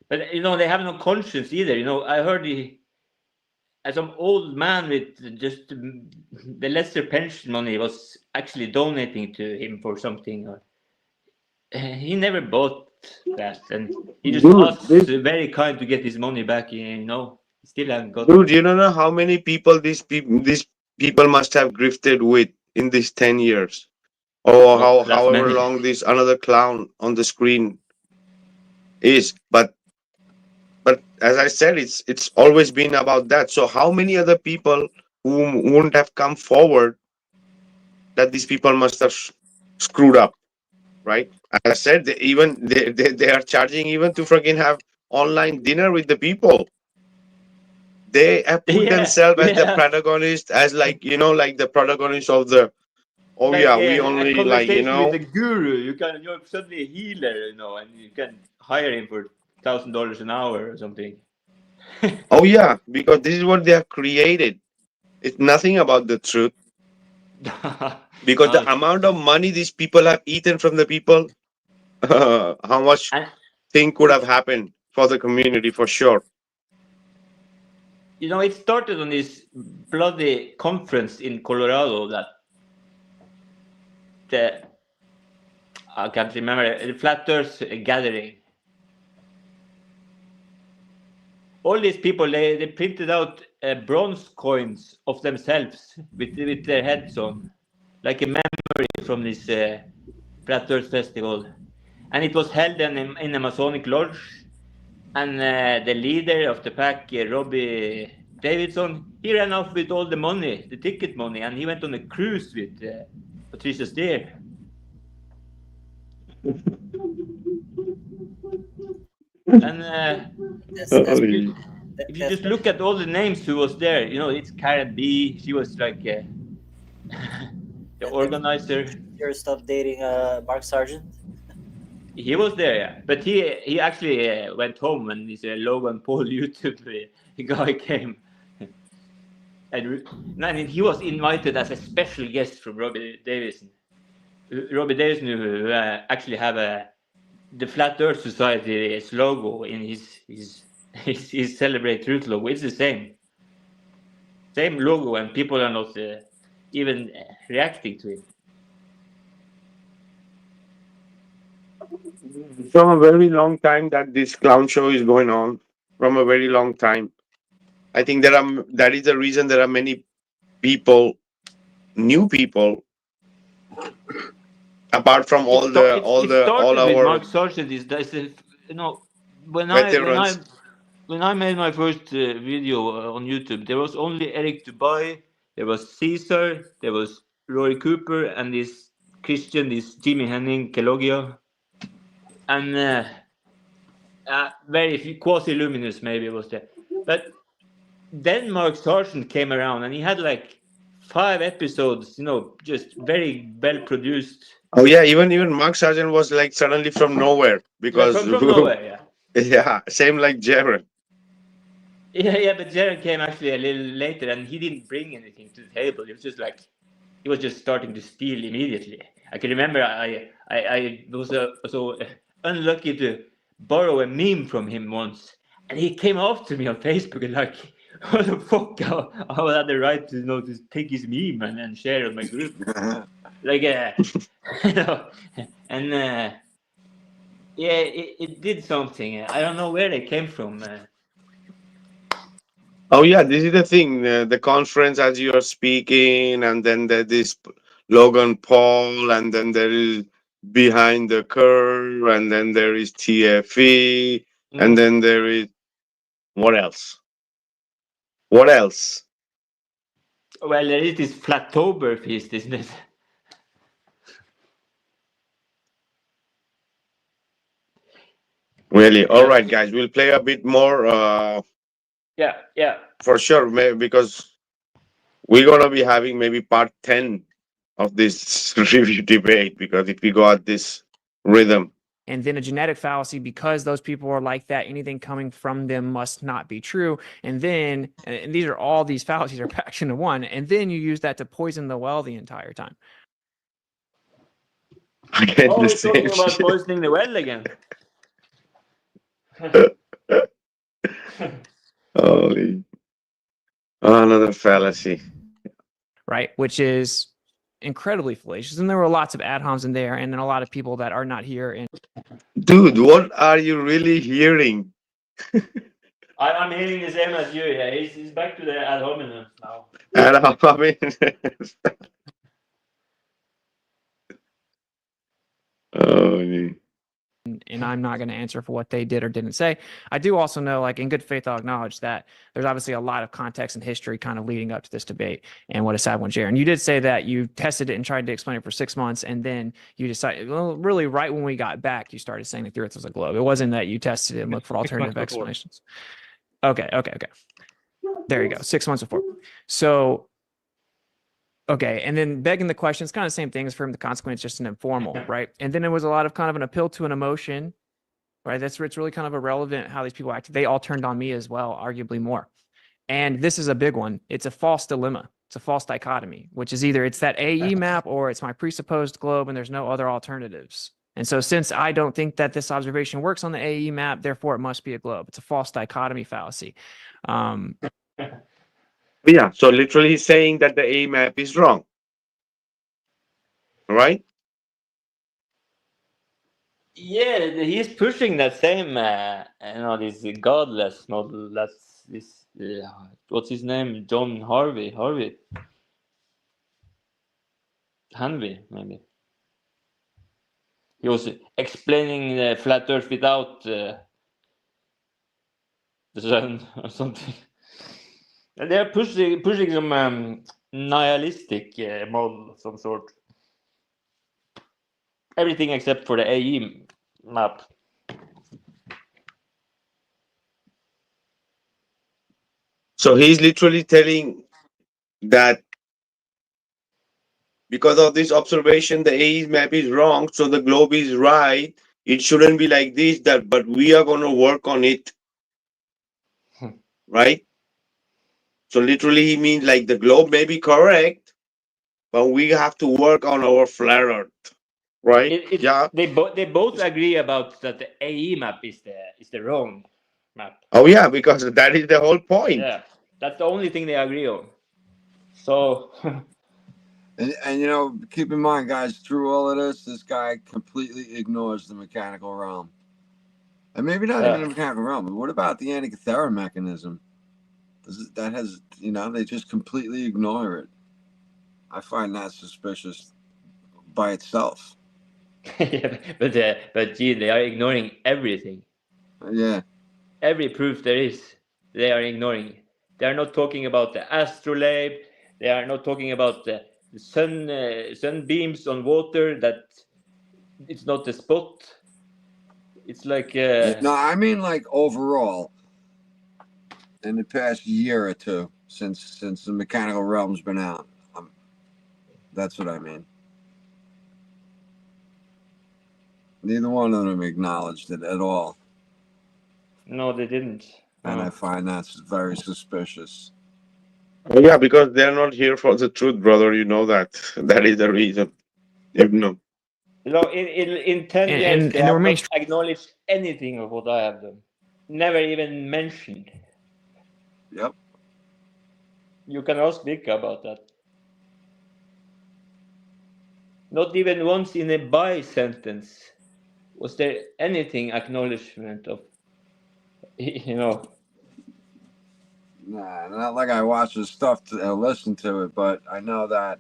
But they have no conscience either. I heard some old man with just the lesser pension money was actually donating to him for something. He never bought that, and he just asked very kind to get his money back. Still haven't got. Dude, you don't know how many people these people must have grifted with. in these 10 years, or That's however many. long this another clown on the screen is. But as I said, it's always been about that. So how many other people who wouldn't have come forward that these people must have screwed up, right? As I said, they are charging even to freaking have online dinner with the people. They have put Yeah, themselves as the yeah. protagonist, as like like the protagonist of the. Oh Like yeah, we a only conversation with a guru. You're suddenly a healer, and you can hire him for $1,000 an hour or something. Oh yeah, because this is what they have created. It's nothing about the truth. Because the amount of money these people have eaten from the people, how much And thing could have happened for the community for sure. it started on this bloody conference in Colorado that the I can't remember the Flat Earth gathering. All these people they printed out bronze coins of themselves with their heads on, like a memory from this Flat Earth festival, and it was held in a Masonic lodge. And the leader of the pack, Robbie Davidson, he ran off with all the money, the ticket money, and he went on a cruise with Patricia Steer. And if you just look at all the names who was there, it's Karen B. She was like the organizer. Your stuff dating Mark Sargent. He was there, yeah. But he actually went home when this Logan Paul YouTube guy came. And he was invited as a special guest from Robbie Davison. Robbie Davison, who actually have the Flat Earth Society's logo in his Celebrate Truth logo. It's the same logo, and people are not even reacting to it. From a very long time that this clown show is going on, from a very long time. I think that is the reason there are many people, new people, apart from all with our Mark Sargent. When veterans. I made my first video on YouTube, there was only Eric Dubai, there was Caesar, there was Rory Cooper, and this Christian, this Jimmy Henning Kelogia, and very few quasi-luminous maybe was there. But then Mark Sargent came around, and he had like 5 episodes, just very well produced. Oh yeah, even Mark Sargent was like suddenly from nowhere because from nowhere, yeah. Yeah, same like Jiren. Yeah, but Jiren came actually a little later, and he didn't bring anything to the table. It was just like he was just starting to steal immediately. I can remember I was so unlucky to borrow a meme from him once, and he came after me on Facebook and like, what the fuck? I had the right to to take his meme and share it on my group, like and yeah, it did something. I don't know where they came from. Oh yeah, this is the thing. The conference as you are speaking, and then there is Logan Paul, and then there is Behind the Curve, and then there is TFE, and then there is what else? What else? Well, there is this Flattoberfest, isn't it? Really? All right, guys. We'll play a bit more. Yeah. For sure, because we're gonna be having maybe part 10 of this review debate. Because if we go at this rhythm, and then a genetic fallacy, because those people are like that, anything coming from them must not be true. And then, and these are all these fallacies are packed into one, and then you use that to poison the well the entire time. Again, we're the talking same about shit. poisoning the well again. Holy. Another fallacy. Right, which is incredibly fallacious. And there were lots of ad homs in there, and then a lot of people that are not here. And dude, what are you really hearing? I'm hearing the same as you. Yeah, he's back to the ad hominem now. Ad hominem. idea. And I'm not going to answer for what they did or didn't say. I do also know, like, in good faith, I'll acknowledge that there's obviously a lot of context and history kind of leading up to this debate and what has happened with Jiren. You did say that you tested it and tried to explain it for 6 months, and then you decided, well, really right when we got back, you started saying that the Earth was a globe. It wasn't that you tested it and looked for alternative explanations. Okay. There you go. 6 months before. So, okay, and then begging the question, it's kind of the same thing as from the consequence, just an informal, right? And then it was a lot of kind of an appeal to an emotion, right? That's where it's really kind of irrelevant how these people acted. They all turned on me as well, arguably more. And this is a big one. It's a false dilemma. It's a false dichotomy, which is either it's that AE map or it's my presupposed globe and there's no other alternatives. And so since I don't think that this observation works on the AE map, therefore it must be a globe. It's a false dichotomy fallacy. Yeah, so literally he's saying that the A map is wrong. Right? Yeah, he's pushing that same, this godless model. That's this. What's his name? John Hanvey, maybe. He was explaining the flat Earth without the sun or something. And they're pushing some nihilistic model of some sort. Everything except for the AE map. So he's literally telling that because of this observation, the AE map is wrong, so the globe is right. It shouldn't be like this, but we are going to work on it. Right? So literally he means like the globe may be correct, but we have to work on our flat Earth. Right? Yeah. They both agree about that the AE map is the wrong map. Oh yeah, because that is the whole point. Yeah, that's the only thing they agree on. So, and keep in mind, guys, through all of this guy completely ignores the mechanical realm, and maybe not even the mechanical realm. But what about the Antikythera mechanism? They just completely ignore it. I find that suspicious by itself. yeah, but gee, they are ignoring everything. Yeah. Every proof there is, they are ignoring. They are not talking about the astrolabe. They are not talking about the sunbeams on water. That it's not the spot. It's like no, I mean like overall in the past year or two since the mechanical realm's been out. That's what I mean. Neither one of them acknowledged it at all. No, they didn't. And I find that's very suspicious. Oh, yeah, because they're not here for the truth, brother. You know that. That is the reason. In 10 years, they have not acknowledged anything of what I have done. Never even mentioned. Yep. You can ask Vikka about that. Not even once in a by sentence was there anything acknowledgement of, Nah, not like I watch his stuff to listen to it, but I know that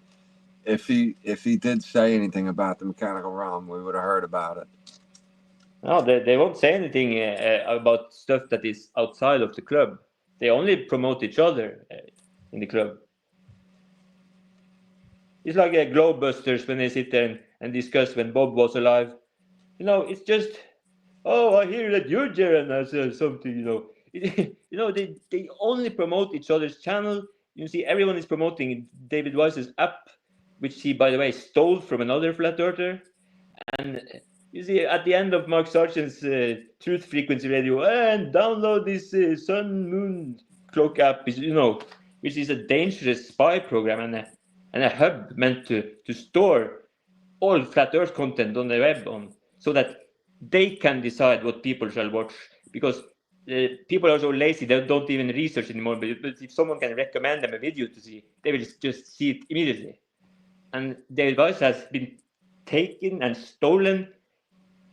if he did say anything about the mechanical realm, we would have heard about it. No, they won't say anything about stuff that is outside of the club. They only promote each other in the club. It's like Globebusters when they sit there and discuss when Bob was alive. It's just, I hear that your Jiren has something, they only promote each other's channel. You see, everyone is promoting David Weiss's app, which he, by the way, stole from another flat earther. And you see, at the end of Mark Sargent's Truth Frequency Radio, and download this Sun Moon Clock app, which is a dangerous spy program and a hub meant to store all flat Earth content on the web so that they can decide what people shall watch, because people are so lazy they don't even research anymore. But if someone can recommend them a video to see, they will just see it immediately. And David Weiss has been taken and stolen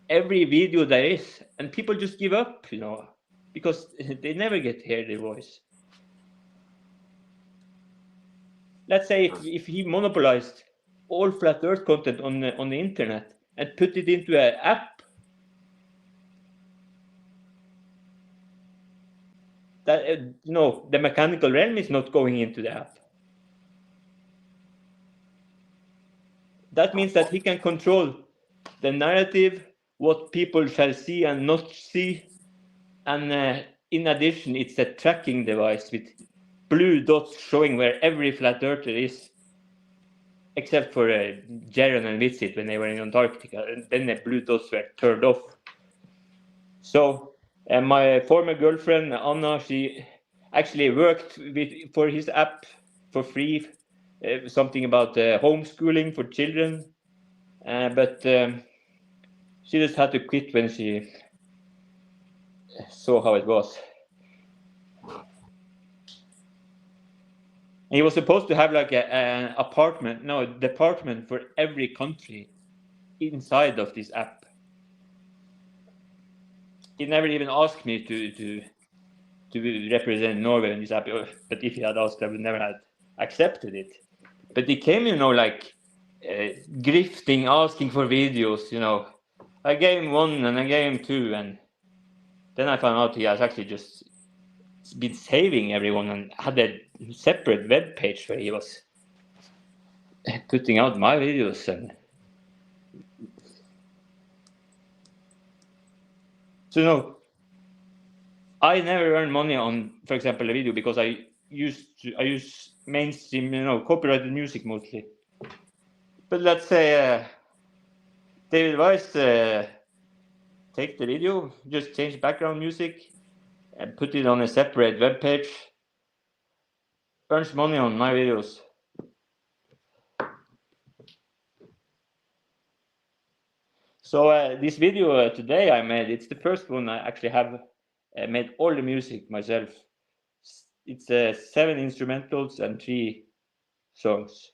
every video there is, and people just give up, because they never get to hear their voice. Let's say if he monopolized all flat Earth content on the internet, and put it into an app, that the mechanical realm is not going into the app. That means that he can control the narrative, what people shall see and not see, and in addition, it's a tracking device with blue dots showing where every flat earther is, except for Jiren and Visit when they were in Antarctica, and then the blue dots were turned off. So my former girlfriend Anna, she actually worked for his app for free, something about homeschooling for children, but she just had to quit when she saw how it was. And he was supposed to have like an department for every country inside of this app. He never even asked me to represent Norway in this app, but if he had asked, I would never have accepted it. But he came, like grifting, asking for videos, I gave him 1 and I gave him 2, and then I found out he has actually just been saving everyone and had a separate web page where he was putting out my videos. And so I never earn money on, for example, a video, because I use mainstream, copyrighted music mostly. But let's say David Weiss take the video, just change background music and put it on a separate web page, earns money on my videos. So this video today I made, it's the first one I actually have made all the music myself. It's 7 instrumentals and 3 songs.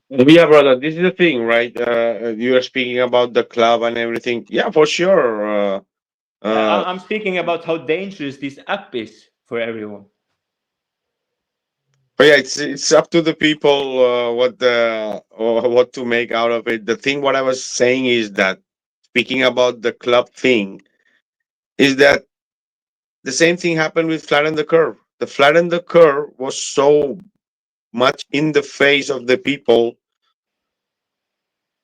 Yeah, brother, this is the thing, right? You are speaking about the club and everything. Yeah, for sure. I'm speaking about how dangerous this app is for everyone. But yeah, it's up to the people what to make out of it. The thing, what I was saying is that, speaking about the club thing, is that the same thing happened with Flatten the Curve. The Flatten the Curve was so much in the face of the people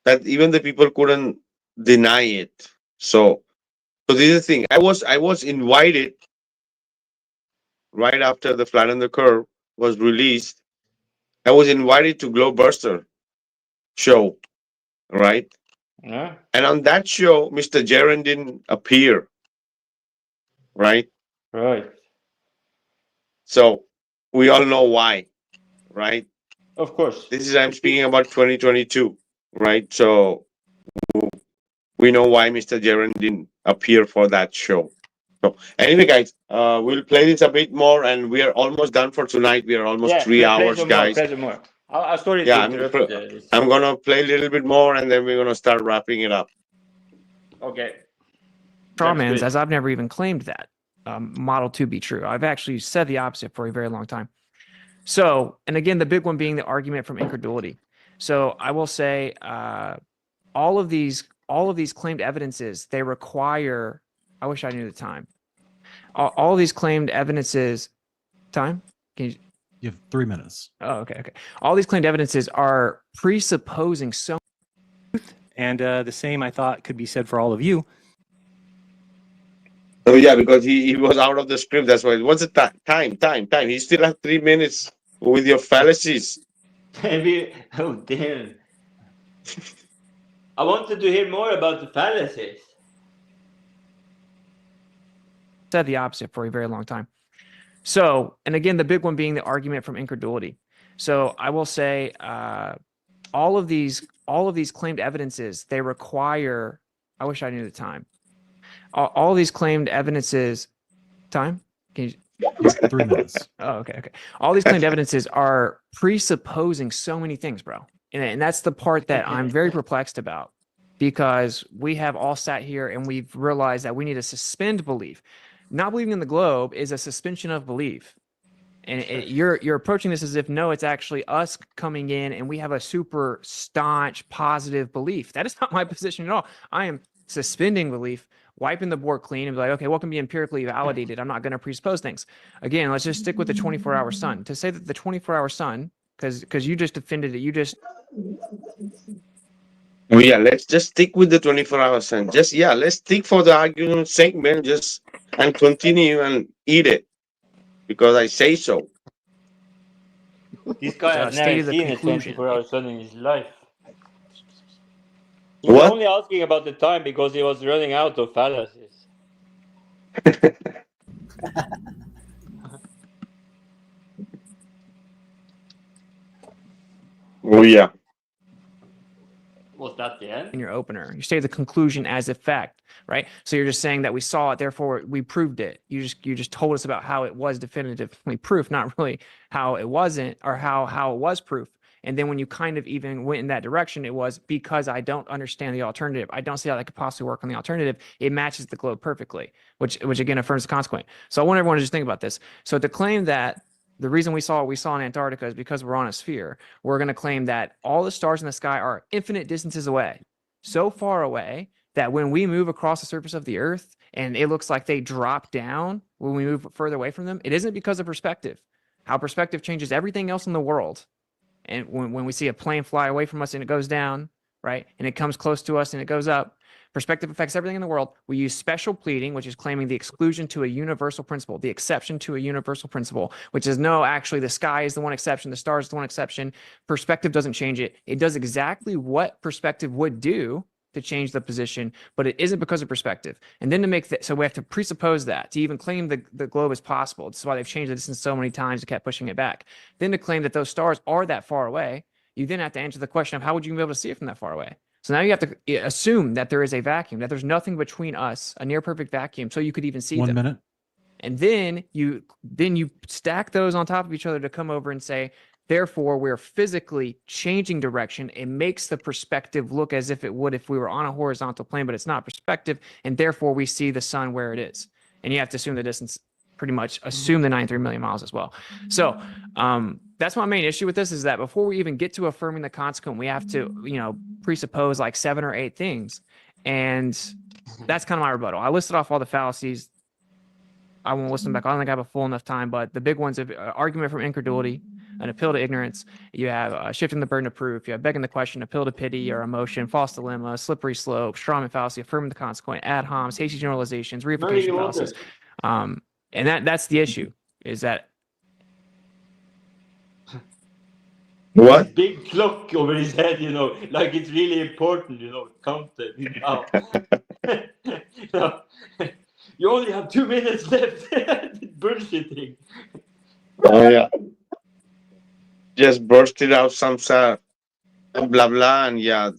that even the people couldn't deny it. So this is the thing. I was invited right after the Flatten the Curve was released. I was invited to Glowbuster show, right? Yeah. And on that show, Mr. Jiren didn't appear, right? Right. So we all know why, right? Of course. I'm speaking about 2022, right? So we know why Mr. Jiren didn't appear for that show. So anyway, guys, we'll play this a bit more, and we are almost done for tonight. We are almost 3 hours, guys. Play some more. I'm sorry to interrupt. I'm gonna play a little bit more, and then we're gonna start wrapping it up. Okay. Strawmans, as I've never even claimed that model to be true. I've actually said the opposite for a very long time. So, and again, the big one being the argument from incredulity. So I will say all of these claimed evidences, they require, I wish I knew the time. All these claimed evidences, time? Can you have 3 minutes. Oh, okay. All these claimed evidences are presupposing so. And the same, I thought, could be said for all of you. Oh yeah, because he was out of the script. That's why. What's the time? He still has 3 minutes with your fallacies. Oh damn! I wanted to hear more about the fallacies. Said the opposite for a very long time. So, and again, the big one being the argument from incredulity. So I will say all of these claimed evidences, they require, I wish I knew the time. All these claimed evidences, time? Can you 3 minutes. Oh, okay. All these claimed evidences are presupposing so many things, bro. And that's the part that I'm very perplexed about, because we have all sat here and we've realized that we need to suspend belief. Not believing in the globe is a suspension of belief. And you're approaching this as if, no, it's actually us coming in and we have a super staunch positive belief. That is not my position at all. I am suspending belief, wiping the board clean, and be like, okay, what can be empirically validated? I'm not going to presuppose things. Again, let's just stick with the 24-hour sun. To say that the 24-hour sun, because you just defended it, you just... Well, yeah, let's just stick with the 24-hour sun. Let's stick for the argument segment and continue and eat it because I say so. This guy has never stated the seen a conclusion. 24-hour sun in his life. He's What? only asking about the time because he was running out of fallacies. Oh, yeah. Was that the end? In your opener, you state the conclusion as a fact, right? So you're just saying that we saw it, therefore we proved it. You just told us about how it was definitively proof, not really how it wasn't or how it was proof. And then when you kind of even went in that direction, it was because I don't understand the alternative. I don't see how that could possibly work on the alternative. It matches the globe perfectly, which again affirms the consequent. So I want everyone to just think about this. So to claim that the reason we saw what we saw in Antarctica is because we're on a sphere, we're going to claim that all the stars in the sky are infinite distances away, so far away that when we move across the surface of the Earth and it looks like they drop down when we move further away from them, it isn't because of perspective. How perspective changes everything else in the world. And when we see a plane fly away from us and it goes down, right, and it comes close to us and it goes up, perspective affects everything in the world. We use special pleading, which is claiming the exclusion to a universal principle, the exception to a universal principle, which is no, actually the sky is the one exception, the stars is the one exception. Perspective doesn't change it. It does exactly what perspective would do to change the position, but it isn't because of perspective. And then to make that, so we have to presuppose that to even claim the globe is possible. This is why they've changed the distance so many times and kept pushing it back. Then to claim that those stars are that far away, you then have to answer the question of how would you be able to see it from that far away? So now you have to assume that there is a vacuum, that there's nothing between us, a near perfect vacuum, so you could even see 1 them. minute. And then you stack those on top of each other to come over and say, therefore, we're physically changing direction. It makes the perspective look as if it would if we were on a horizontal plane, but it's not perspective, and therefore we see the sun where it is. And you have to assume the distance, pretty much assume the 93 million miles as well. So that's my main issue with this, is that before we even get to affirming the consequent, we have to, presuppose like 7 or 8 things. And that's kind of my rebuttal. I listed off all the fallacies. I won't list them back. I don't think I have a full enough time, but the big ones of argument from incredulity, an appeal to ignorance. You have shifting the burden of proof. You have begging the question, appeal to pity or emotion, false dilemma, slippery slope, strawman fallacy, affirming the consequent, ad homs, hasty generalizations, reification fallacies. And that's the issue, is that What? This big clock over his head, like it's really important, count it now. You only have 2 minutes left. Bullshitting. Oh, yeah. Just bursted out some blah, blah, and yeah.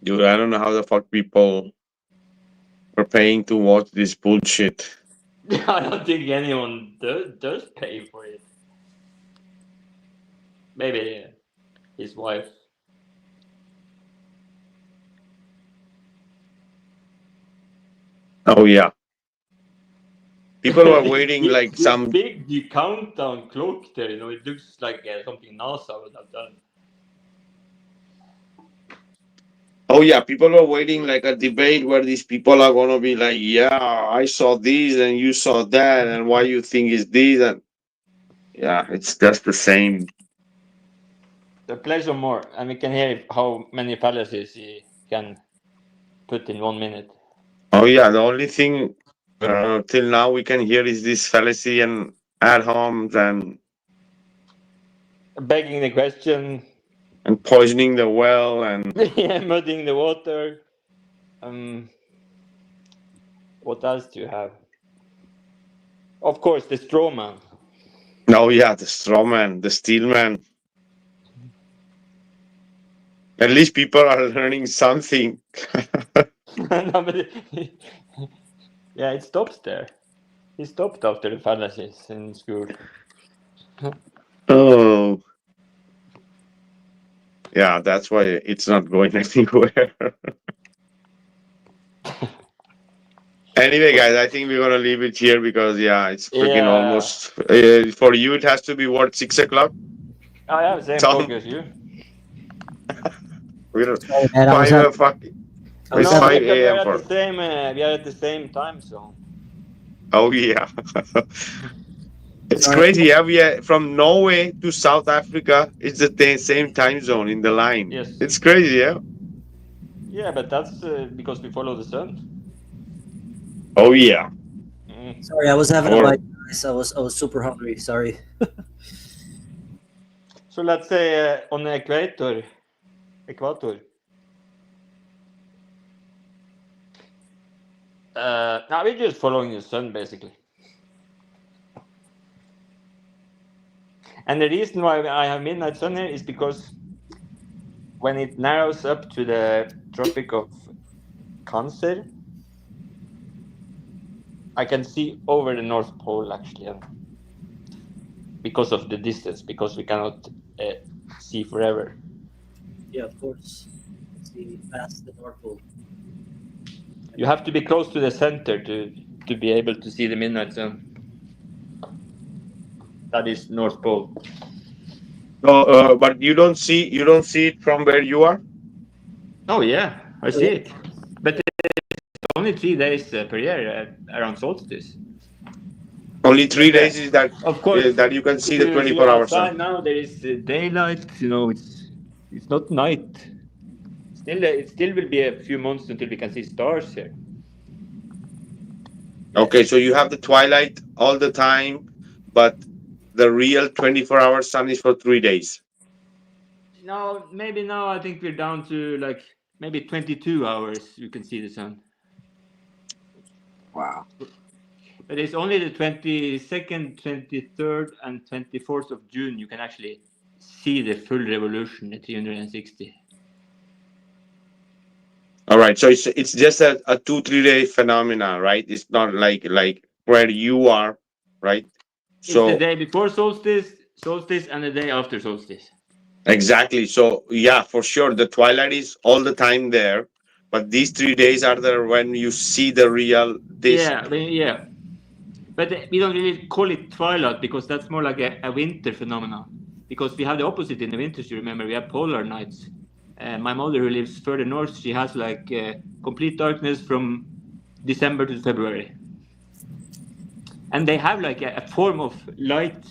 Dude, I don't know how the fuck people are paying to watch this bullshit. I don't think anyone does pay for it. Maybe his wife. Oh, yeah. People are waiting like this some... big countdown clock there, it looks like something NASA would have done. Oh, yeah, people are waiting like a debate where these people are going to be like, yeah, I saw this and you saw that, and why you think is this, and yeah, it's just the same. Play some more, and we can hear how many fallacies he can put in 1 minute. Oh, yeah, the only thing till now we can hear is this fallacy and ad homs and begging the question and poisoning the well and muddying the water. What else do you have? Of course, the straw man. oh yeah, the straw man, the steel man. At least people are learning something. No, but yeah, it stops there. He stopped after the fallacies in school. Oh. Yeah, that's why it's not going anywhere. Anyway, guys, I think we're gonna leave it here because it's freaking Yeah. almost. For you, it has to be what 6 o'clock. I have the same Tom? clock as you. We're Sorry, man, I was 5 having, fucking. I was It's No, having, 5 Vikka, we are a.m. at for. the same. We are at the same time zone. Oh yeah. It's sorry. crazy. Yeah, we are from Norway to South Africa. It's the same time zone in the line. Yes. It's crazy. Yeah. Yeah, but that's because we follow the sun. Oh yeah. Sorry, I was having a Or- bite, guys. I was super hungry. Sorry. So let's say on the equator. Now we're just following the sun basically. And the reason why I have midnight sun here is because when it narrows up to the Tropic of Cancer, I can see over the North Pole actually, because of the distance, because we cannot see forever. Yeah, of course. See past the North Pole. You have to be close to the center to be able to see the midnight sun. That is North Pole. No, but you don't see it from where you are. Oh yeah, I see it. But it's only 3 days per year around solstice. Only 3 days is that. Of course, that you can see the if 24-hour you're outside sun. now, there is daylight. It's not night. It still will be a few months until we can see stars here. Okay, so you have the twilight all the time, but the real 24-hour sun is for 3 days. No, maybe now I think we're down to like maybe 22 hours you can see the sun. Wow. But it's only the 22nd, 23rd, and 24th of June you can actually see the full revolution at 360. All right, so it's just a 2-3 day phenomena, right? It's not like where you are, right? It's So the day before solstice, and the day after solstice. exactly. So yeah, for sure, the twilight is all the time there, but these 3 days are there when you see the real disk. Yeah. But we don't really call it twilight because that's more like a winter phenomenon. Because we have the opposite in the winters. You remember, we have polar nights. My mother, who lives further north, she has like complete darkness from December to February. And they have like a form of light,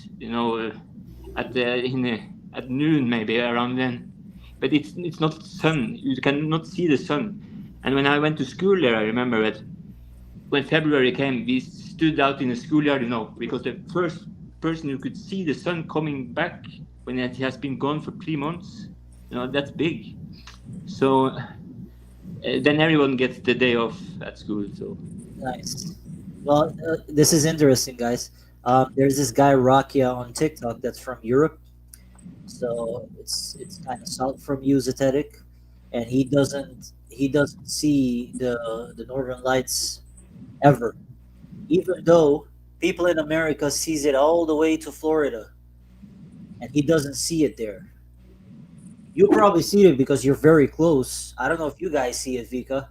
at noon maybe around then. But it's not sun. You cannot see the sun. And when I went to school there, I remember that when February came, we stood out in the schoolyard, because the first person who could see the sun coming back when it has been gone for 3 months, that's big. So then everyone gets the day off at school. So Nice. Well, this is interesting, guys. There's this guy Rakia on TikTok that's from Europe, so it's kind of south from you, Zetetic, and he doesn't see the Northern Lights ever, even though people in America sees it all the way to Florida, and he doesn't see it there. You probably see it because you're very close. I don't know if you guys see it, Vikka.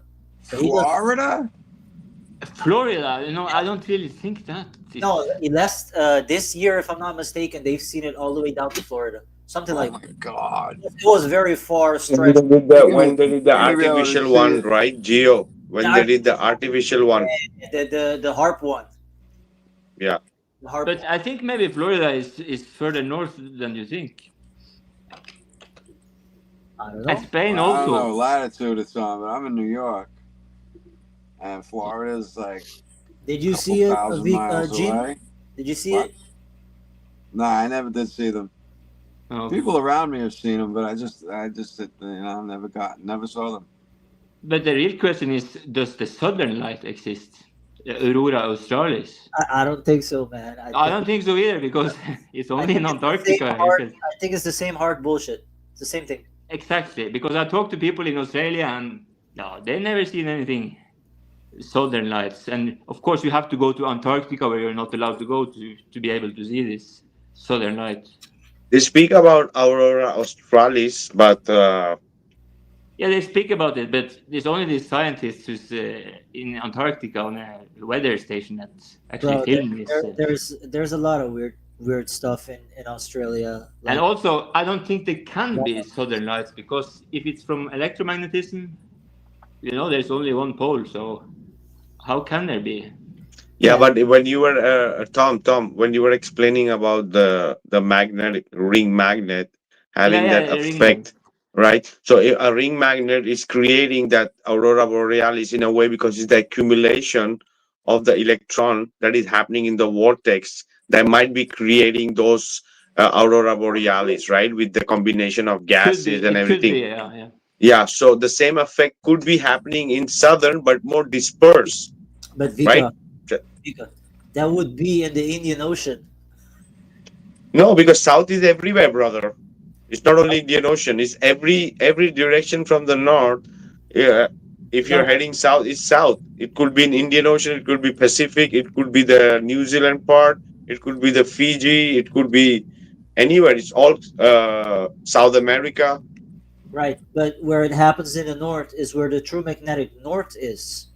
But he doesn't- Florida? Florida, I don't really think that. No, this year, if I'm not mistaken, they've seen it all the way down to Florida. Something Oh like my God. it was very far When stretch. they did the You're gonna be able to artificial see one, it. right, Geo? When they did the artificial one, The harp one. yeah. The harp. But I think maybe Florida is further north than you think. I don't know. And Spain Well, I don't know also. latitude it's on, but I'm in New York, and Florida's like Did you a see it, couple thousand miles Gene? away. Did you see What? it? No, I never did see them. Oh. People around me have seen them, but I just never saw them. But the real question is, does the southern light exist? The Aurora Australis? I don't think so, man. I don't think so either, because it's only in Antarctica. I think it's the same hard bullshit. It's the same thing. Exactly, because I talked to people in Australia and no, they never seen anything southern lights. And of course, you have to go to Antarctica, where you're not allowed to go to be able to see this southern light. They speak about Aurora Australis, but Yeah, they speak about it, but there's only these scientists who's in Antarctica on a weather station that's actually Bro, filming this. there's a lot of weird stuff in Australia. And Like, also, I don't think they can be southern lights because if it's from electromagnetism, there's only one pole. So how can there be? Yeah, but when you were Tom, when you were explaining about the magnetic ring magnet having Yeah, that ring. effect, right? So a ring magnet is creating that aurora borealis in a way because it's the accumulation of the electron that is happening in the vortex that might be creating those aurora borealis, right? With the combination of gases and It could be, everything. yeah. Yeah, so the same effect could be happening in southern, but more dispersed, but right? Vika, that would be in the Indian Ocean. No, because south is everywhere, brother. It's not only Indian Ocean. It's every direction from the north. Yeah, if you're No, heading south, it's south. It could be in Indian Ocean. It could be Pacific. It could be the New Zealand part. It could be the Fiji. It could be anywhere. It's all South America. right, but where it happens in the north is where the true magnetic north is.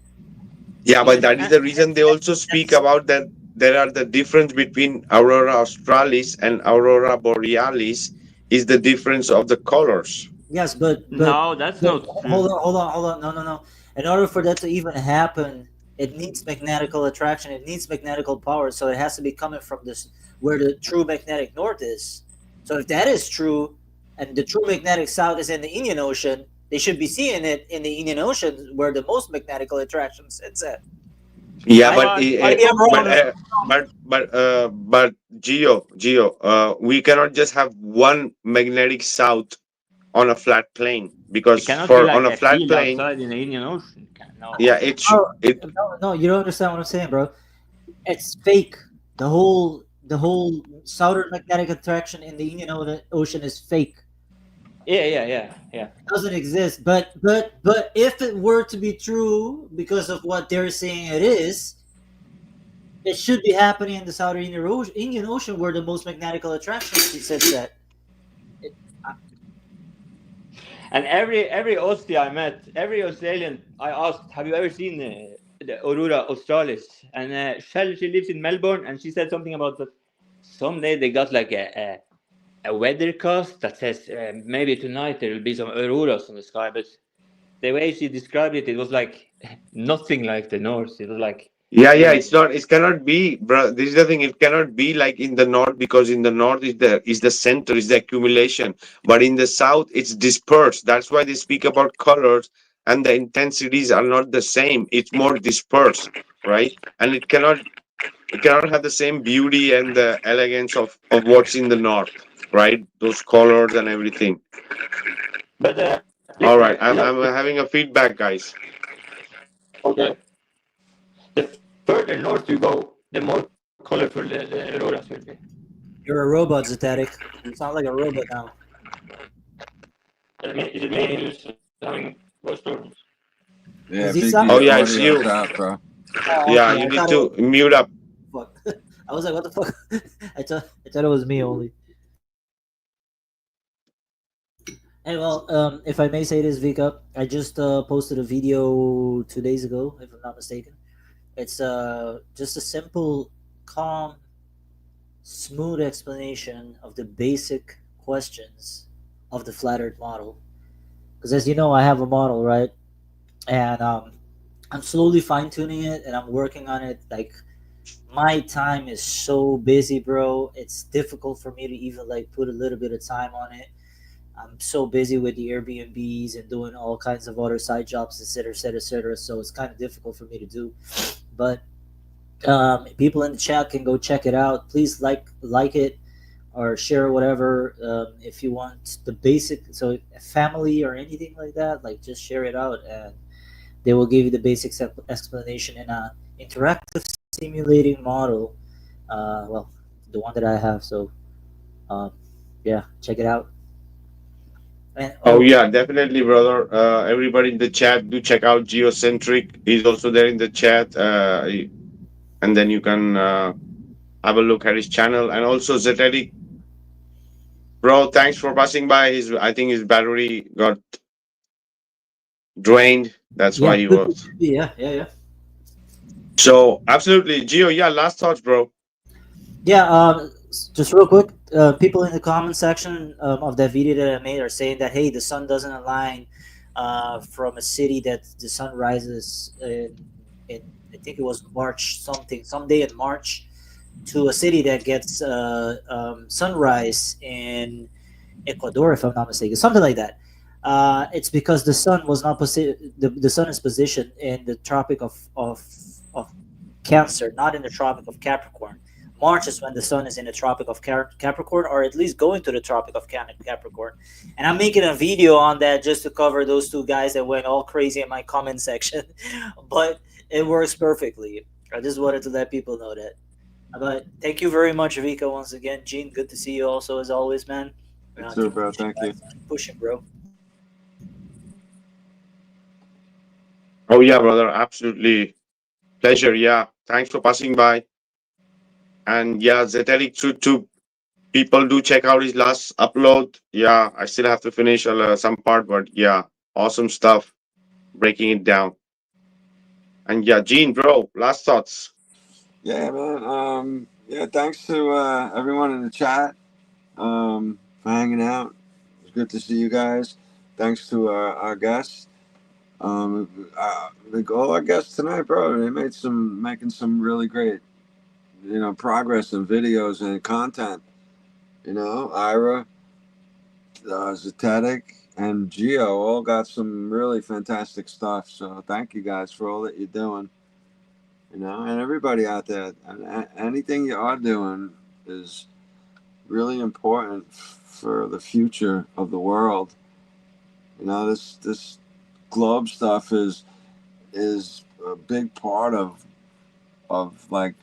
Yeah, but Yes, that is the reason they also speak about that. There are the difference between aurora australis and aurora borealis is the difference of the colors. Yes, but no, that's not true. hold on. No. In order for that to even happen, it needs magnetical attraction. It needs magnetical power. So it has to be coming from this where the true magnetic north is. So if that is true, and the true magnetic south is in the Indian Ocean, they should be seeing it in the Indian Ocean where the most magnetical attraction sits at. Yeah, but Geo, we cannot just have one magnetic south on a flat plane because It cannot be for like on a a flat field plane, outside in the Indian Ocean. No. yeah, No, you don't understand what I'm saying, bro. It's fake. The whole southern magnetic attraction in the Indian Ocean is fake. Yeah. It doesn't exist. But if it were to be true, because of what they're saying it is, it should be happening in the southern Indian Ocean where the most magnetical attraction sits at. And every Aussie I met, every Australian I asked, have you ever seen the aurora australis? And she lives in Melbourne, and she said something about that. Someday they got like a weathercast that says maybe tonight there will be some auroras on the sky, but the way she described it, it was like nothing like the north. It was like it cannot be, bro. This is the thing. It cannot be like in the north because in the north is the center, is the accumulation. But in the south, it's dispersed. That's why they speak about colors and the intensities are not the same. It's more dispersed, right? And it cannot have the same beauty and the elegance of what's in the north, right? Those colors and everything. But all right, I'm having a feedback, guys. Okay. The further north you go, the more colorful the auroras will be. You're a robot, Zetetic. You sound like a robot now. Is it me who's having those problems? Yeah, yeah, it's you. Bro. Yeah, you need to mute up. Fuck. I was like, what the fuck? I thought it was me only. Hey, well, if I may say this, Vikka, I just posted a video 2 days ago, if I'm not mistaken. It's just a simple, calm, smooth explanation of the basic questions of the flat Earth model. Because as you know, I have a model, right? And I'm slowly fine-tuning it, and I'm working on it. Like, my time is so busy, bro. It's difficult for me to even like put a little bit of time on it. I'm so busy with the Airbnbs and doing all kinds of other side jobs, etc. So it's kind of difficult for me to do. But people in the chat can go check it out. Please like it or share whatever if you want the basic. So family or anything like that, like just share it out, and they will give you the basic explanation in an interactive simulating model. Well, the one that I have. So yeah, check it out. And, yeah, definitely, brother. Everybody in the chat, do check out Geocentric. He's also there in the chat. And then you can have a look at his channel. And also Zetetic. Bro, thanks for passing by. I think his battery got drained. That's why he was. Yeah. So absolutely, Gio. Yeah, last thoughts, bro. Yeah, just real quick, people in the comment section of that video that I made are saying that, hey, the sun doesn't align from a city that the sun rises in I think it was March someday in March, to a city that gets sunrise in Ecuador, if I'm not mistaken, something like that. It's because the sun was not the sun is positioned in the tropic of Cancer, not in the tropic of Capricorn. March is when the sun is in the tropic of Capricorn, or at least going to the tropic of Capricorn. And I'm making a video on that just to cover those two guys that went all crazy in my comment section. But it works perfectly. I just wanted to let people know that. But thank you very much, Vikka, once again. Gene, good to see you also, as always, man. You too, bro. Thank you. Pushing, bro. Oh yeah, brother. Absolutely. Pleasure. Yeah. Thanks for passing by. And yeah, Zetetic to people do check out his last upload. Yeah, I still have to finish some part, but yeah, awesome stuff. Breaking it down. And yeah, Gene, bro, last thoughts. Yeah, man. Yeah, thanks to everyone in the chat for hanging out. It's good to see you guys. Thanks to our guests. All our guests tonight, bro, they making some really great, progress in videos and content. Ira, Zetetic, and Geo all got some really fantastic stuff. So thank you guys for all that you're doing. And everybody out there, anything you are doing is really important for the future of the world. This globe stuff is a big part of like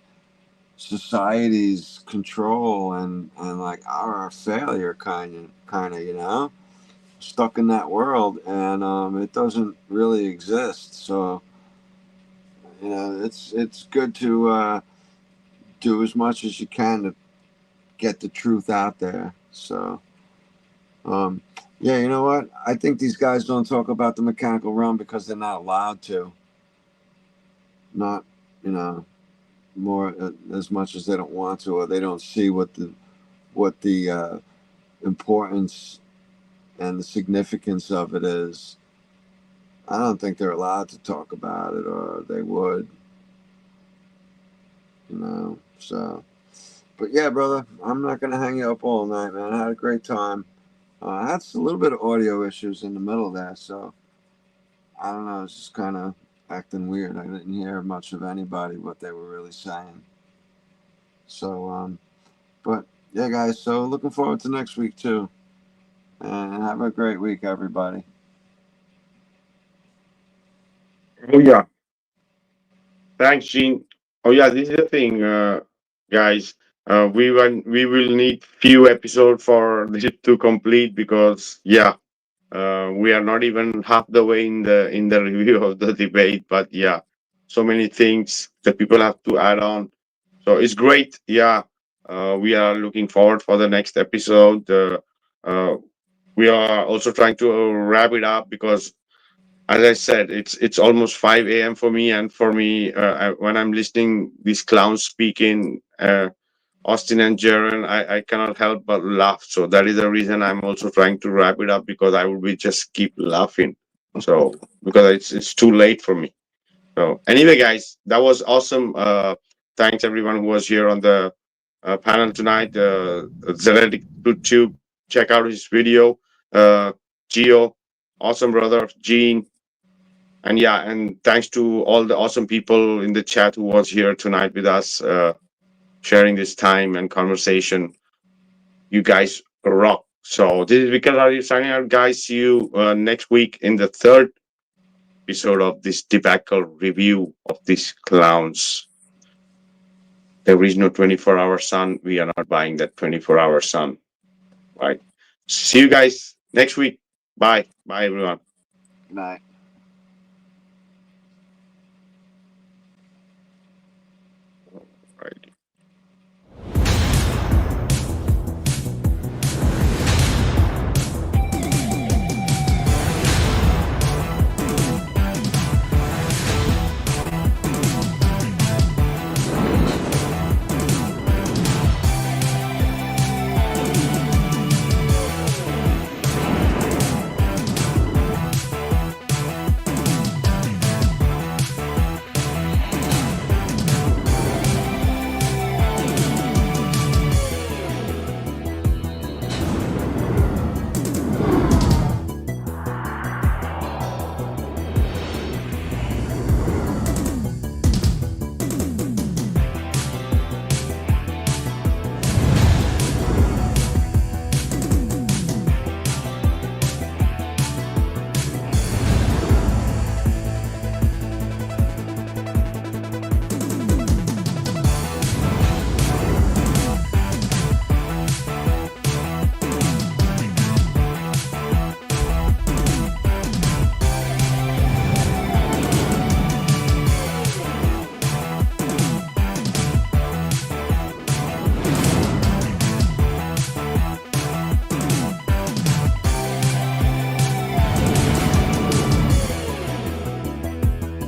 society's control and like our failure kind of stuck in that world, and it doesn't really exist. So it's good to do as much as you can to get the truth out there. So yeah, you know what, I think these guys don't talk about the mechanical realm because they're not allowed to, not more as much as they don't want to, or they don't see what the importance and the significance of it is. I don't think they're allowed to talk about it, or they would, so. But yeah, brother, I'm not gonna hang you up all night, man. I had a great time. I had a little bit of audio issues in the middle there, so I don't know, it's just kind of acting weird. I didn't hear much of anybody, what they were really saying. So, but yeah, guys, so looking forward to next week too. And have a great week, everybody. Oh yeah. Thanks, Gene. Oh yeah, this is the thing, guys. We will need few episodes for this to complete, because yeah, we are not even half the way in the review of the debate. But yeah, so many things that people have to add on. So it's great. Yeah, we are looking forward for the next episode. We are also trying to wrap it up because, as I said, it's almost 5 a.m. for me, and for me, when I'm listening these clowns speaking, Austin and Jiren, I cannot help but laugh. So that is the reason I'm also trying to wrap it up, because I will be just keep laughing. So because it's too late for me. So anyway, guys, that was awesome. Thanks everyone who was here on the panel tonight. Zenetic YouTube, check out his video. Geo, awesome brother. Gene, and yeah, and thanks to all the awesome people in the chat who was here tonight with us, sharing this time and conversation. You guys rock. So this is Vikka are you signing out, guys. See you next week in the third episode of this debacle review of these clowns. There is no 24-hour sun. We are not buying that 24-hour sun. Right. See you guys next week. Bye. Bye, everyone. Good night.